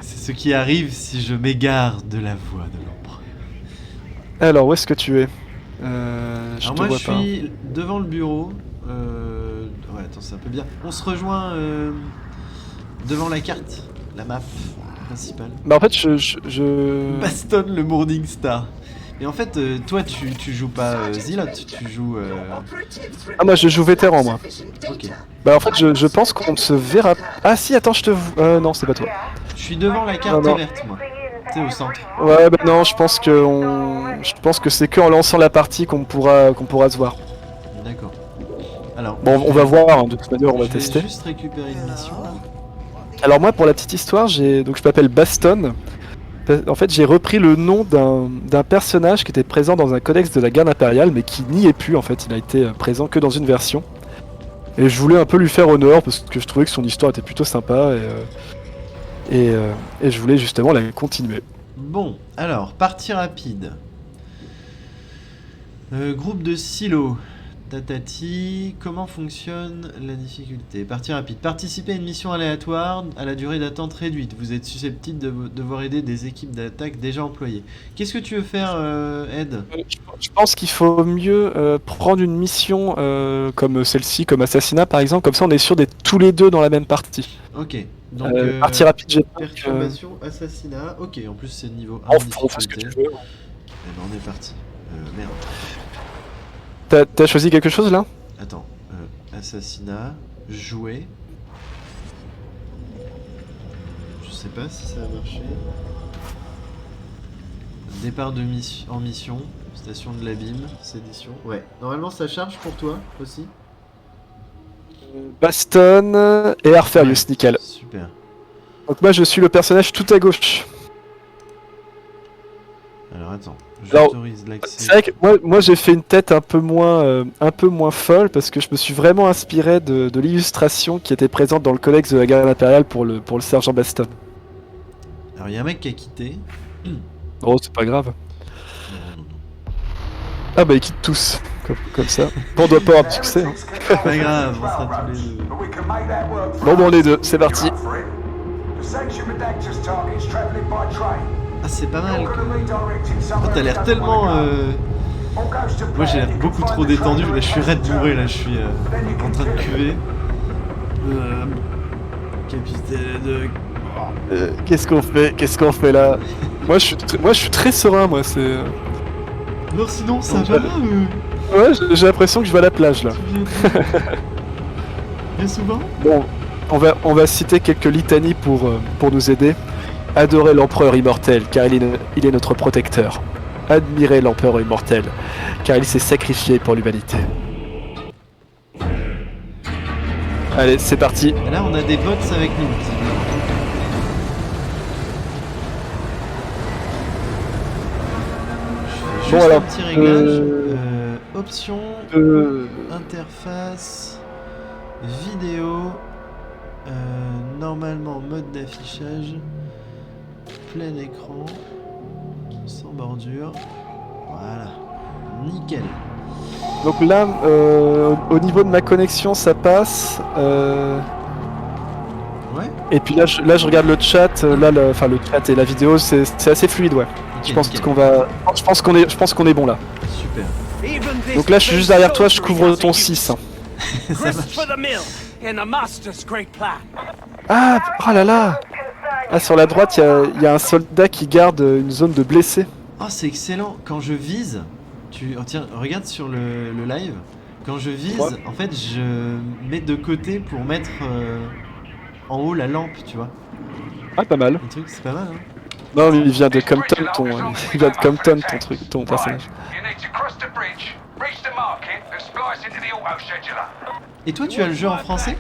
C'est ce qui arrive si je m'égare de la voie de l'ombre. Alors, où est-ce que tu es Je Alors te moi, vois je pas. suis devant le bureau. Ouais, attends, c'est un peu bien. On se rejoint devant la carte, la map principale. Bah en fait, je... Baston le Morning Star. Et en fait, toi, tu joues pas Zilot, tu joues... Ah, moi je joue vétéran, moi. Ok. Bah en fait, je pense qu'on ne se verra... Ah si, attends, je te... non, c'est pas toi. Je suis devant la carte Non. verte, moi. Tu sais, au centre. Ouais, bah non, je pense que c'est que en lançant la partie qu'on pourra se voir. D'accord. Alors, Bon, on va voir, hein, de toute manière, on va je vais tester. juste récupérer une mission, là. Alors moi, pour la petite histoire, je m'appelle Baston, En fait, j'ai repris le nom d'un personnage qui était présent dans un codex de la garde impériale, mais qui n'y est plus en fait. Il a été présent que dans une version. Et je voulais un peu lui faire honneur parce que je trouvais que son histoire était plutôt sympa et je voulais justement la continuer. Bon, alors, partie rapide. Groupe de silos. Tatati, comment fonctionne la difficulté? Partie rapide. Participer à une mission aléatoire à la durée d'attente réduite. Vous êtes susceptible de devoir aider des équipes d'attaque déjà employées. Qu'est-ce que tu veux faire, Ed? Je pense qu'il faut mieux prendre une mission comme celle-ci, comme Assassinat par exemple, comme ça on est sûr d'être tous les deux dans la même partie. Ok. Donc, partie rapide, j'ai peur que... perturbation, assassinat. Ok, en plus c'est niveau 1 On fait ce que difficulté. tu veux. Eh ben, on est parti. Merde. T'as choisi quelque chose là? Attends. Assassinat, jouer. Je sais pas si ça a marché. Départ de en mission. Station de l'abîme. Sédition. Ouais. Normalement ça charge pour toi aussi. Baston et Arferius, nickel. Super. Donc moi je suis le personnage tout à gauche. Alors attends. Alors, J'autorise l'accès. C'est vrai que moi j'ai fait une tête un peu moins folle parce que je me suis vraiment inspiré de l'illustration qui était présente dans le codex de la garde impériale pour le sergent Baston. Alors il y a un mec qui a quitté. Oh c'est pas grave. Non. Ah bah ils quittent tous, comme ça. Bon on doit pas avoir de succès. Hein. Pas grave, on sera tous les deux. Bon bon les deux, c'est parti. Ah c'est pas mal que... Oh, t'as l'air tellement... Moi j'ai l'air beaucoup trop détendu, là je suis raide bourré, là je suis en train de cuver. Capitaine de... Qu'est-ce qu'on fait là? Moi je suis très serein moi, c'est... Non sinon ça Donc, va Ouais j'ai l'impression que je vais à la plage là. Bien souvent. Bon, on va citer quelques litanies pour nous aider. Adorez l'empereur immortel, car il est notre protecteur. Admirez l'empereur immortel, car il s'est sacrifié pour l'humanité. Allez, c'est parti. Et là on a des bots avec nous. Je fais juste un petit réglage. Options, interface, vidéo, normalement mode d'affichage, plein écran, sans bordure, voilà, nickel. Donc là, au niveau de ma connexion, ça passe. Ouais. Et puis là, je regarde le chat. Le chat et la vidéo, c'est assez fluide, ouais. Okay, je pense nickel. je pense qu'on est bon là. Super. Donc là, je suis juste derrière toi, je couvre ton 6. Ça marche. Ah, oh là là. Ah, sur la droite, il y a un soldat qui garde une zone de blessés. Oh, c'est excellent. Quand je vise, tiens, regarde sur le live. Quand je vise, Ouais. en fait, je mets de côté pour mettre en haut la lampe, tu vois. Ah, pas mal. Le truc, c'est pas mal, hein. Non, mais il vient de Compton, ton personnage. Et toi, tu as le jeu en français?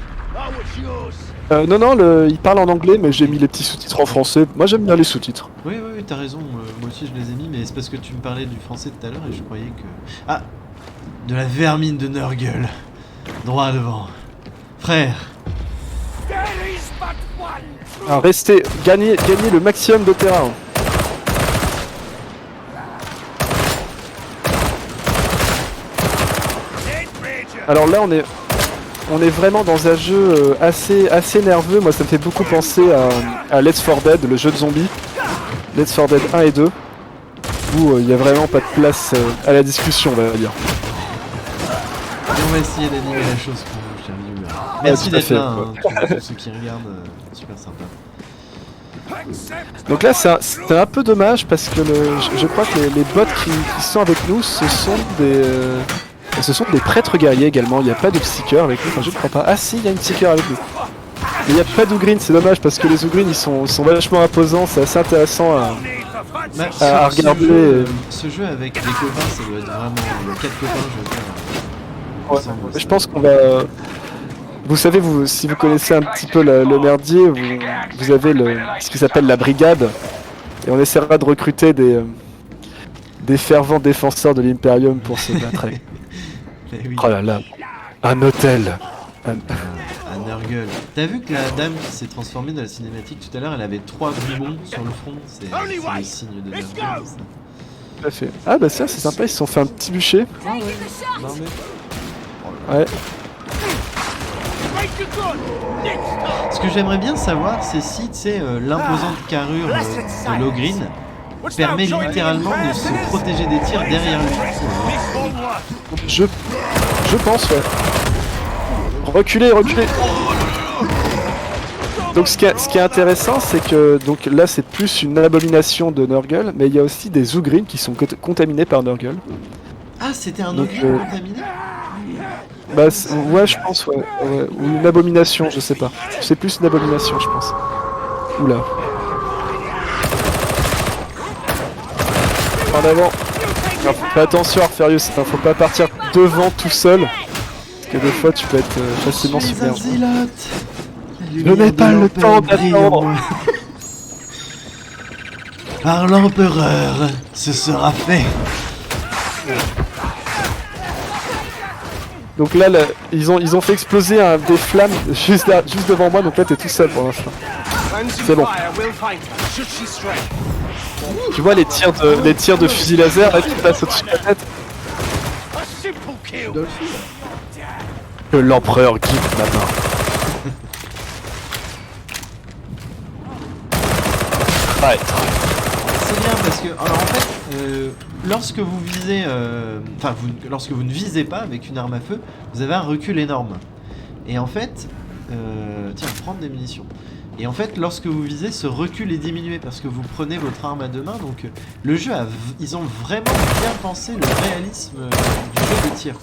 Non, il parle en anglais, mais j'ai mis les petits sous-titres en français. Moi, j'aime bien les sous-titres. Oui, t'as raison. Moi aussi, je les ai mis, mais c'est parce que tu me parlais du français tout à l'heure et je croyais que... Ah, de la vermine de Nurgle. Droit devant. Frère. Alors, gagnez le maximum de terrain. Alors là, on est vraiment dans un jeu assez nerveux. Moi, ça me fait beaucoup penser à Let's 4 Dead, le jeu de zombies. Let's 4 Dead 1 et 2, où il n'y a vraiment pas de place à la discussion, on va dire. Et on va essayer d'animer la chose pour vous, chers viewers. Merci tout à d'être fait, là, hein, tous ceux qui regardent. Super sympa. Donc là, c'est un peu dommage parce que je crois que les bots qui sont avec nous, ce sont des prêtres guerriers également. Il n'y a pas de psycheur avec nous, enfin je ne crois pas. Ah si, il y a une psycheur avec nous. Mais il n'y a pas d'Ugreen, c'est dommage parce que les Ugreen ils sont vachement imposants, c'est assez intéressant à regarder. Ce jeu avec des copains, ça doit être vraiment... Il y a 4 copains, je veux dire. Ouais. Ensemble, Je pense qu'on va... Vous savez, si vous connaissez un petit peu le merdier, vous avez ce qui s'appelle la brigade. Et on essaiera de recruter des fervents défenseurs de l'Imperium pour se battre avec. Eh oui, Oh là là, un hôtel. à Nurgle. T'as vu que la dame qui s'est transformée dans la cinématique tout à l'heure, elle avait 3 boubons sur le front. C'est le signe de Nurgle. Ça. Tout à fait. Ah bah ça c'est sympa, ils se sont fait un petit bûcher. Non mais... Ouais. Ce que j'aimerais bien savoir, c'est si tu sais, l'imposante carrure de Logrin permet littéralement de se protéger des tirs derrière lui. Je pense, ouais. Reculez. Donc ce qui est intéressant, c'est que donc là c'est plus une abomination de Nurgle, mais il y a aussi des Zougrins qui sont contaminés par Nurgle. Ah, c'était un Donc, Ogrin contaminé? Bah ouais, je pense, ouais. Ou une abomination, je sais pas. C'est plus une abomination, je pense. Oula. En avant. Alors, fais attention Arferius, faut pas partir devant tout seul. Parce que des fois tu peux être facilement Les submergé. Azilotes. Ne mets pas le temps d'attendre. Par l'empereur, ce sera fait. Donc là, ils ont fait exploser des flammes juste devant moi, donc là t'es tout seul pour l'instant. C'est bon. Tu vois les tirs de fusil laser là qui passent au-dessus de la tête. Que l'empereur guide ma main. C'est bien parce que, alors en fait, lorsque vous visez, lorsque vous ne visez pas avec une arme à feu, vous avez un recul énorme. Et en fait, tiens, prendre des munitions. Et en fait, lorsque vous visez, ce recul est diminué parce que vous prenez votre arme à deux mains. Donc, le jeu ils ont vraiment bien pensé le réalisme du jeu de tir.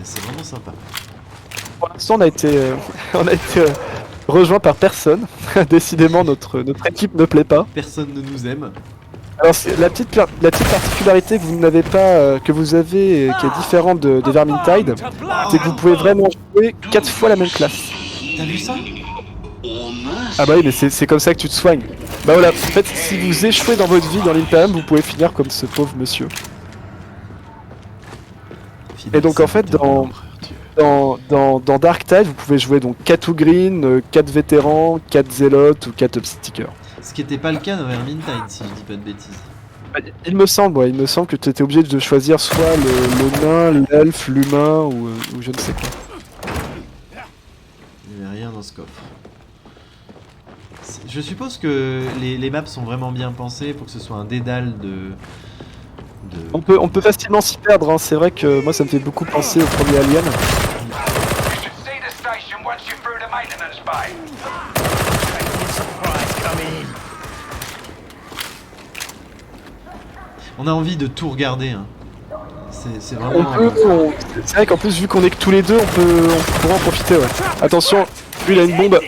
C'est vraiment sympa. Pour l'instant, on a été rejoint par personne. Décidément, notre équipe ne plaît pas. Personne ne nous aime. Alors, la petite particularité que vous n'avez pas, que vous avez, qui est différente de Vermintide, c'est que vous pouvez vraiment jouer 4 fois la même classe. T'as vu ça? Ah bah oui, mais c'est comme ça que tu te soignes. Bah voilà, en fait, si vous échouez dans votre vie dans l'Imperium, vous pouvez finir comme ce pauvre monsieur. Et donc en fait, dans Darktide, vous pouvez jouer donc 4 Ugreen, 4 vétérans, 4 zélotes ou 4 obstickers. Ce qui n'était pas le cas dans Vermintide, si je dis pas de bêtises. Il me semble que tu étais obligé de choisir soit le nain, l'elfe, l'humain ou je ne sais quoi. Il n'y avait rien dans ce coffre. Je suppose que les maps sont vraiment bien pensées pour que ce soit un dédale de... On peut facilement s'y perdre, hein. C'est vrai que moi ça me fait beaucoup penser au premier Alien. On a envie de tout regarder, hein. C'est vraiment... C'est vrai qu'en plus vu qu'on est que tous les deux, on pourra en profiter, ouais. Attention, lui il a une bombe.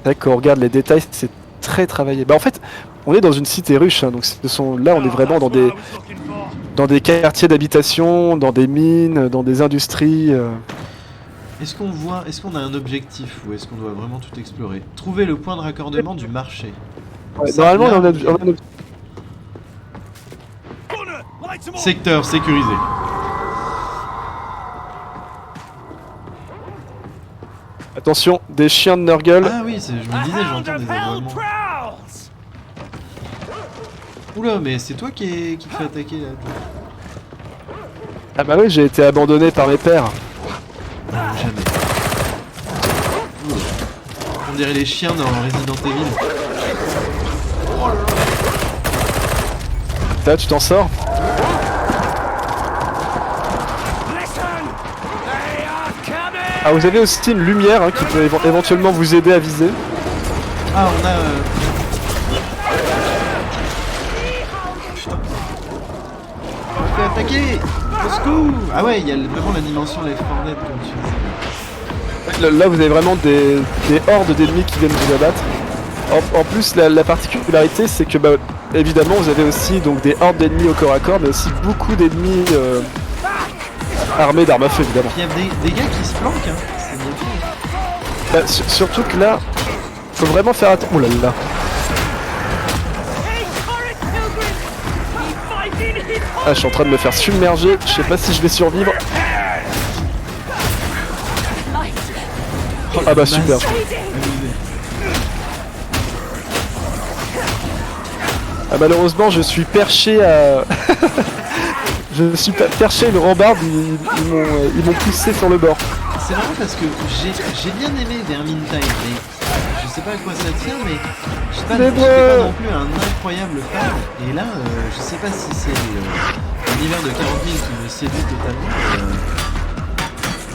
D'accord, regarde les détails, c'est très travaillé. Bah en fait, on est dans une cité ruche, hein, donc là on est vraiment dans des quartiers d'habitation, dans des mines, dans des industries. Est-ce qu'on a un objectif ou est-ce qu'on doit vraiment tout explorer? Trouver le point de raccordement du marché. Ouais, normalement on a un Secteur sécurisé. Attention, des chiens de Nurgle. Ah oui, je me disais, j'entends des aboiements. Oula, mais c'est toi qui te fait attaquer là. Ah bah oui, j'ai été abandonné par mes pères. Non, jamais. Oula. On dirait les chiens dans Resident Evil. Là, tu t'en sors. Ah, vous avez aussi une lumière, hein, qui peut éventuellement vous aider à viser. Ah, on a... Putain. On fait attaquer. Au secours. Ah ouais, il y a vraiment la dimension Left 4 Dead comme tu disais. Là, vous avez vraiment des hordes d'ennemis qui viennent vous abattre. En plus, la particularité, c'est que, bah, évidemment, vous avez aussi donc, des hordes d'ennemis au corps à corps, mais aussi beaucoup d'ennemis armés d'armes à feu, évidemment. Il y a des gars qui se planquent, hein. C'est bien fait. Bah, surtout que là, faut vraiment faire attention. Oh là là. Ah, je suis en train de me faire submerger. Je sais pas si je vais survivre. Ah bah super. Ah, malheureusement, je suis perché à. Je suis perché à une rambarde. Ils m'ont poussé sur le bord. C'est marrant parce que j'ai bien aimé Vermintide, mais je sais pas à quoi ça tient, mais je sais pas, Mais j'étais ouais. pas non plus un incroyable fan. Et là, je sais pas si c'est l'univers de 40 000 qui me séduit totalement.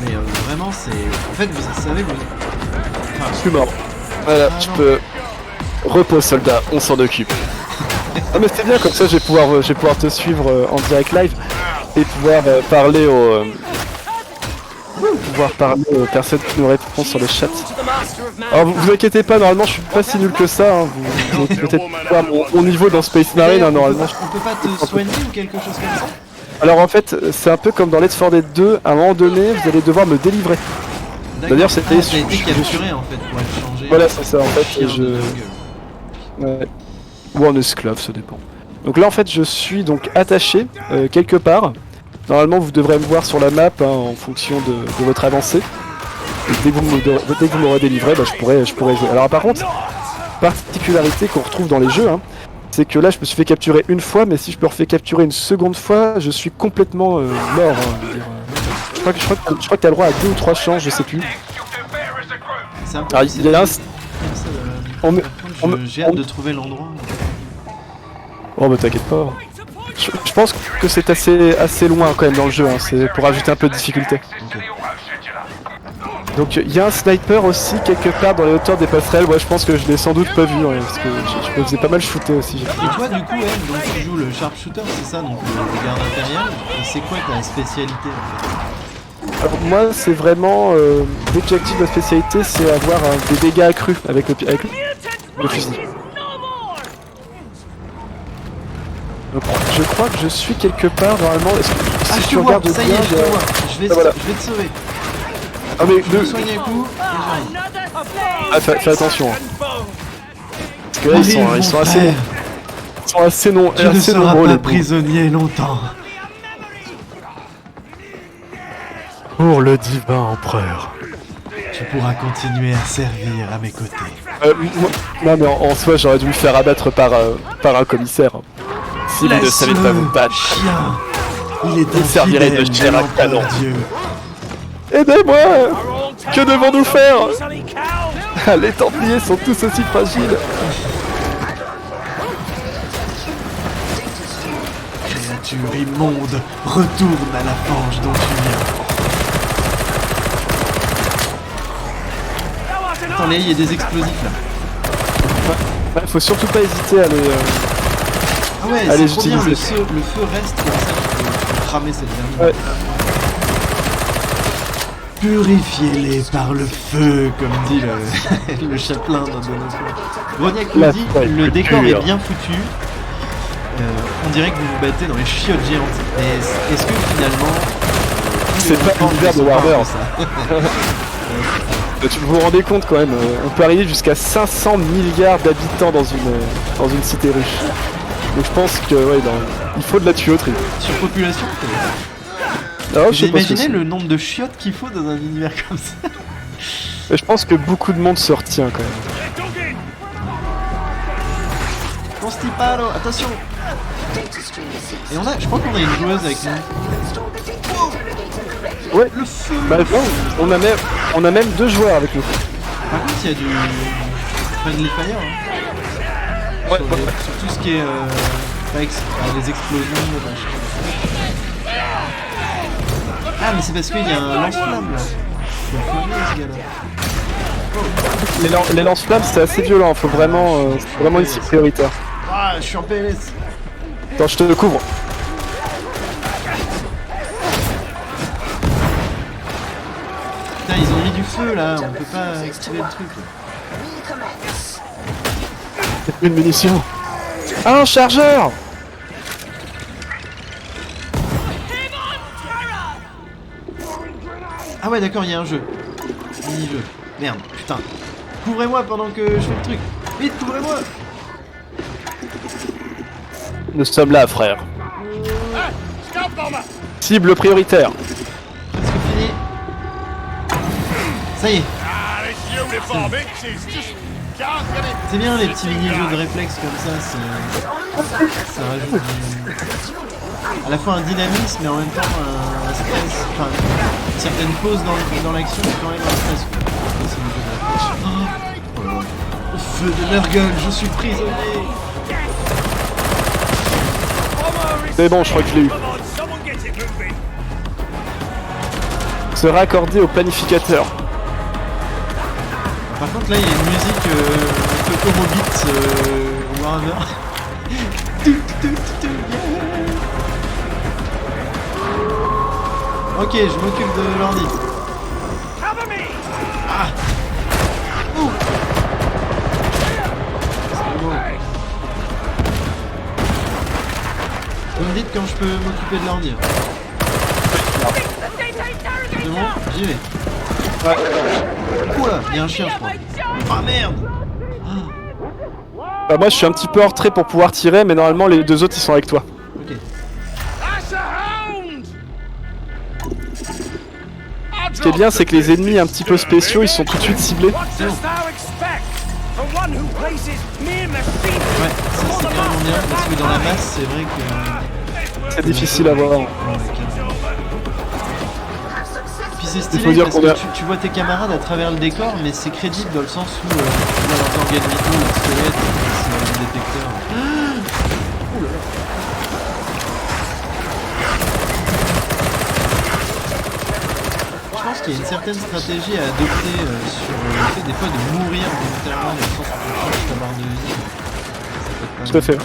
Mais vraiment, c'est. En fait, vous savez, enfin, Je suis mort. Voilà, Ah, tu non. peux. Repos soldat, on s'en occupe. Ah mais c'est bien, comme ça je vais pouvoir te suivre en direct live et pouvoir parler aux personnes qui nous répondent sur le chat. Alors vous inquiétez pas, normalement je suis pas si nul que ça, hein. Vous allez peut-être voir mon niveau dans Space Marine, hein, normalement. on peut pas te soigner ou quelque chose comme ça? Alors en fait, c'est un peu comme dans Let's 4 Dead 2, à un moment donné, vous allez devoir me délivrer. D'accord. D'ailleurs, c'était- Ah, t'as été capturé en fait pour être changé. Voilà, c'est ça, en fait, Chien de je- jungle. Ouais. Ou en esclave, ça dépend. Donc là en fait je suis donc attaché quelque part. Normalement vous devrez me voir sur la map hein, en fonction de votre avancée. Et dès que vous m'aurez délivré, bah, je pourrai jouer. Alors par contre, particularité qu'on retrouve dans les jeux, hein, c'est que là je me suis fait capturer une fois, mais si je me refais capturer une seconde fois, je suis complètement mort. Hein, je veux dire, je crois que t'as le droit à 2 ou 3 chances, je sais plus. C'est un peu Alors il y a un... comme ça, on me- par contre, on me- j'ai hâte de trouver l'endroit. Oh bah t'inquiète pas. Je pense que c'est assez loin quand même dans le jeu, hein. C'est pour ajouter un peu de difficulté. Ok. Donc il y a un sniper aussi quelque part dans les hauteurs des passerelles, ouais je pense que je l'ai sans doute pas vu, hein, parce que je me faisais pas mal shooter aussi. Et toi, du coup, elle, donc tu joues le sharpshooter, c'est ça, donc le garde impérial. Et c'est quoi ta spécialité en fait? Alors moi c'est vraiment, l'objectif de ma spécialité c'est avoir des dégâts accrus avec le fusil. Donc, je crois que je suis quelque part normalement, est-ce que Ah, si je te tu vois, regardes ça y bien, est, je te vois. Ah, voilà. Je vais te sauver. Ah mais Je me soigne un coup et j'arrive. Ah, fais attention. Hein. Parce que là, ils sont assez Tu ne assez seras nombreux pas les prisonnier longtemps. Pour le divin empereur. Tu pourras continuer à servir à mes côtés. Non mais en soi j'aurais dû me faire abattre par un commissaire. Si vous ne savez pas vous battre. Chien. Il est Il servirait de infidèle, chair à l'empereur canon. Dieu. Aidez-moi! Que devons-nous faire? Les Templiers sont tous aussi fragiles. Créature immonde, retourne à la fange dont tu viens. Attends, Léa, il y a des explosifs là. Ouais, faut surtout pas hésiter à les... Ah ouais, Allez, c'est trop bien, j'utilise le feu reste comme ça, tu peux cramer cette vermine. Ouais. Purifiez-les par le feu, comme dit le chapelain d'un de nos plans. Rognac nous La dit, fête le décor pure. est bien foutu. On dirait que vous vous battez dans les chiottes géantes. Mais est-ce que finalement... C'est pas les l'univers de enfants Warhammer. font ça? Vous vous rendez compte quand même, on peut arriver jusqu'à 500 milliards d'habitants dans une cité riche. Donc je pense que ouais, il faut de la tuyauterie. Surpopulation Alors, je J'ai sais pas ce que imaginé c'est. le nombre de chiottes qu'il faut dans un univers comme ça. Mais je pense que beaucoup de monde se retient quand même. Constipado, attention. Et je crois qu'on a une joueuse avec nous. Ouais, Le feu. bah non, on a même 2 joueurs avec nous. Par contre, il y a du friendly fire. Hein. Ouais, Sur tout ce qui est les explosions, machin. Ah, mais c'est parce qu'il y a un lance-flamme là. Il faut le flinguer, ce gars-là. Les lance-flammes c'est assez violent, faut vraiment, c'est vraiment ici prioritaire. Ah, je suis en PLS. Attends, je te le couvre. Putain, ils ont mis du feu là, on peut pas activer le truc. Y'a plus de munitions. Ah, un chargeur! Ah ouais, d'accord, il y a un jeu. mini-jeu. Merde, putain. Couvrez-moi pendant que je fais le truc. Vite, couvrez-moi. Nous sommes là, frère. Cible prioritaire. Presque fini. Ça y est. C'est bien les petits mini-jeux de réflexe comme ça, ça rajoute à la fois un dynamisme mais en même temps un stress, enfin une certaine pause dans l'action mais quand même un stress. C'est le jeu de réflexe. Oh là là. Au feu de leur gueule, je suis prisonnier. C'est bon, je crois que je l'ai eu. Se raccorder au planificateur. Par contre là il y a une musique un peu Eurobeat Warhammer. Ok, je m'occupe de l'ordi. Ah. Ouh. C'est beau. Vous me dites quand je peux m'occuper de l'ordi. C'est bon, j'y vais. Oula, il y a un chien je crois. Ah merde. Bah, moi je suis un petit peu en retrait pour pouvoir tirer, mais normalement les deux autres ils sont avec toi. Ok. Ce qui est bien, c'est que les ennemis un petit peu spéciaux ils sont tout de suite ciblés. Ouais, ça c'est carrément bien parce que dans la masse c'est vrai que... C'est difficile à voir. Puis c'est Il stylé faut dire parce qu'on que a- tu vois tes camarades à travers le décor mais c'est crédible dans le sens où tu vois leurs organes vitaux, leurs squelettes, c'est un détecteur. Ouh là là. Je pense qu'il y a une certaine stratégie à adopter sur le fait des fois de mourir volontairement dans le sens où tu changes ta barre de vie. Ça peut être pas Tout à fait.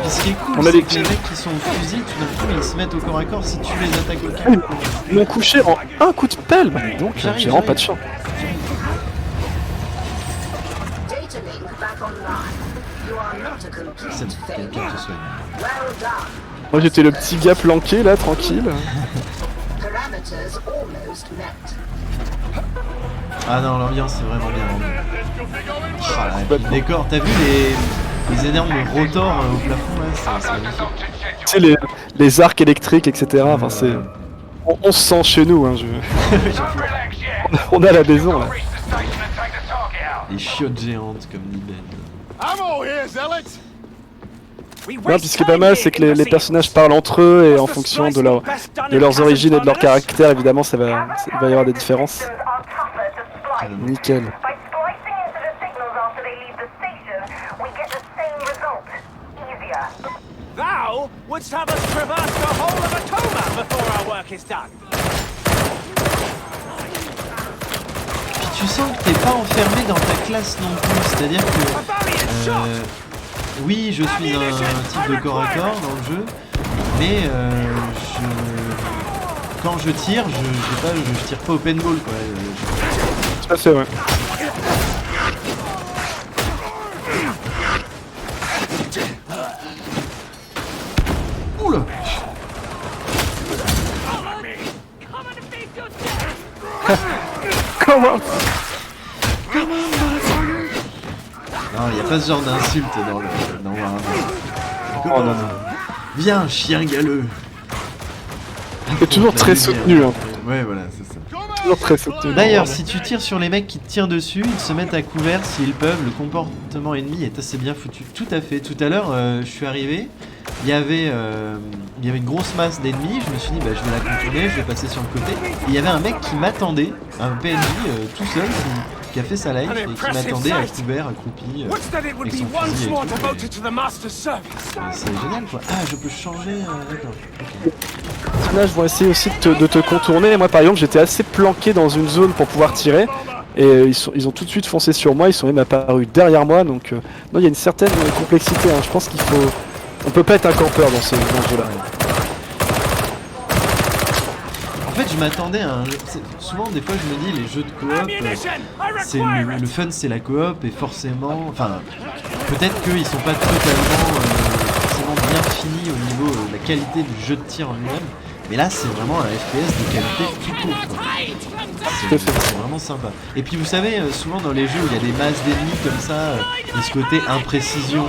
Puis ce qui est cool, On a c'est des que les mecs qui sont au fusil, tout d'un coup ils se mettent au corps à corps si tu les attaques au Ils calme. m'ont couché en un coup de pelle, bah, donc J'arrive, j'ai vraiment pas de j'arrive. chance. C'est quelqu'un te soigne. Moi j'étais le petit gars planqué là, tranquille. Ah non, l'ambiance c'est vraiment bien rendue. Ah là, et puis le décor, t'as vu les énormes rotors au plafond là, c'est magnifique. Tu sais, les arcs électriques, etc. Enfin, c'est... On se sent chez nous, hein, on a la maison là. Les chiottes géantes comme dit Ben. Non, puis ce qui est pas mal, c'est que les personnages parlent entre eux et en fonction de leurs origines et de leur caractère, évidemment, il va y avoir des différences. Nickel. Thou wouldst have us traverse the whole of Atoma before our work is done. Puis tu sens que t'es pas enfermé dans ta classe non plus, c'est-à-dire que... oui, je suis un type de corps à corps dans le jeu, mais quand je tire, je tire pas au paintball quoi. Tout à fait, ouais. Oula. Comment Non, y a pas ce genre d'insulte dans Warhammer. Oh non, non. Viens, chien galeux. C'est toujours très soutenu, hein. Ouais, voilà, c'est ça. Toujours très soutenu. D'ailleurs, si tu tires sur les mecs qui te tirent dessus, ils se mettent à couvert s'ils peuvent. Le comportement ennemi est assez bien foutu. Tout à fait. Tout à l'heure, je suis arrivé. Il y avait une grosse masse d'ennemis. Je me suis dit, bah, je vais la contourner, je vais passer sur le côté. Et il y avait un mec qui m'attendait, un PNJ tout seul, qui a fait sa life et qui m'attendait à couvert, accroupi, Would that it would avec be son once fusil et more tout. devoted to the master's service. C'est génial quoi. Ah, je peux changer. D'accord. Ok. Les personnages vont essayer aussi de te contourner. Moi, par exemple, j'étais assez planqué dans une zone pour pouvoir tirer. Et ils ont tout de suite foncé sur moi, ils sont même apparus derrière moi. Donc, non, il y a une certaine complexité. Hein. Je pense qu'il faut... On peut pas être un campeur dans ce jeu-là. En fait, je m'attendais à un jeu. Souvent, des fois, je me dis, les jeux de coop, c'est le fun, c'est la coop, et forcément. Enfin, peut-être qu'ils sont pas totalement forcément bien finis au niveau de la qualité du jeu de tir en lui-même. Mais là, c'est vraiment un FPS de qualité tout court, quoi. C'est vraiment sympa. Et puis vous savez, souvent dans les jeux où il y a des masses d'ennemis comme ça, il y a ce côté imprécision,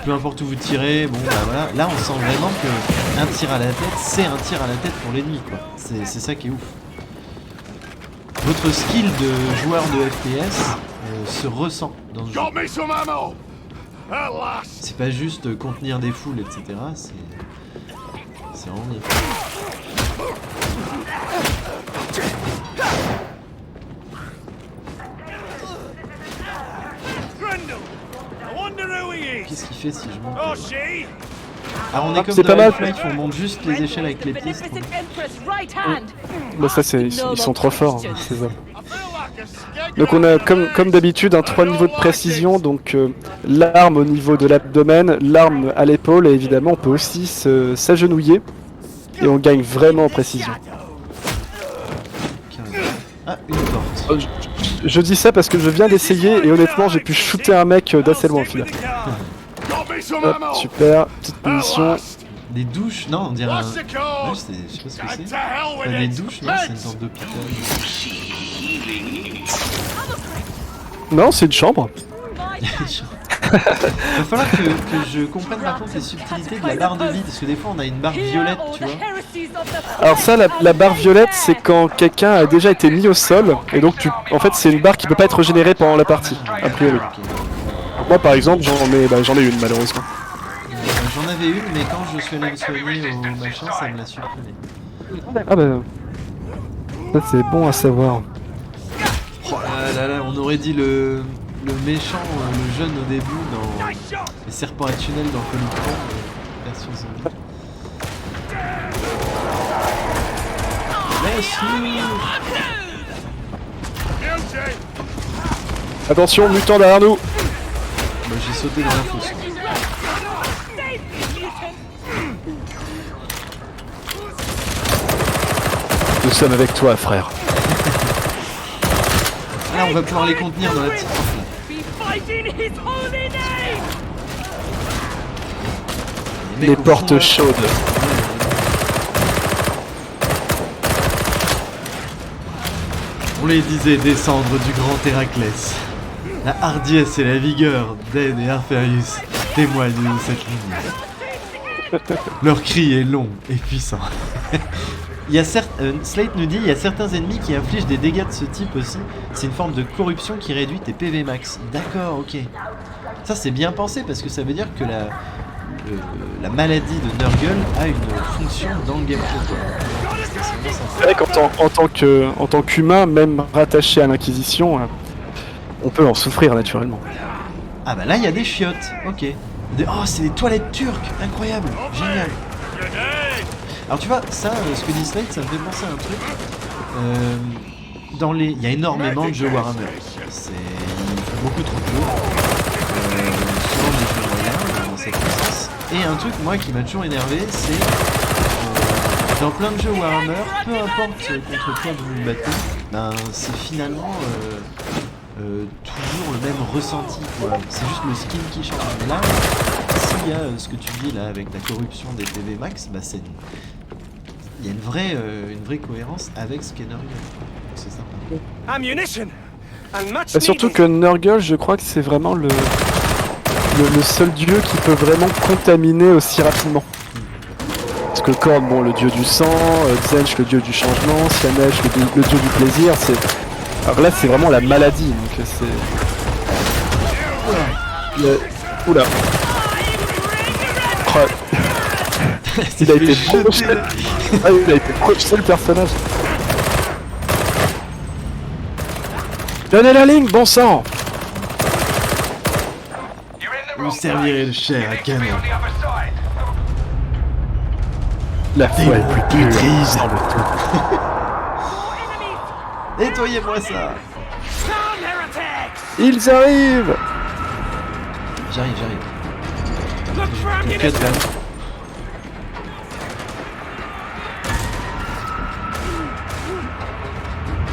peu importe où vous tirez, bon bah voilà. Là on sent vraiment que un tir à la tête, c'est un tir à la tête pour l'ennemi, quoi. C'est ça qui est ouf. Votre skill de joueur de FPS se ressent dans ce jeu. C'est pas juste contenir des foules, etc. C'est vraiment bien. Qu'est-ce qu'il fait si je monte Ah, on est comme c'est dans pas mal. Half-Life, on monte juste les échelles avec les pieds. c'est trop bien. Bah ça c'est ils sont trop forts, hein, ces hommes. Donc on a comme d'habitude un 3 niveaux de précision, donc l'arme au niveau de l'abdomen, l'arme à l'épaule et évidemment on peut aussi s'agenouiller et on gagne vraiment en précision. Ah, une porte. Je dis ça parce que je viens d'essayer et honnêtement j'ai pu shooter un mec d'assez loin au final. Hop, super, petite munition. Des douches? Non, on dirait un... Ouais, je sais pas ce que c'est. Enfin, des douches, non, c'est une sorte d'hôpital. Non, c'est une chambre. Il va falloir que je comprenne par contre les subtilités de la barre de vie, parce que des fois on a une barre violette, tu vois. Alors ça, la barre violette, c'est quand quelqu'un a déjà été mis au sol, et donc en fait c'est une barre qui peut pas être régénérée pendant la partie, a priori. Moi par exemple, j'en ai une malheureusement. J'en avais une, mais quand je suis allé me soigner au machin, ça me l'a supprimé. Ah bah... Ça c'est bon à savoir. Oh là là, on aurait dit le méchant, le jeune au début dans les serpents actuels dans Polytron, version zombie. Attention, mutant derrière nous. Bah, j'ai sauté dans la fosse. Nous sommes avec toi, frère. Là, on va pouvoir les contenir dans la petite porte là. Les portes chaudes. On les disait descendre du grand Héraclès. La hardiesse et la vigueur d'Aide et Arferius témoignent de cette ligne. Leur cri est long et puissant. Slate nous dit il y a certains ennemis qui infligent des dégâts de ce type aussi. C'est une forme de corruption qui réduit tes PV max. D'accord, ok. Ça c'est bien pensé parce que ça veut dire que la maladie de Nurgle a une fonction dans le gameplay. C'est vrai qu'en tant qu'humain, même rattaché à l'Inquisition, on peut en souffrir naturellement. Ah bah là il y a des chiottes, ok. Oh c'est des toilettes turques, incroyable, génial. Alors tu vois, ça, ce que dit Slate, ça me fait penser à un truc. Il y a énormément de jeux Warhammer. Il fait beaucoup trop de jeux. Souvent des jeux royaux dans cette licence. Et un truc, moi, qui m'a toujours énervé, c'est dans plein de jeux Warhammer, peu importe contre quoi vous vous battez, ben, c'est finalement toujours le même ressenti, quoi. C'est juste le skin qui change. Mais là, s'il y a ce que tu dis là avec la corruption des PV max, bah il y a une vraie cohérence avec ce qu'est Nurgle. C'est sympa. Ammunition and much Bah, surtout que Nurgle, je crois que c'est vraiment le seul dieu qui peut vraiment contaminer aussi rapidement. Parce que Korn, bon, le dieu du sang, Tzeentch, le dieu du changement, Slaanesh, le dieu du plaisir, alors là, c'est vraiment la maladie, donc c'est... Oula. Oh. Il a été projeté. Ah, il a été projeté le personnage. Donnez la ligne, bon sang. Vous servirez de chair à canon. La foi est plus pure. Nettoyez-moi ça. Ils arrivent. J'arrive. Look for J'ai 4 ammunition. balles.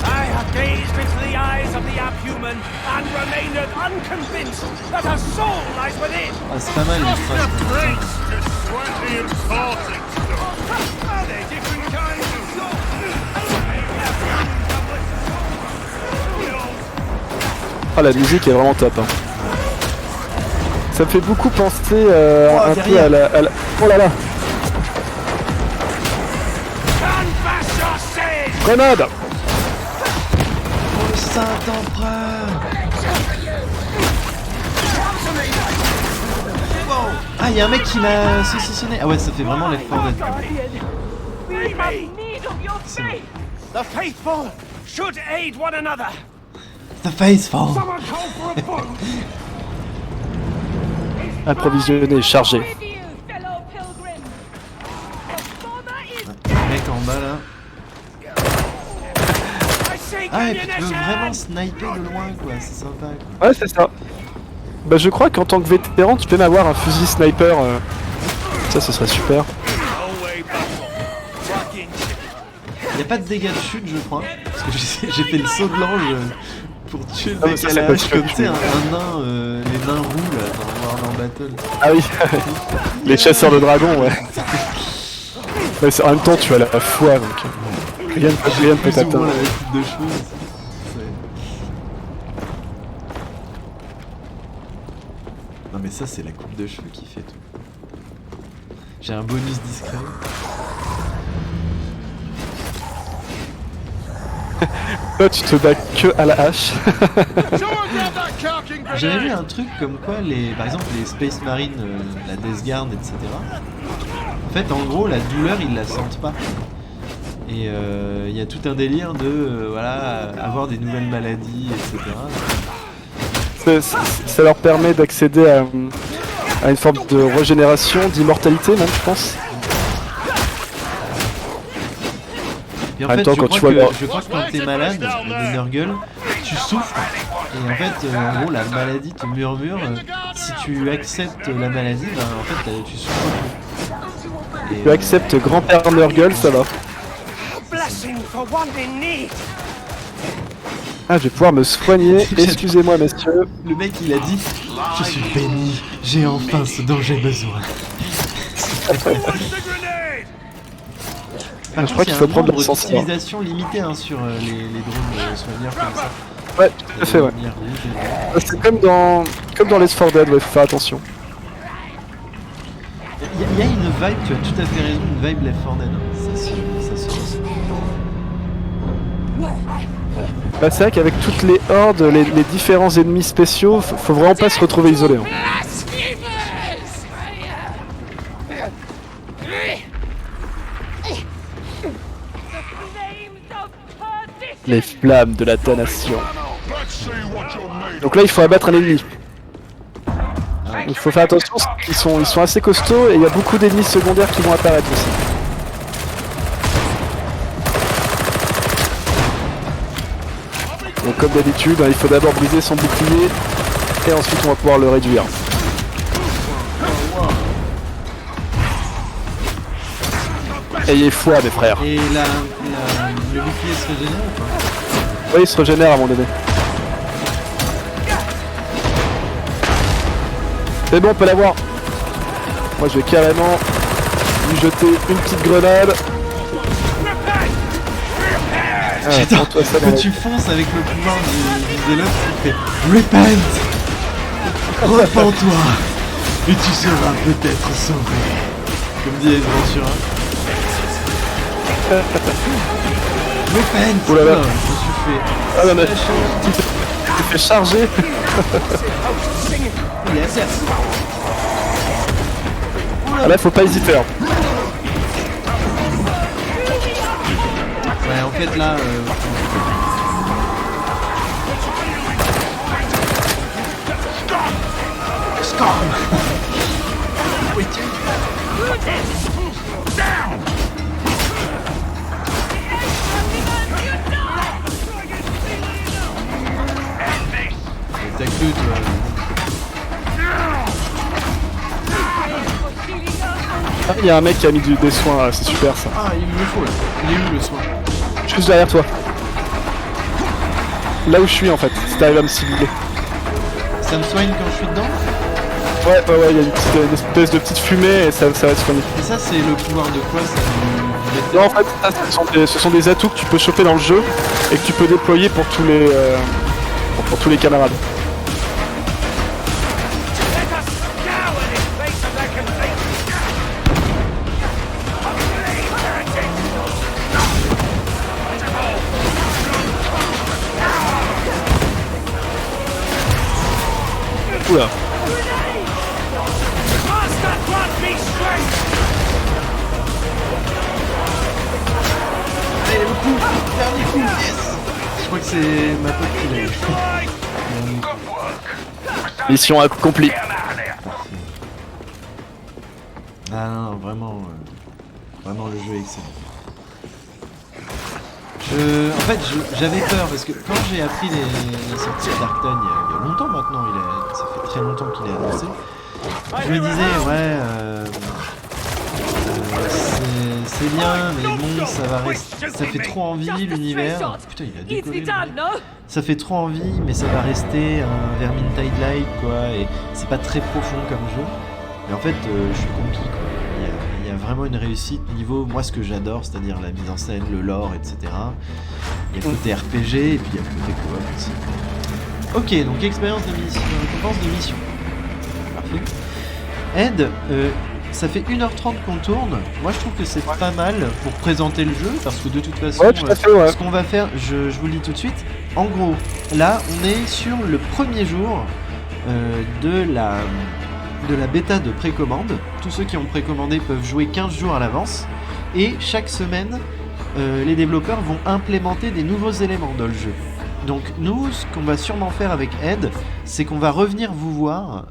I have gazed into the eyes of the abhuman and remained unconvinced that a soul lies within. Ah, c'est pas mal les phrases. Are there different kinds of Ah, la musique est vraiment top. Hein. Ça me fait beaucoup penser un peu derrière. à la... Oh là là. Canvas yourselves! Grenade. Le Saint-Empereur. Ah, il y a un mec qui m'a saucissonné. Ah ouais, ça fait vraiment Left 4 Dead. We have need of your faith! The faithful should aid one another! The Faithful. Someone call for a boat! Approvisionné, chargé. With you, fellow pilgrims! The father is Le mec en bas là. I seek Ah, et puis tu peux ammunition! vraiment sniper de loin quoi, c'est sympa quoi. Ouais, c'est ça. Bah, je crois qu'en tant que vétéran, tu peux même avoir un fusil sniper. Ça, ce serait super. Away battle! Fucking shit! Y a pas de dégâts de chute, je crois. Parce que j'ai fait le saut de l'ange pour tuer le Ah, mais mec ça, à c'est la pas hache sûr, comme tu tu sais, vois. un nain, les nains roux là dans Warhammer Battle. Ah oui. Les chasseurs de dragons, ouais. Ouais, en même temps, tu as la foi, donc rien ne peut Plus ou moins t'atteindre. la même coupe de cheveux. c'est- Non mais ça c'est la coupe de cheveux qui fait tout. J'ai un bonus discret. Toi, tu te bats que à la hache. J'avais vu un truc comme quoi par exemple les Space Marines, la Death Guard, etc. En fait, en gros, la douleur ils la sentent pas. Et il y a tout un délire de voilà avoir des nouvelles maladies, etc. Ça leur permet d'accéder à une forme de régénération, d'immortalité même, je pense. Et en En même fait, temps, je quand crois tu vois que, leur- je crois que quand t'es malade, le Nurgle, tu souffres. Et en fait, en gros, la maladie te murmure. Si tu acceptes la maladie, ben, en fait, tu souffres plus. Et, Tu acceptes grand-père Nurgle, ça va. Blessing for one in need! Ah, je vais pouvoir me soigner. Excusez-moi, messieurs. le mec, il a dit je suis béni, j'ai enfin ce dont j'ai besoin. What's the grenade? Par je crois contre, il y qu'il a faut un prendre nombre l'ascenseur. d'utilisation limité hein, sur les drones soigneurs comme ça. Ouais, tout à fait, ouais. Lumière rouge et- C'est comme dans Left 4 Dead, ouais, faut faire attention. Il y a une vibe, tu as tout à fait raison, une vibe Left 4 Dead. Hein. Ça se ressent. Bah, c'est vrai qu'avec toutes les hordes, les différents ennemis spéciaux, faut vraiment pas se retrouver isolé. Hein. Les flammes de la damnation. Donc là, il faut abattre un ennemi. Il faut faire attention, ils sont assez costauds et il y a beaucoup d'ennemis secondaires qui vont apparaître aussi. Donc comme d'habitude, il faut d'abord briser son bouclier et ensuite on va pouvoir le réduire. Ayez foi mes frères. Et le bouclier se régénère ou pas? Oui, il se régénère à un moment donné. C'est bon, on peut l'avoir. Moi je vais carrément lui jeter une petite grenade. Ah, J'adore prends-toi ça dans que la- tu fonces avec le pouvoir du Zélote qui fait Repent! Repens-toi! Et tu seras peut-être sauvé! Comme dit Ace Ventura. Repent! Oh là là. Je me suis fait. Ah non, mais- slasher. Tu fais charger. Il est assez. Ah là, faut pas hésiter. Hein. Ouais, en fait là. Storm! Oui, t'as que toi. Ah, il y a un mec qui a mis des soins, c'est super ça. Ah, il me faut là. Il est où le soin? Juste derrière toi. Là où je suis en fait, si t'arrives à me cibler. Ça me soigne quand je suis dedans? Ouais, il y a une espèce de petite fumée et ça va se soigner. Et ça, c'est le pouvoir de quoi ça vous- Non, en fait, ça, ce sont des atouts que tu peux choper dans le jeu et que tu peux déployer pour tous les camarades. Let us scour this place of their conceit. Ugly heretic! Oula. Must that blood be straight? Allez, le coup, dernier coup, yes. Je crois que c'est ma pote qui l'a eu. Mission accomplie. Ah non, vraiment, vraiment le jeu est excellent. En fait, j'avais peur parce que quand j'ai appris la sortie de Dark Tide il y a longtemps maintenant, ça fait très longtemps qu'il est annoncé, je me disais ouais, c'est bien, mais bon, ça va rester, ça fait trop envie l'univers. Putain, il a décollé. Easily done, no? Ça fait trop envie, mais ça va rester un Vermintide-like quoi, et c'est pas très profond comme jeu. Mais en fait, je suis conquis quoi. Il y a vraiment une réussite niveau, moi ce que j'adore, c'est-à-dire la mise en scène, le lore, etc. Il y a le côté RPG et puis il y a le côté coop aussi. Ok, donc expérience de mission, récompense de mission. Parfait. Ed, ça fait 1h30 qu'on tourne. Moi je trouve que c'est pas mal pour présenter le jeu, parce que de toute façon, Ouais, tout à fait, ouais. ce qu'on va faire, je vous le dis tout de suite. En gros, là on est sur le premier jour de la bêta de précommande. Tous ceux qui ont précommandé peuvent jouer 15 jours à l'avance. Et chaque semaine, les développeurs vont implémenter des nouveaux éléments dans le jeu. Donc nous, ce qu'on va sûrement faire avec Ed, c'est qu'on va revenir vous voir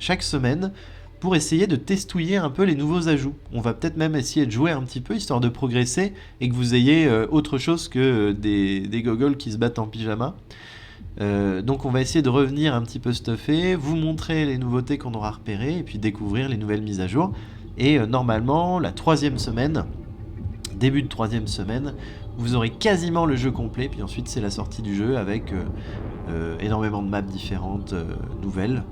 chaque semaine pour essayer de testouiller un peu les nouveaux ajouts. On va peut-être même essayer de jouer un petit peu, histoire de progresser, et que vous ayez autre chose que des gogoles qui se battent en pyjama. Donc on va essayer de revenir un petit peu stuffé, vous montrer les nouveautés qu'on aura repérées, et puis découvrir les nouvelles mises à jour. Et normalement, la 3e semaine, début de 3e semaine, vous aurez quasiment le jeu complet, puis ensuite c'est la sortie du jeu avec énormément de maps différentes, nouvelles.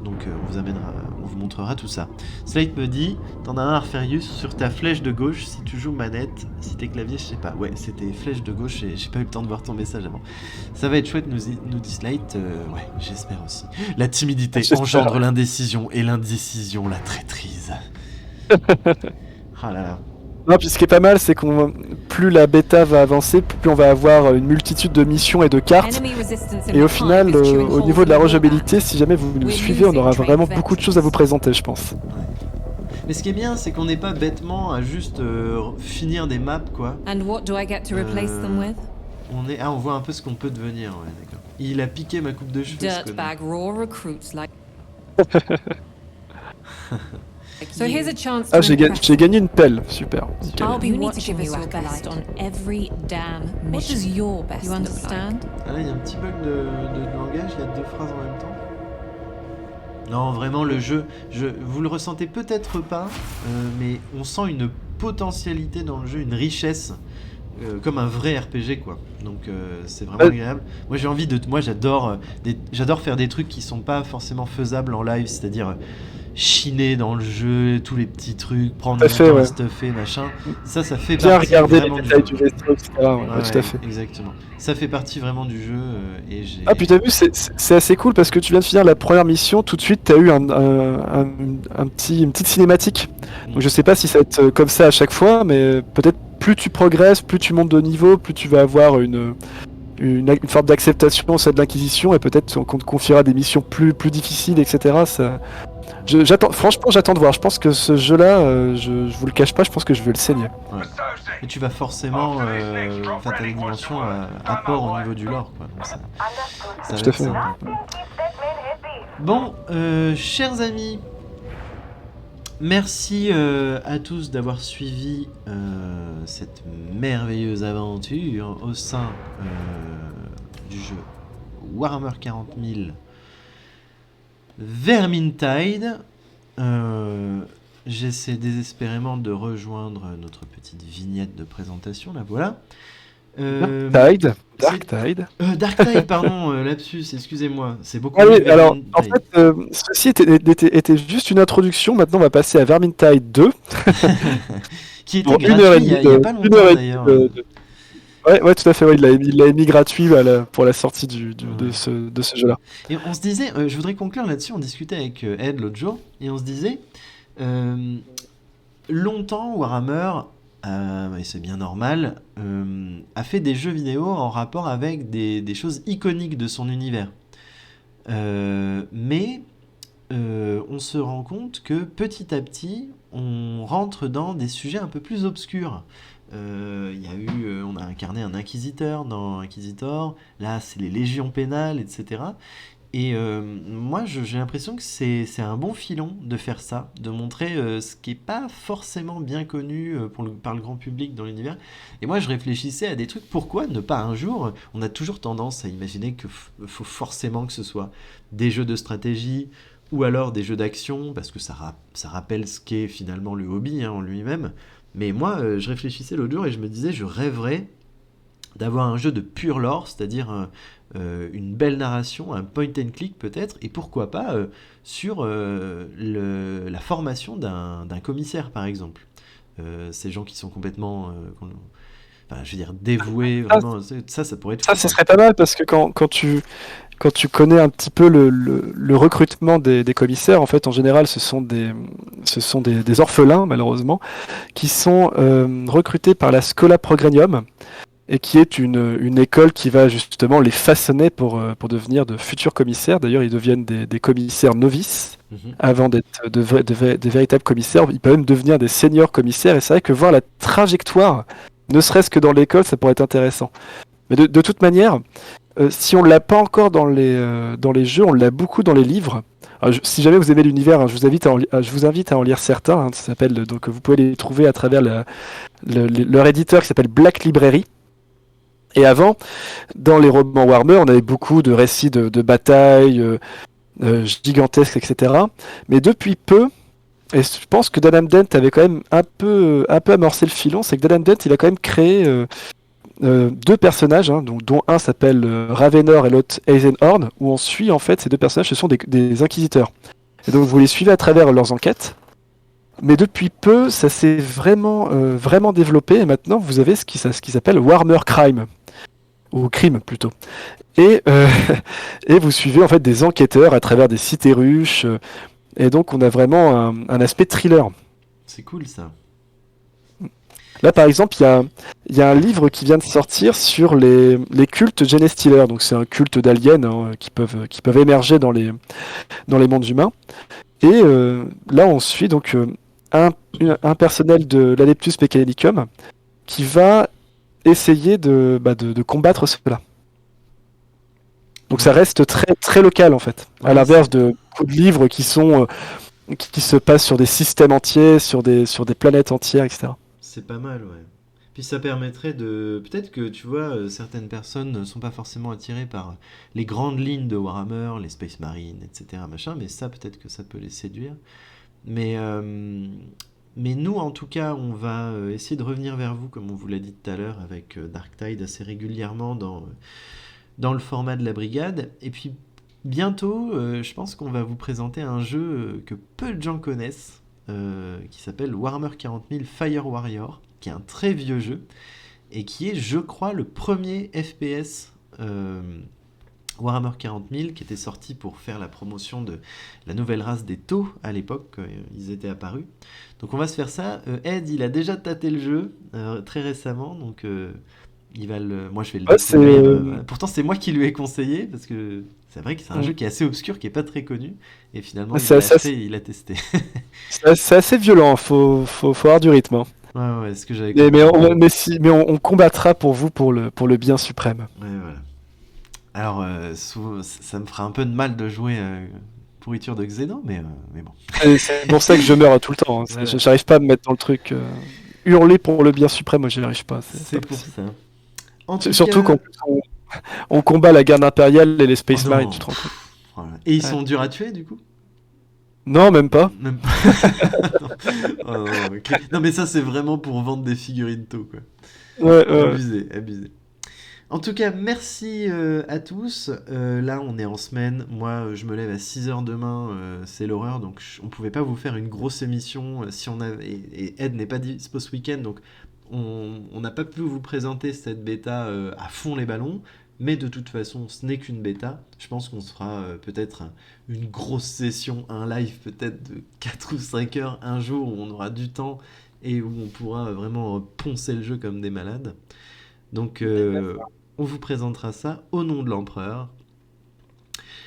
Donc on vous montrera tout ça. Slate me dit, t'en as un Arferius sur ta flèche de gauche si tu joues manette, si tes claviers, je sais pas. Ouais, c'était flèche de gauche et j'ai pas eu le temps de voir ton message avant. Ça va être chouette, nous dit Slate. Ouais, j'espère aussi. La timidité engendre l'indécision et l'indécision la traîtrise. Ah là là. Non, puis ce qui est pas mal, c'est qu'on plus la bêta va avancer, plus on va avoir une multitude de missions et de cartes. Et au final, au niveau de la rejouabilité, si jamais vous nous suivez, on aura vraiment beaucoup de choses à vous présenter, je pense. Ouais. Mais ce qui est bien, c'est qu'on n'est pas bêtement à juste finir des maps, quoi. And what do I get to replace them with? On voit un peu ce qu'on peut devenir, ouais, d'accord. Il a piqué ma coupe de cheveux. Dirtbag raw recruits like. So here's a chance to Ah, j'ai gagné une pelle, super. Nickel. I'll be watching you your best on every damn mission. What does your best you understand? Ah là, il y a un petit bug de langage, il y a 2 phrases en même temps. Non, vraiment, le jeu, vous le ressentez peut-être pas, mais on sent une potentialité dans le jeu, une richesse, comme un vrai RPG, quoi. Donc c'est vraiment agréable. Moi j'adore faire des trucs qui sont pas forcément faisables en live, c'est-à-dire chiner dans le jeu, tous les petits trucs, prendre le temps à stuffer, machin. Ça fait bien partie regarder vraiment les du détails jeu. du vaisseau, etc. Ouais, tout à fait. Exactement. Ça fait partie vraiment du jeu et j'ai... Ah, puis t'as vu, c'est assez cool parce que tu viens de finir la première mission, tout de suite t'as eu une petite cinématique. Donc je sais pas si ça va être comme ça à chaque fois, mais peut-être plus tu progresses, plus tu montes de niveau, plus tu vas avoir une forme d'acceptation au sein de l'Inquisition et peut-être qu'on te confiera des missions plus difficiles, etc. Ça... Franchement, j'attends de voir. Je pense que ce jeu-là, je vous le cache pas, je pense que je vais le saigner. Ouais. Et tu vas forcément t'as les dimensions apport au niveau du lore, quoi. Donc ça va être sympa. Bon, chers amis, merci à tous d'avoir suivi cette merveilleuse aventure au sein du jeu Warhammer 40 000 Vermintide. J'essaie désespérément de rejoindre notre petite vignette de présentation, la voilà. Dark Tide. Dark Tide, pardon, lapsus, excusez-moi. C'est beaucoup Ah oui, mieux alors, Vermintide. en fait, ceci était juste une introduction. Maintenant, on va passer à Vermintide 2. Qui était Pour une heure et gratuit demie il y a pas une heure longtemps et demie d'ailleurs. Ouais, tout à fait. Ouais, il l'a mis gratuit pour la sortie de ce jeu-là. Et on se disait, je voudrais conclure là-dessus, on discutait avec Ed l'autre jour, et on se disait, longtemps Warhammer, et c'est bien normal, a fait des jeux vidéo en rapport avec des choses iconiques de son univers. Mais on se rend compte que petit à petit, on rentre dans des sujets un peu plus obscurs. On a incarné un inquisiteur dans Inquisitor, là c'est les légions pénales, etc. Et moi j'ai l'impression que c'est un bon filon de faire ça, de montrer ce qui n'est pas forcément bien connu par le grand public dans l'univers. Et moi je réfléchissais à des trucs, pourquoi ne pas un jour, on a toujours tendance à imaginer qu'il faut forcément que ce soit des jeux de stratégie, ou alors des jeux d'action, parce que ça rappelle ce qu'est finalement le hobby en lui-même. Mais moi, je réfléchissais l'autre jour et je me disais, je rêverais d'avoir un jeu de pure lore, c'est-à-dire une belle narration, un point and click peut-être, et pourquoi pas sur la formation d'un commissaire, par exemple. Ces gens qui sont complètement... je veux dire, dévoués, vraiment, ça pourrait être fou, Ça, ce quoi. serait pas mal parce que quand tu connais un petit peu le recrutement des commissaires, en fait, en général, ce sont des orphelins, malheureusement, qui sont recrutés par la Schola Progrenium, et qui est une école qui va justement les façonner pour devenir de futurs commissaires. D'ailleurs, ils deviennent des commissaires novices avant d'être de véritables commissaires. Ils peuvent même devenir des seniors commissaires, et c'est vrai que voir la trajectoire, ne serait-ce que dans l'école, ça pourrait être intéressant. Mais de toute manière, si on l'a pas encore dans les jeux, on l'a beaucoup dans les livres. Alors, si jamais vous aimez l'univers, je vous invite à en lire certains. Ça s'appelle, donc vous pouvez les trouver à travers leur éditeur qui s'appelle Black Library. Et avant, dans les romans Warhammer, on avait beaucoup de récits de batailles gigantesques, etc. Mais depuis peu, et je pense que Dan Dent avait quand même un peu amorcé le filon, c'est que Dan Dent, il a quand même créé deux personnages, donc, dont un s'appelle Ravenor et l'autre Eisenhorn, où on suit en fait ces deux personnages, ce sont des inquisiteurs. Et donc vous les suivez à travers leurs enquêtes. Mais depuis peu, ça s'est vraiment développé, et maintenant vous avez ce qui s'appelle Warhammer Crime, ou Crime plutôt. Et vous suivez en fait des enquêteurs à travers des cités ruches, et donc on a vraiment un aspect thriller. C'est cool ça. Là, par exemple, il y a un livre qui vient de sortir sur les cultes Genestealer. Donc, c'est un culte d'aliens qui peuvent émerger dans les mondes humains. Et là, on suit donc un personnel de l'Adeptus Mechanicum qui va essayer de combattre cela. Donc, ça reste très, très local, en fait. À l'inverse de beaucoup de livres qui se passent sur des systèmes entiers, sur des planètes entières, etc. C'est pas mal, ouais. Puis ça permettrait de... Peut-être que, tu vois, certaines personnes ne sont pas forcément attirées par les grandes lignes de Warhammer, les Space Marines, etc., machin, mais ça, peut-être que ça peut les séduire. Mais nous, en tout cas, on va essayer de revenir vers vous, comme on vous l'a dit tout à l'heure, avec Dark Tide assez régulièrement dans le format de la brigade. Et puis, bientôt, je pense qu'on va vous présenter un jeu que peu de gens connaissent, qui s'appelle Warhammer 40 000 Fire Warrior, qui est un très vieux jeu, et qui est, je crois, le premier FPS Warhammer 40 000, qui était sorti pour faire la promotion de la nouvelle race des Tau à l'époque, quand ils étaient apparus. Donc on va se faire ça. Ed, il a déjà tâté le jeu très récemment, donc moi je vais le découvrir. Pourtant c'est moi qui lui ai conseillé, parce que c'est vrai que c'est un jeu qui est assez obscur, qui est pas très connu, et finalement il a testé. C'est assez violent, faut avoir du rythme. Ouais, c'est ce que j'avais compris. Mais on combattra pour vous pour le bien suprême. Ouais, voilà. Alors, ça me fera un peu de mal de jouer pourriture de Xenon, mais bon. C'est pour ça que je meurs tout le temps. Voilà. J'arrive pas à me mettre dans le truc. Hurler pour le bien suprême, moi j'y arrive pas. C'est pour ça. Surtout qu'en plus, on combat la garde impériale et les Space Marines, tu te rends compte. Voilà. Et ils sont durs à tuer, du coup ? Non, même pas. Non, mais ça, c'est vraiment pour vendre des figurines tôt, quoi. Ouais. Abusé. En tout cas, merci à tous. Là, on est en semaine. Moi, je me lève à 6h demain. C'est l'horreur. Donc, on pouvait pas vous faire une grosse émission si on avait... Et Ed n'est pas dispo ce week-end. Donc, on n'a pas pu vous présenter cette bêta à fond les ballons. Mais de toute façon, ce n'est qu'une bêta. Je pense qu'on se fera peut-être une grosse session, un live peut-être de 4 ou 5 heures un jour où on aura du temps et où on pourra vraiment poncer le jeu comme des malades. Donc, on vous présentera ça au nom de l'empereur.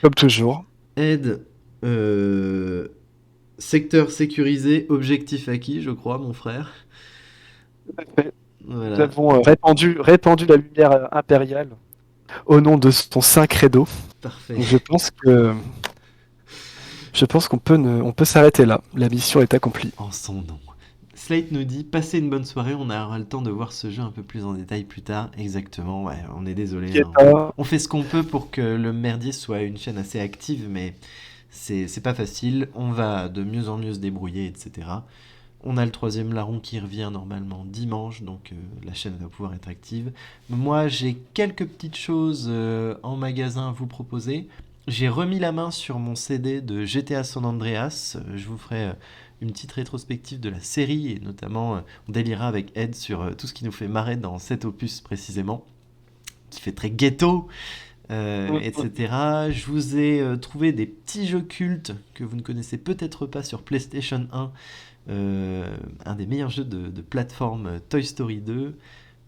Comme toujours. Ed, secteur sécurisé, objectif acquis, je crois, mon frère. Nous Voilà. avons répandu la lumière impériale au nom de son saint credo. Parfait. Donc, je pense qu'on peut s'arrêter là. La mission est accomplie. En son nom. Slate nous dit, passez une bonne soirée, on aura le temps de voir ce jeu un peu plus en détail plus tard. Exactement, ouais, on est désolé. Hein. On fait ce qu'on peut pour que le merdier soit une chaîne assez active, mais c'est pas facile. On va de mieux en mieux se débrouiller, etc. On a le 3e larron qui revient normalement dimanche, donc la chaîne va pouvoir être active. Moi, j'ai quelques petites choses en magasin à vous proposer. J'ai remis la main sur mon CD de GTA San Andreas. Je vous ferai une petite rétrospective de la série, et notamment on délirera avec Ed sur tout ce qui nous fait marrer dans cet opus précisément, qui fait très ghetto, etc. Je vous ai trouvé des petits jeux cultes que vous ne connaissez peut-être pas sur PlayStation 1, un des meilleurs jeux de plateforme Toy Story 2.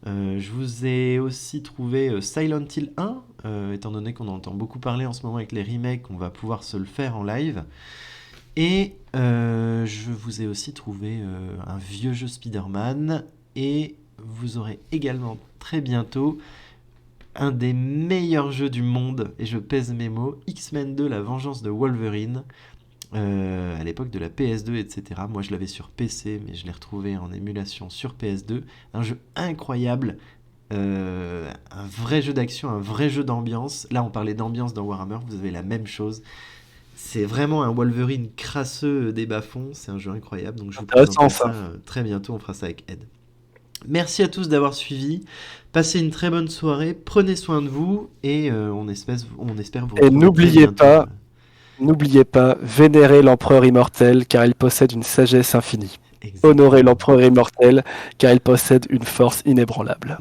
Je vous ai aussi trouvé Silent Hill 1, étant donné qu'on entend beaucoup parler en ce moment avec les remakes, on va pouvoir se le faire en live. Et je vous ai aussi trouvé un vieux jeu Spider-Man, et vous aurez également très bientôt un des meilleurs jeux du monde, et je pèse mes mots, X-Men 2, La Vengeance de Wolverine, à l'époque de la PS2, etc. Moi je l'avais sur PC, mais je l'ai retrouvé en émulation sur PS2. Un jeu incroyable, un vrai jeu d'action, un vrai jeu d'ambiance. Là on parlait d'ambiance dans Warhammer, vous avez la même chose. C'est vraiment un Wolverine crasseux des bas-fonds, c'est un jeu incroyable, donc je vous présenterai ça très bientôt, on fera ça avec Ed. Merci à tous d'avoir suivi, passez une très bonne soirée, prenez soin de vous, et on espère vous retrouver. Et n'oubliez pas, vénérez l'empereur immortel, car il possède une sagesse infinie. Exactement. Honorez l'empereur immortel, car il possède une force inébranlable.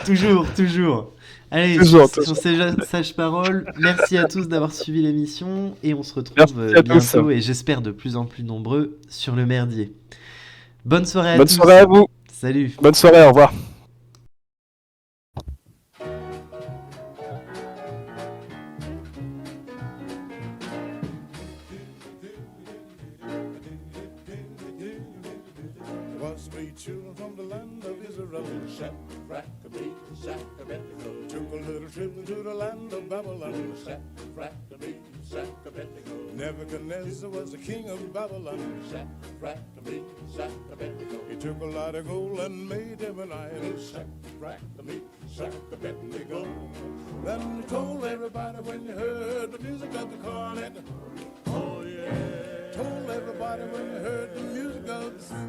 Toujours. Allez, sur ces sages paroles, merci à tous d'avoir suivi l'émission, et on se retrouve bientôt, et j'espère de plus en plus nombreux, sur le merdier. Bonne soirée à tous. Bonne soirée à vous. Salut. Bonne soirée, au revoir. Children from the land of Israel, Shack-rack-a-beat, shack-a-bet-a-go. Took a little trip into the land of Babylon, Shack-rack-a-beat, shack-a-bet-a-go. Nebuchadnezzar was the king of Babylon, Shack-rack-a-beat, shack-a-bet-a-go. He took a lot of gold and made him an idol, Shack-rack-a-beat, shack-a-bet-a-go. Then he told everybody when you heard the music of the cornet, oh yeah. Told everybody when you heard the music of the flute.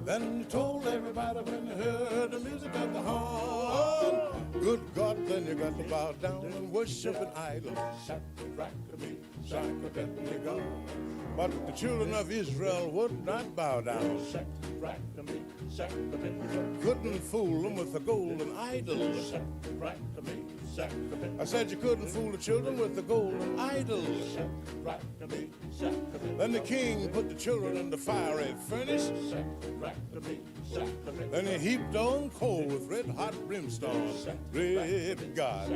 Then you told everybody when you heard the music of the horn. Good God, then you got to bow down and worship an idol. Shack-a-rack-a-beat, shack-a-bet-a-go. But the children of Israel would not bow down. Shack-a-rack-a-beat, shack-a-bet-a-go. Couldn't fool them with the golden idol. Shack-a-rack-a-beat, shack-a-bet-a-go. I said you couldn't fool the children with the golden idol. Shack-a-rack-a-beat, shack-a-bet-a-go. Then the king put the children in the fiery furnace. Shack-a-rack-a-beat, shack-a-bet-a-go. Then he heaped on coal with red hot brimstone. Great God,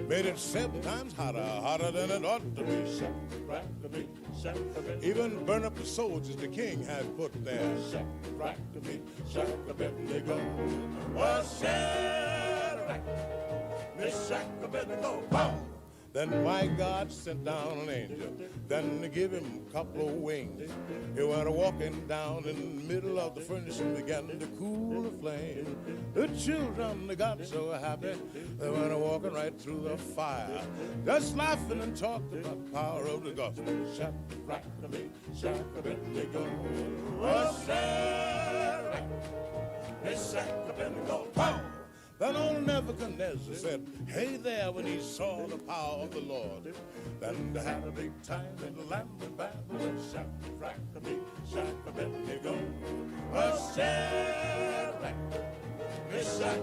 made it 7 times hotter than it ought to be. Shack-a-rack-a-beat, shack-a-bet-a-go. Even burn up the soldiers the king had put there. Shack-a-rack-a-beat, shack-a-bet-a-go. Oh, Shack-a-rack, Miss Shack-a-bet-a-go. Boom! Then my God sent down an angel, then to give him a couple of wings. He went walking down in the middle of the furnace and began to cool the flame. The children, they got so happy, they went walking right through the fire, just laughing and talking about the power of the gospel. Shack-a-rack-a-me, shack-a-bit-a-go. Oh, shack, shack-a-bit-a-go. Pow! Then old Nebuchadnezzar said, hey there, when he saw the power of the Lord. Then they had a big time in the land of Babylon. Shack-a-rack-a-me, shack-a-bit-a-go. Oh, shack, shack,